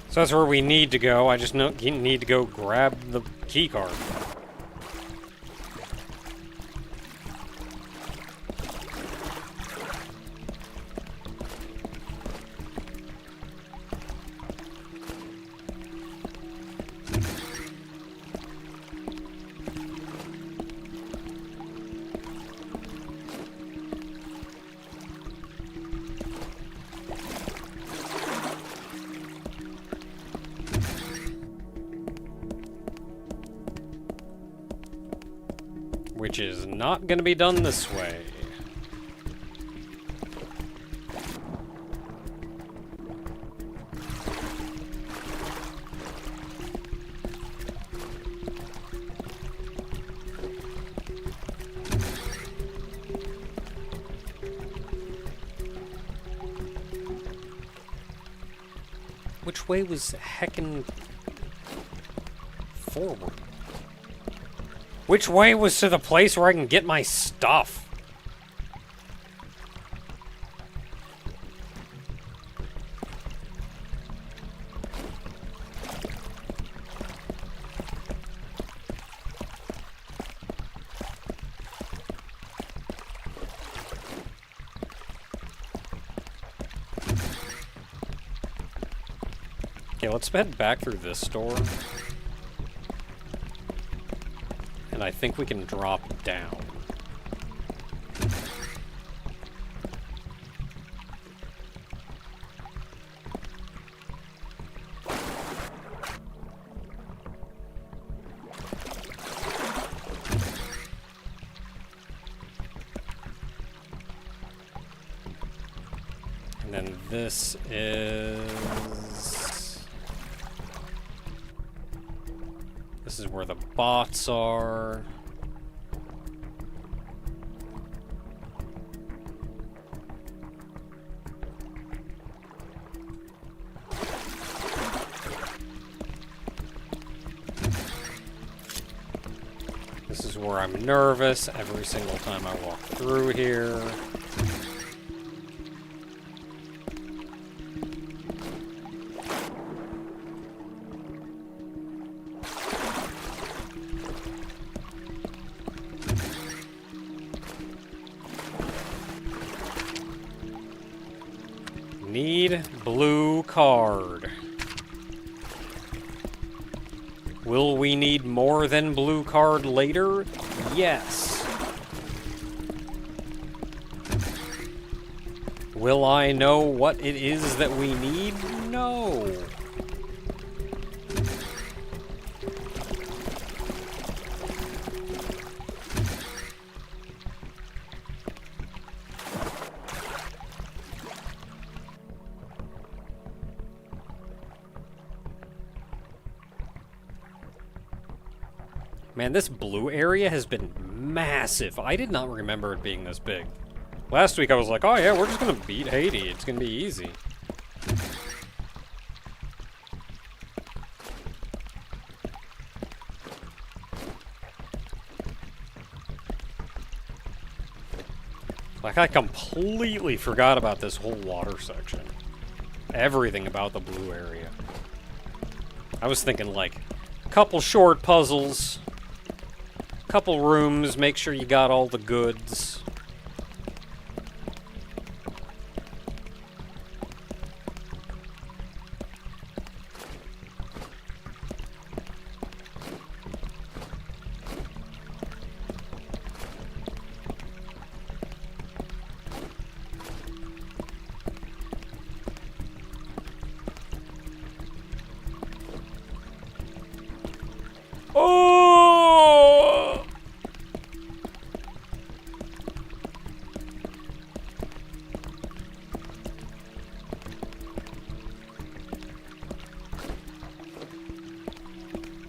So that's where we need to go. I just need to go grab the key card. Which is not going to be done this way. Which way was heckin' forward? Which way was to the place where I can get my stuff? Okay, let's head back through this door. And I think we can drop down. And then this is where the bots are. This is where I'm nervous every single time I walk through here. Need blue card. Will we need more than blue card later? Yes. Will I know what it is that we need? No. Man, this blue area has been massive. I did not remember it being this big. Last week I was like, oh yeah, we're just gonna beat Haydee. It's gonna be easy. Like, I completely forgot about this whole water section. Everything about the blue area. I was thinking, like, a couple short puzzles, couple rooms, make sure you got all the goods. Oh!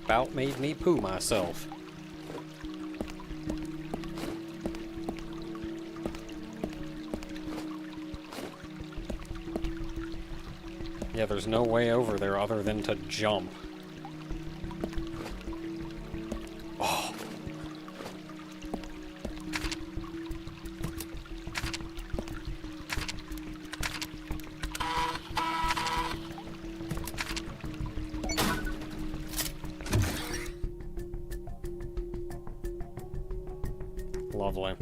About made me poo myself. Yeah, there's no way over there other than to jump. Lovely.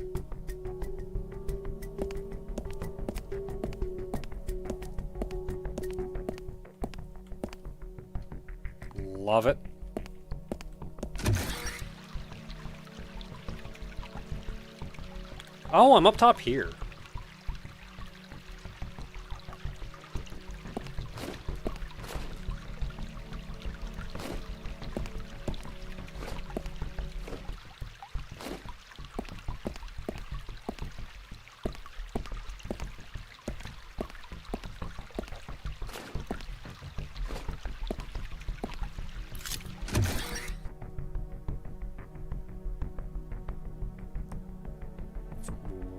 Love it. Oh, I'm up top here.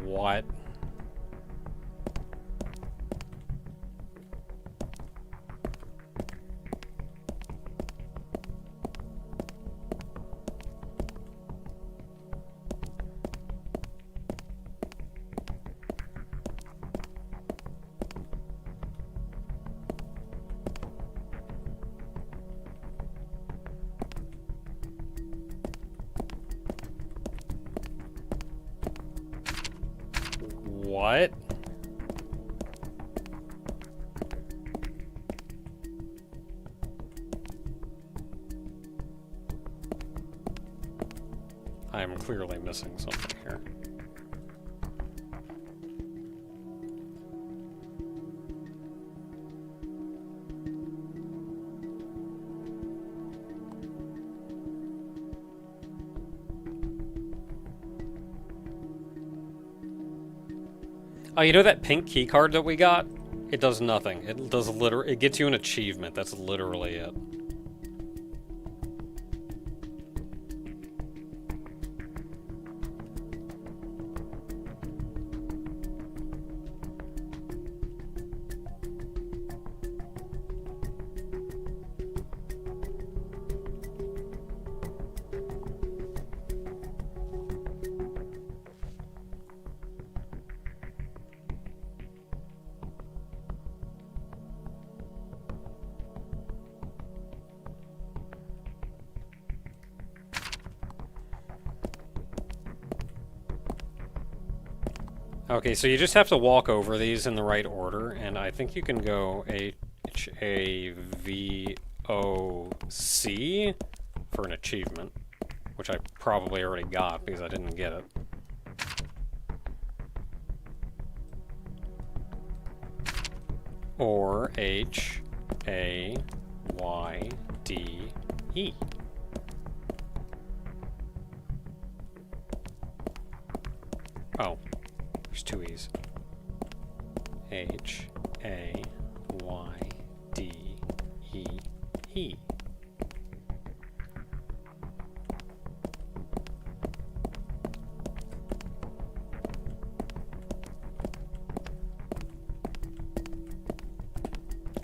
What? What? I am clearly missing something here. Oh, you know that pink key card that we got? It does nothing. It gets you an achievement. That's literally it. Okay, so you just have to walk over these in the right order, and I think you can go H-A-V-O-C for an achievement, which I probably already got because I didn't get it. Or H-A-Y-D-E. Oh. There's two E's. H-A-Y-D-E-E.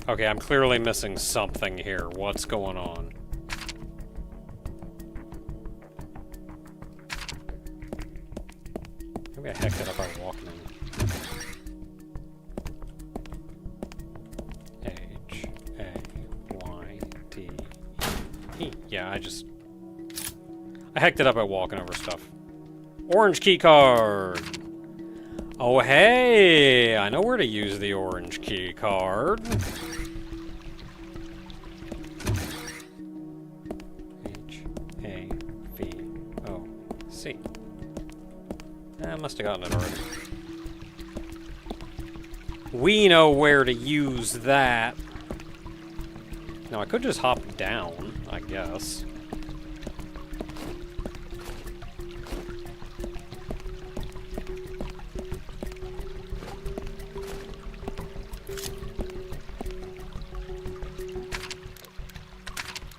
Okay, I'm clearly missing something here. What's going on? Maybe I hecked it up by walking in. H-A-Y-D-E. Yeah, I hecked it up by walking over stuff. Orange key card! Oh, hey! I know where to use the orange key card. H-A-V-O-C. I must have gotten it already. We know where to use that. Now, I could just hop down, I guess.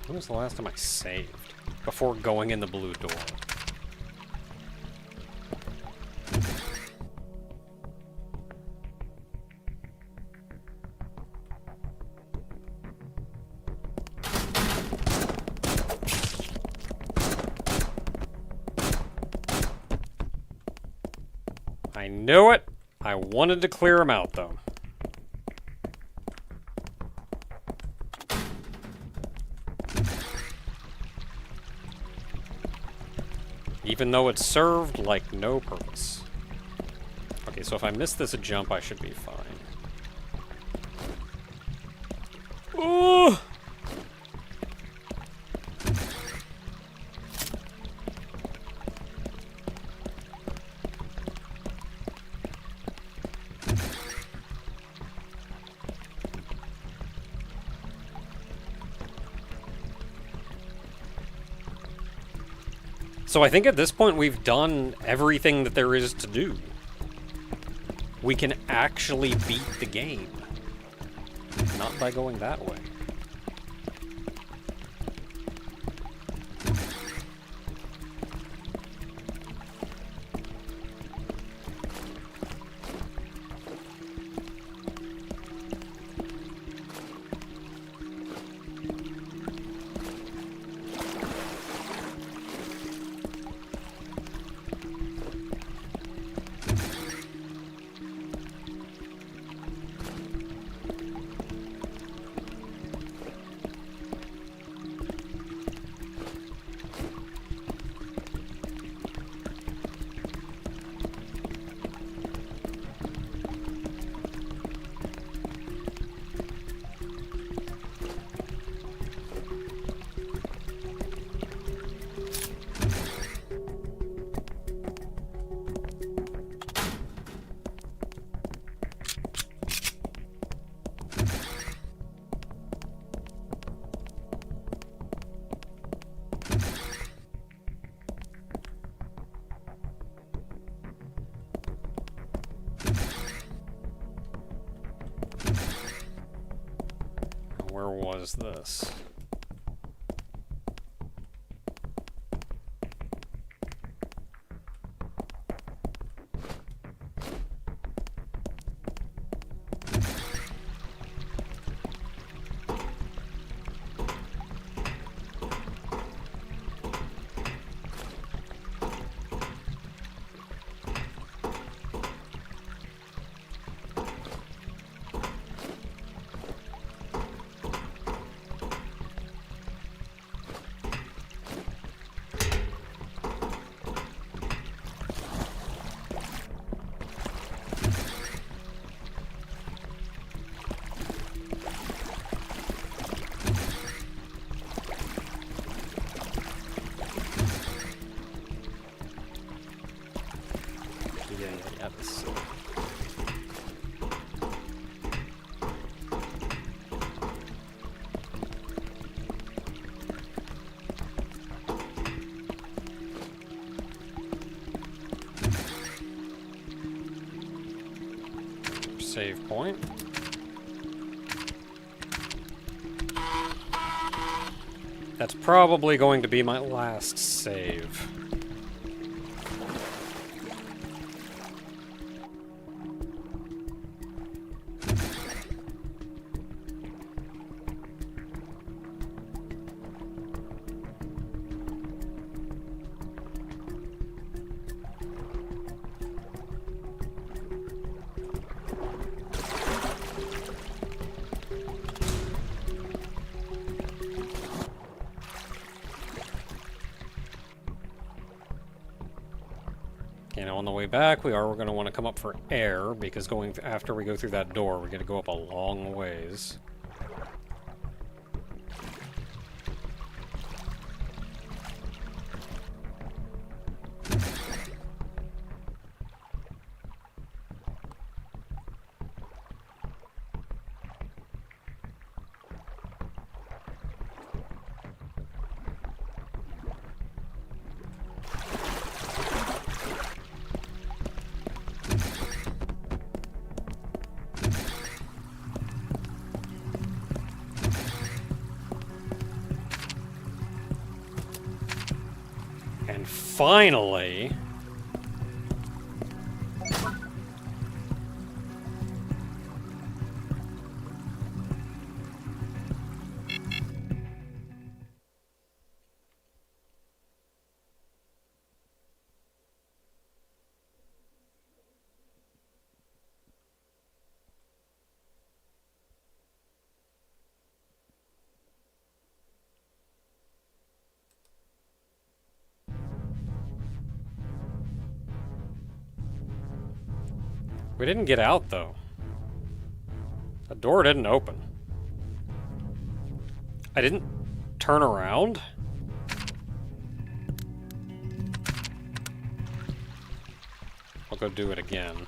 When was the last time I saved? Before going in the blue door. I knew it! I wanted to clear him out, though. Even though it served, like, no purpose. Okay, so if I miss this jump, I should be fine. Ooh! So I think at this point we've done everything that there is to do. We can actually beat the game. Not by going that way. Where was this? Yeah, this. Save point. That's probably going to be my last save. Okay, now on the way back, we're going to want to come up for air, because after we go through that door, we're going to go up a long ways. And finally... We didn't get out, though. The door didn't open. I didn't turn around? I'll go do it again.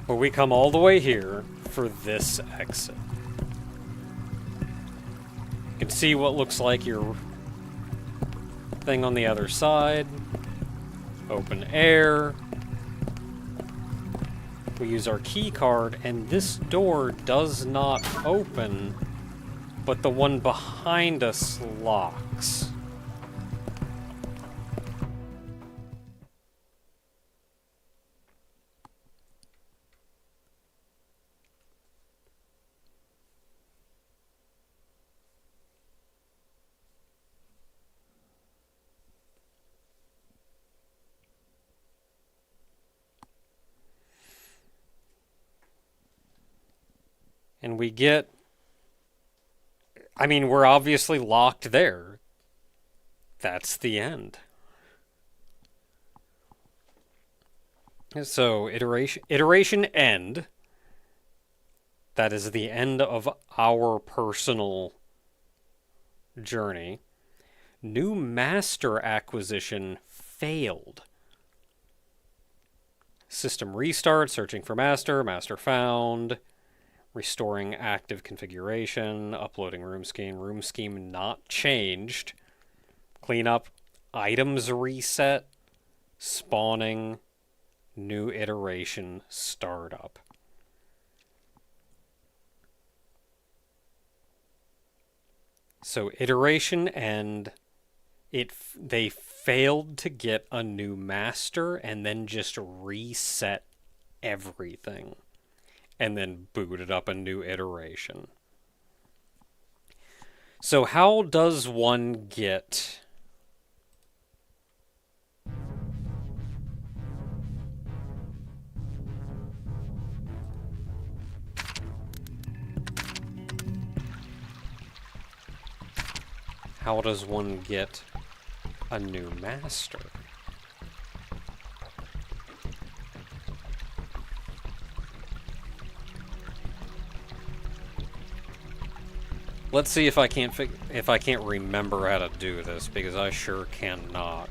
But we come all the way here for this exit. You can see what looks like your thing on the other side. Open air. We use our key card, and this door does not open, but the one behind us locks. And we get... I mean, we're obviously locked there. That's the end. So, iteration end. That is the end of our personal journey. New master acquisition failed. System restart, searching for master, master found... Restoring active configuration, uploading room scheme not changed, cleanup, items reset, spawning, new iteration, startup. So iteration end, they failed to get a new master and then just reset everything. And then booted up a new iteration. So how does one get... How does one get a new master? Let's see if I can't remember how to do this, because I sure cannot.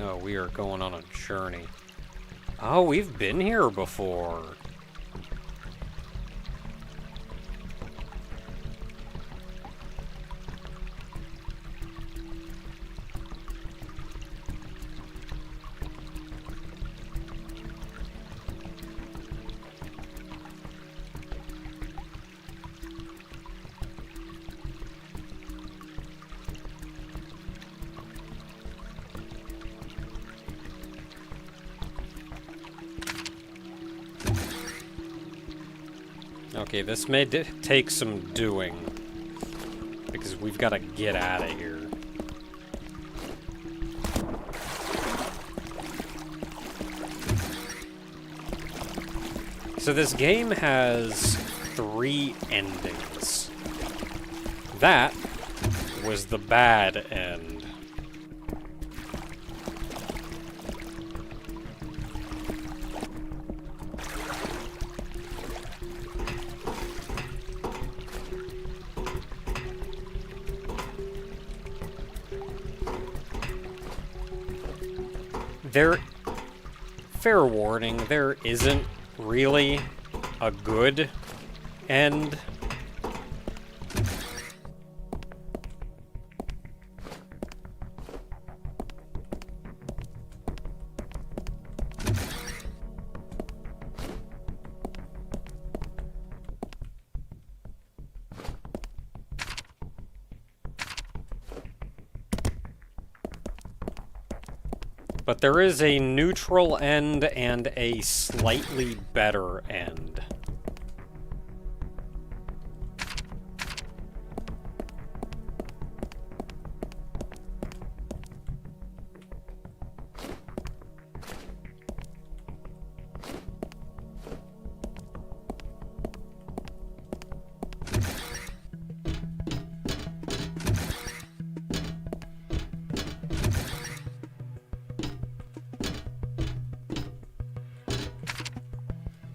Oh, we are going on a journey. Oh, we've been here before. Okay, this may take some doing, because we've got to get out of here. So this game has 3 endings. That was the bad end. There... Fair warning, there isn't really a good end. But there is a neutral end and a slightly better end.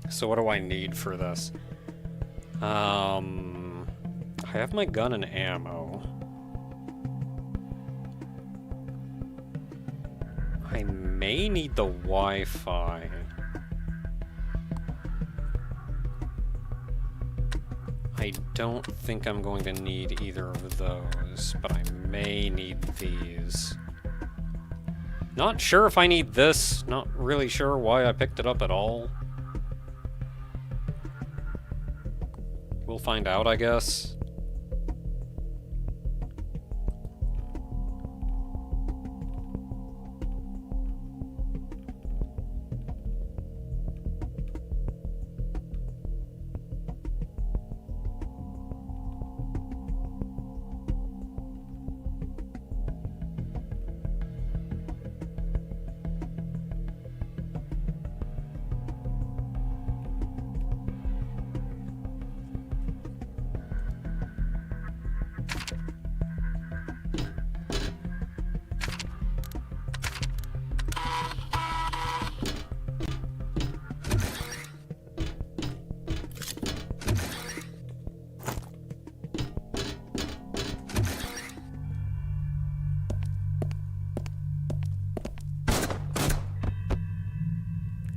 So what do I need for this? I have my gun and ammo. I may need the Wi-Fi. I don't think I'm going to need either of those, but I may need these. Not sure if I need this. Not really sure why I picked it up at all. We'll find out, I guess.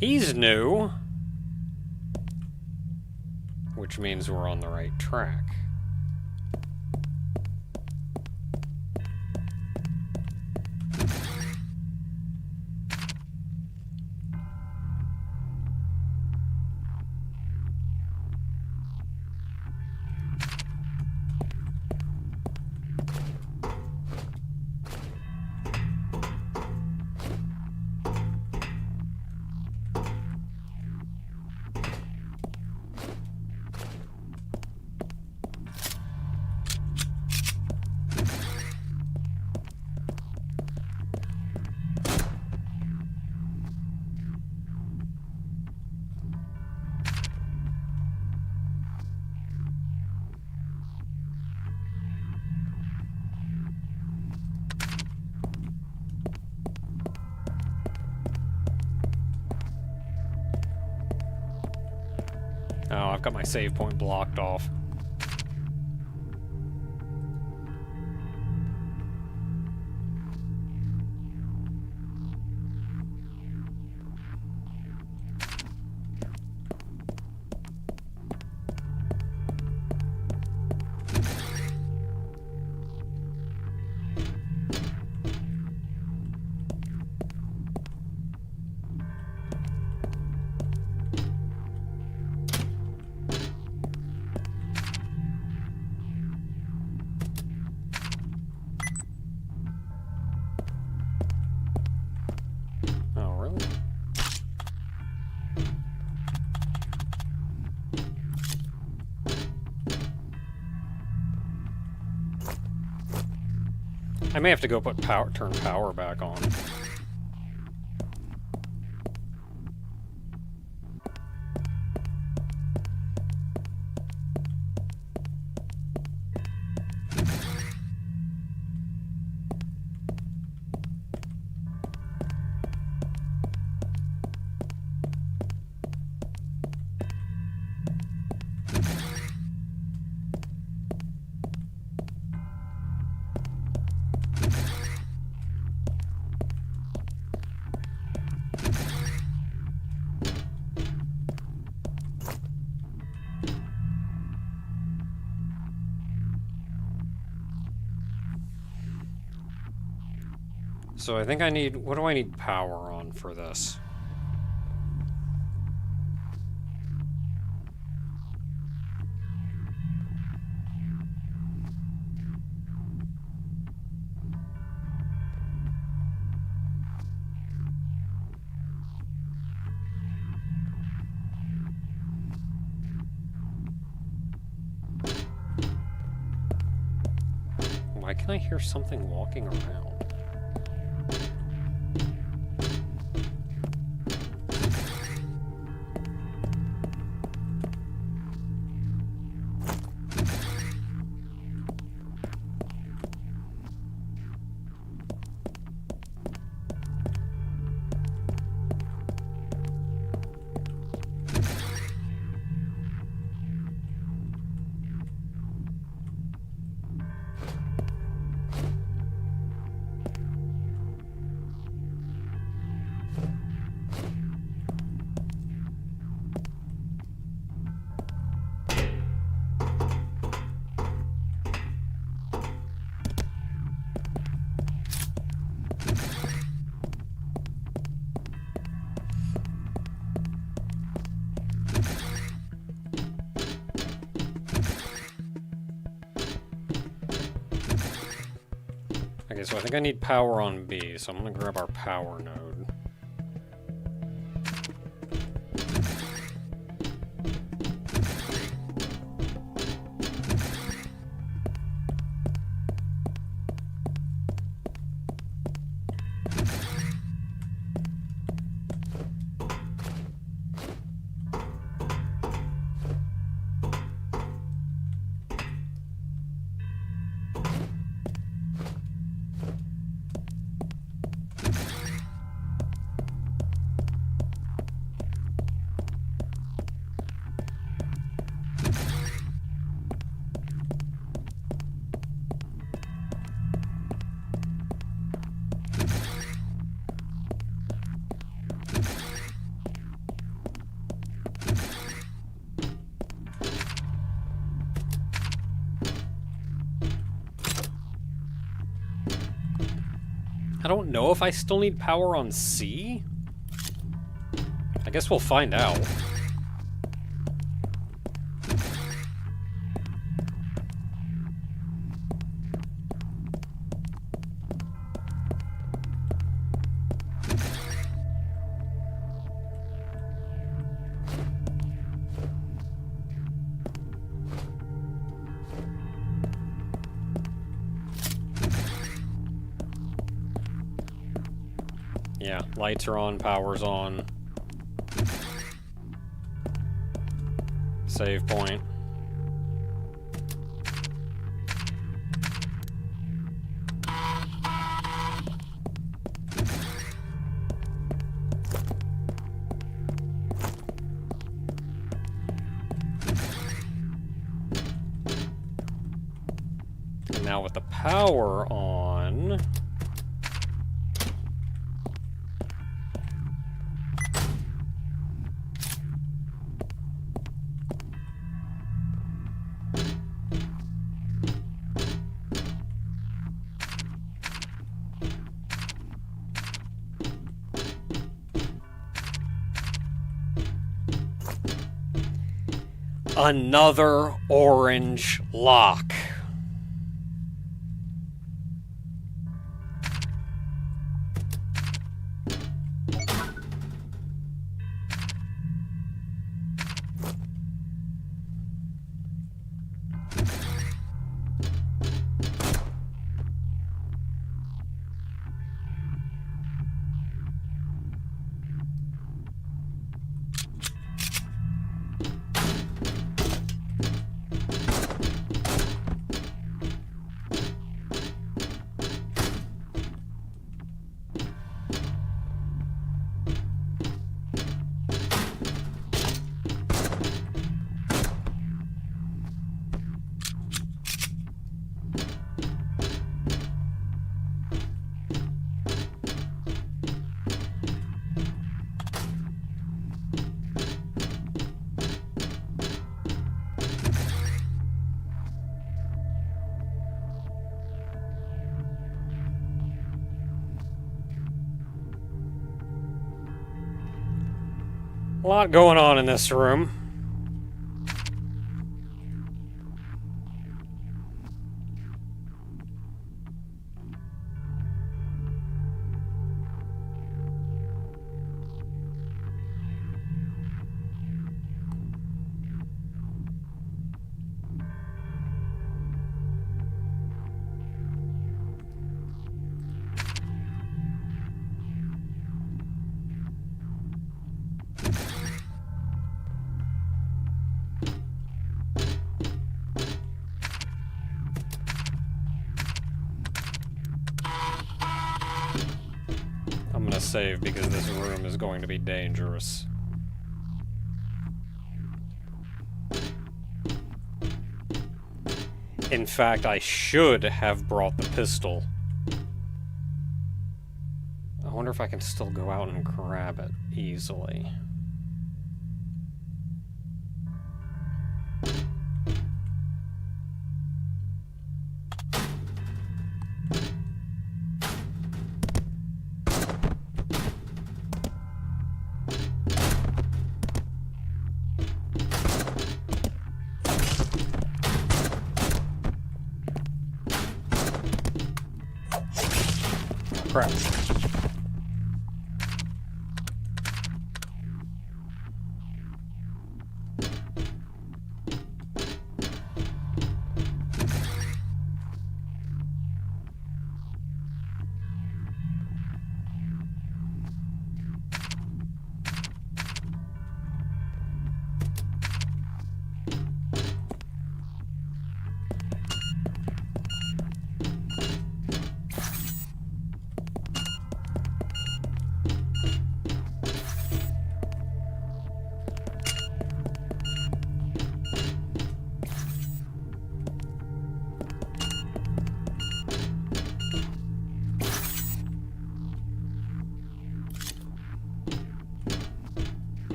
He's new. Which means we're on the right track. Oh, I've got my save point blocked off. I may have to go turn power back on. So I think I need... What do I need power on for this? Why can I hear something walking around? Okay, so I think I need power on B, so I'm gonna grab our power node. I don't know if I still need power on C? I guess we'll find out. Yeah, lights are on, power's on. Save point. And now with the power on... Another orange lock. A lot going on in this room. I'm gonna save because this room is going to be dangerous. In fact, I should have brought the pistol. I wonder if I can still go out and grab it easily. Crap.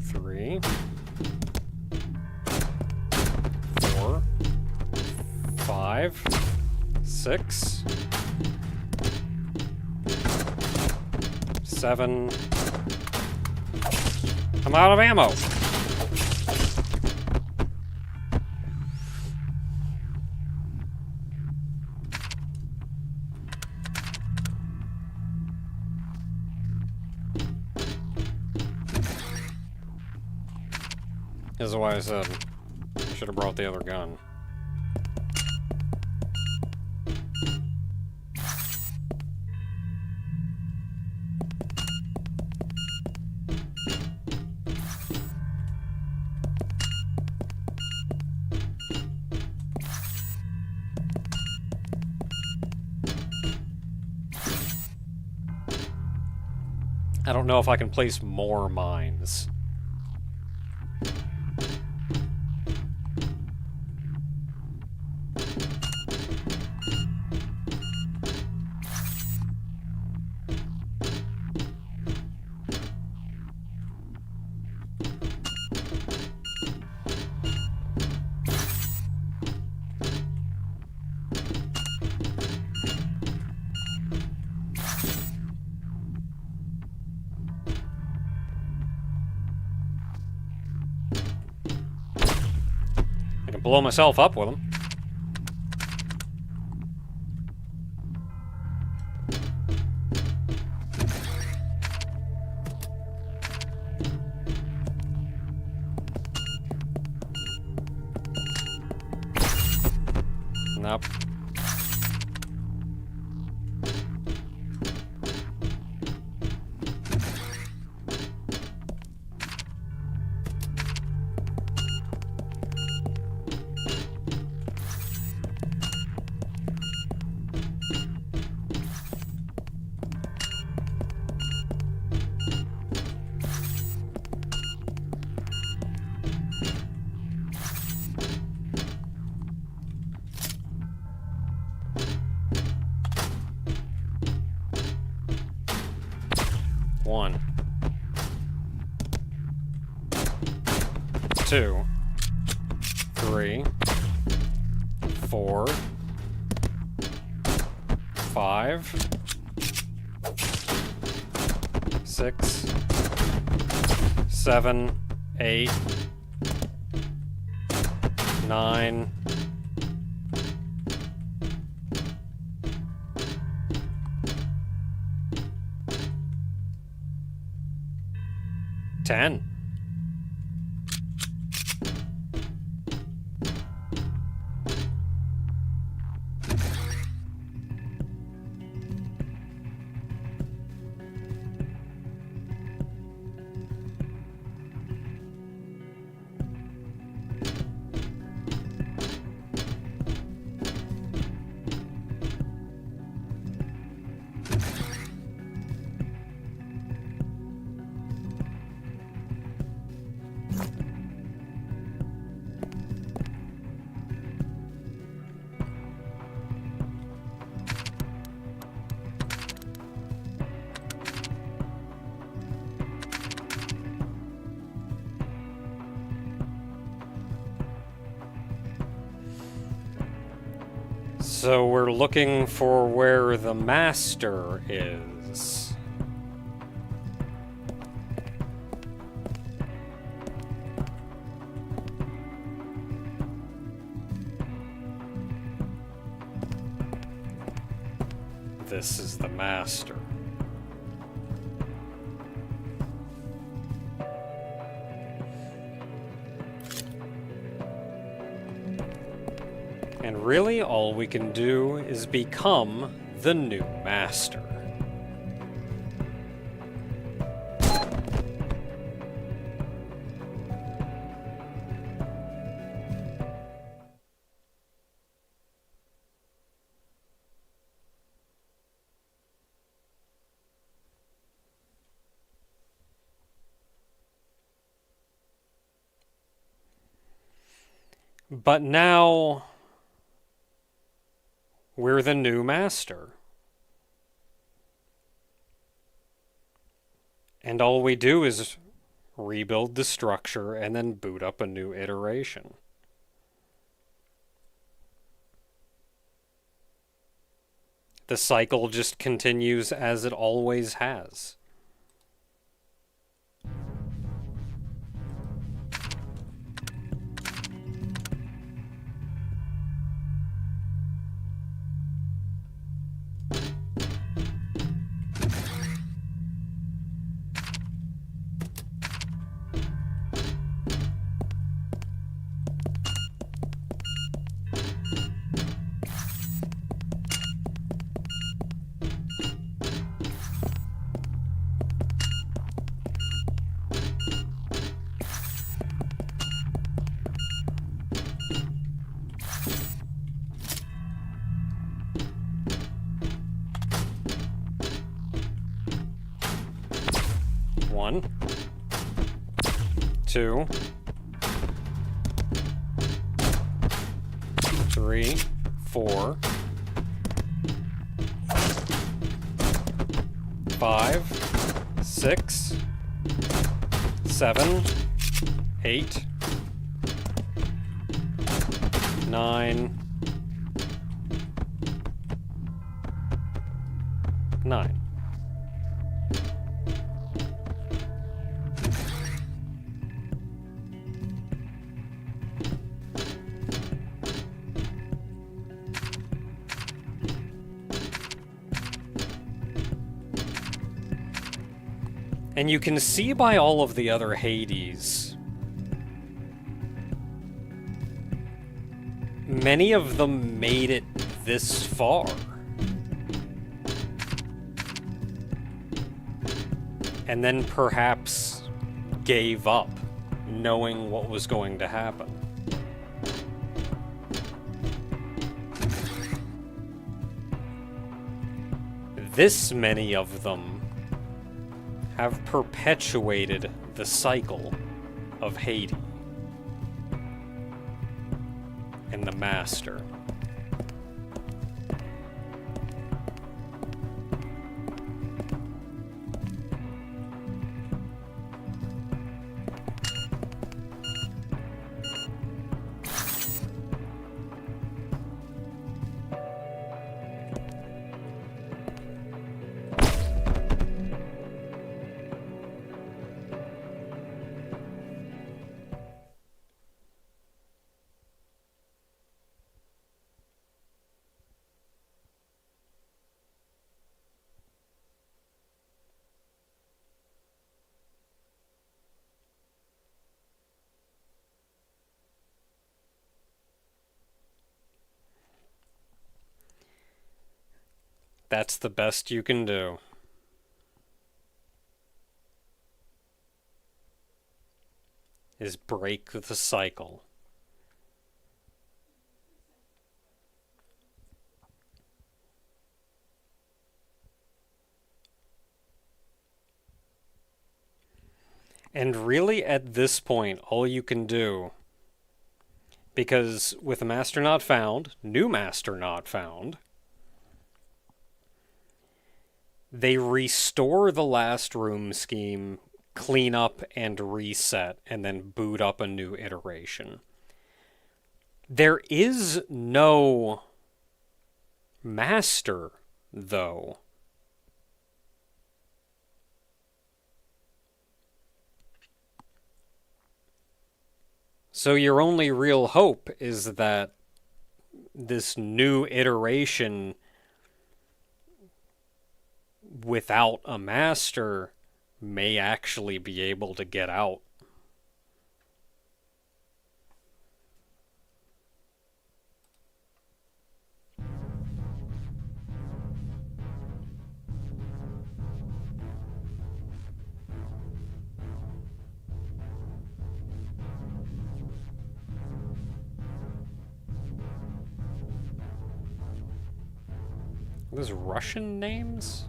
Three, 4, 5, 6, 7. I'm out of ammo. This is why I said I should have brought the other gun. I don't know if I can place more mines. Blow myself up with them. Nope. One, 2, 3, 4, 5, 6, 7, 8, 9, 10. So we're looking for where the master is. This is the master. And really, all we can do is become the new master. But now we're the new master. And all we do is rebuild the structure and then boot up a new iteration. The cycle just continues as it always has. One, 2, 3, 4, 5, 6, 7, 8, 9, 9. And you can see by all of the other Hades, many of them made it this far. And then perhaps gave up, knowing what was going to happen. This many of them have perpetuated the cycle of Haydee and the Master. That's the best you can do. Is break the cycle. And really, at this point, all you can do, because with a master not found, new master not found, they restore the last room scheme, clean up and reset, and then boot up a new iteration. There is no master, though. So your only real hope is that this new iteration without a master may actually be able to get out. Are those Russian names?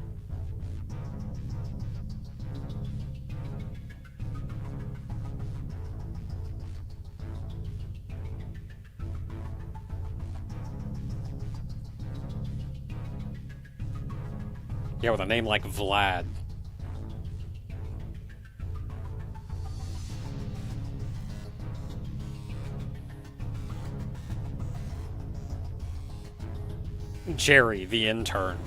Yeah, with a name like Vlad. Jerry, the intern.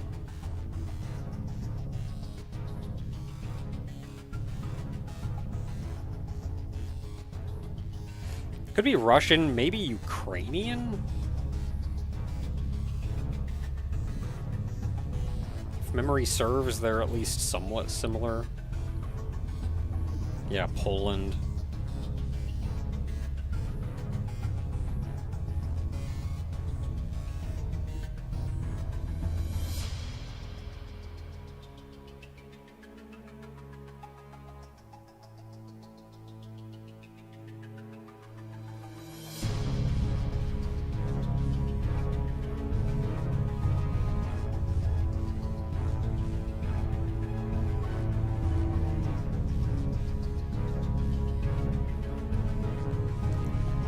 Could be Russian, maybe Ukrainian? If memory serves, they're at least somewhat similar. Yeah, Poland.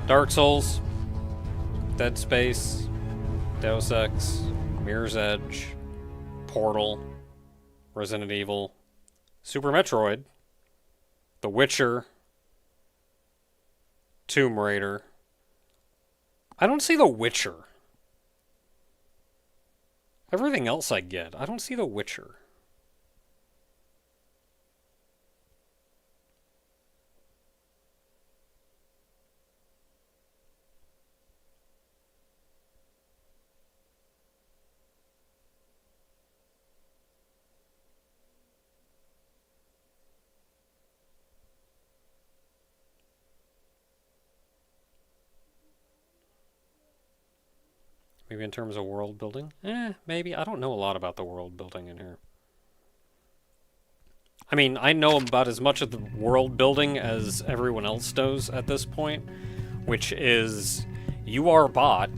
Dark Souls, Dead Space, Deus Ex, Mirror's Edge, Portal, Resident Evil, Super Metroid, The Witcher, Tomb Raider. I don't see The Witcher. Everything else I get. I don't see The Witcher. Maybe in terms of world building? Maybe. I don't know a lot about the world building in here. I mean, I know about as much of the world building as everyone else does at this point, which is you are bot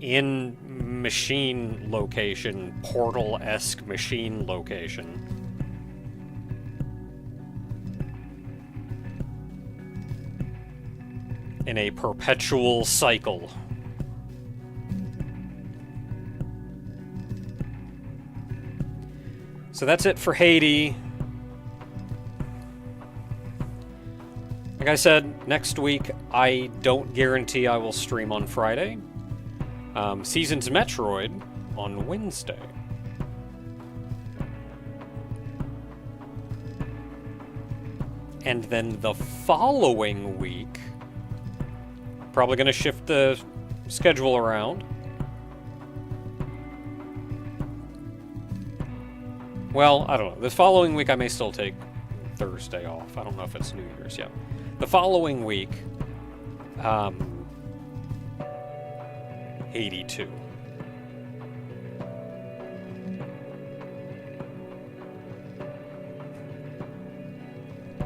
in machine location, Portal-esque machine location. In a perpetual cycle. So that's it for Haydee. Like I said, next week, I don't guarantee I will stream on Friday. Seasons Metroid on Wednesday. And then the following week, probably going to shift the schedule around. Well, I don't know. The following week I may still take Thursday off. I don't know if it's New Year's yet. The following week, 82.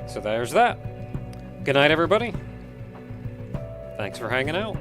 So there's that. Good night, everybody. Thanks for hanging out.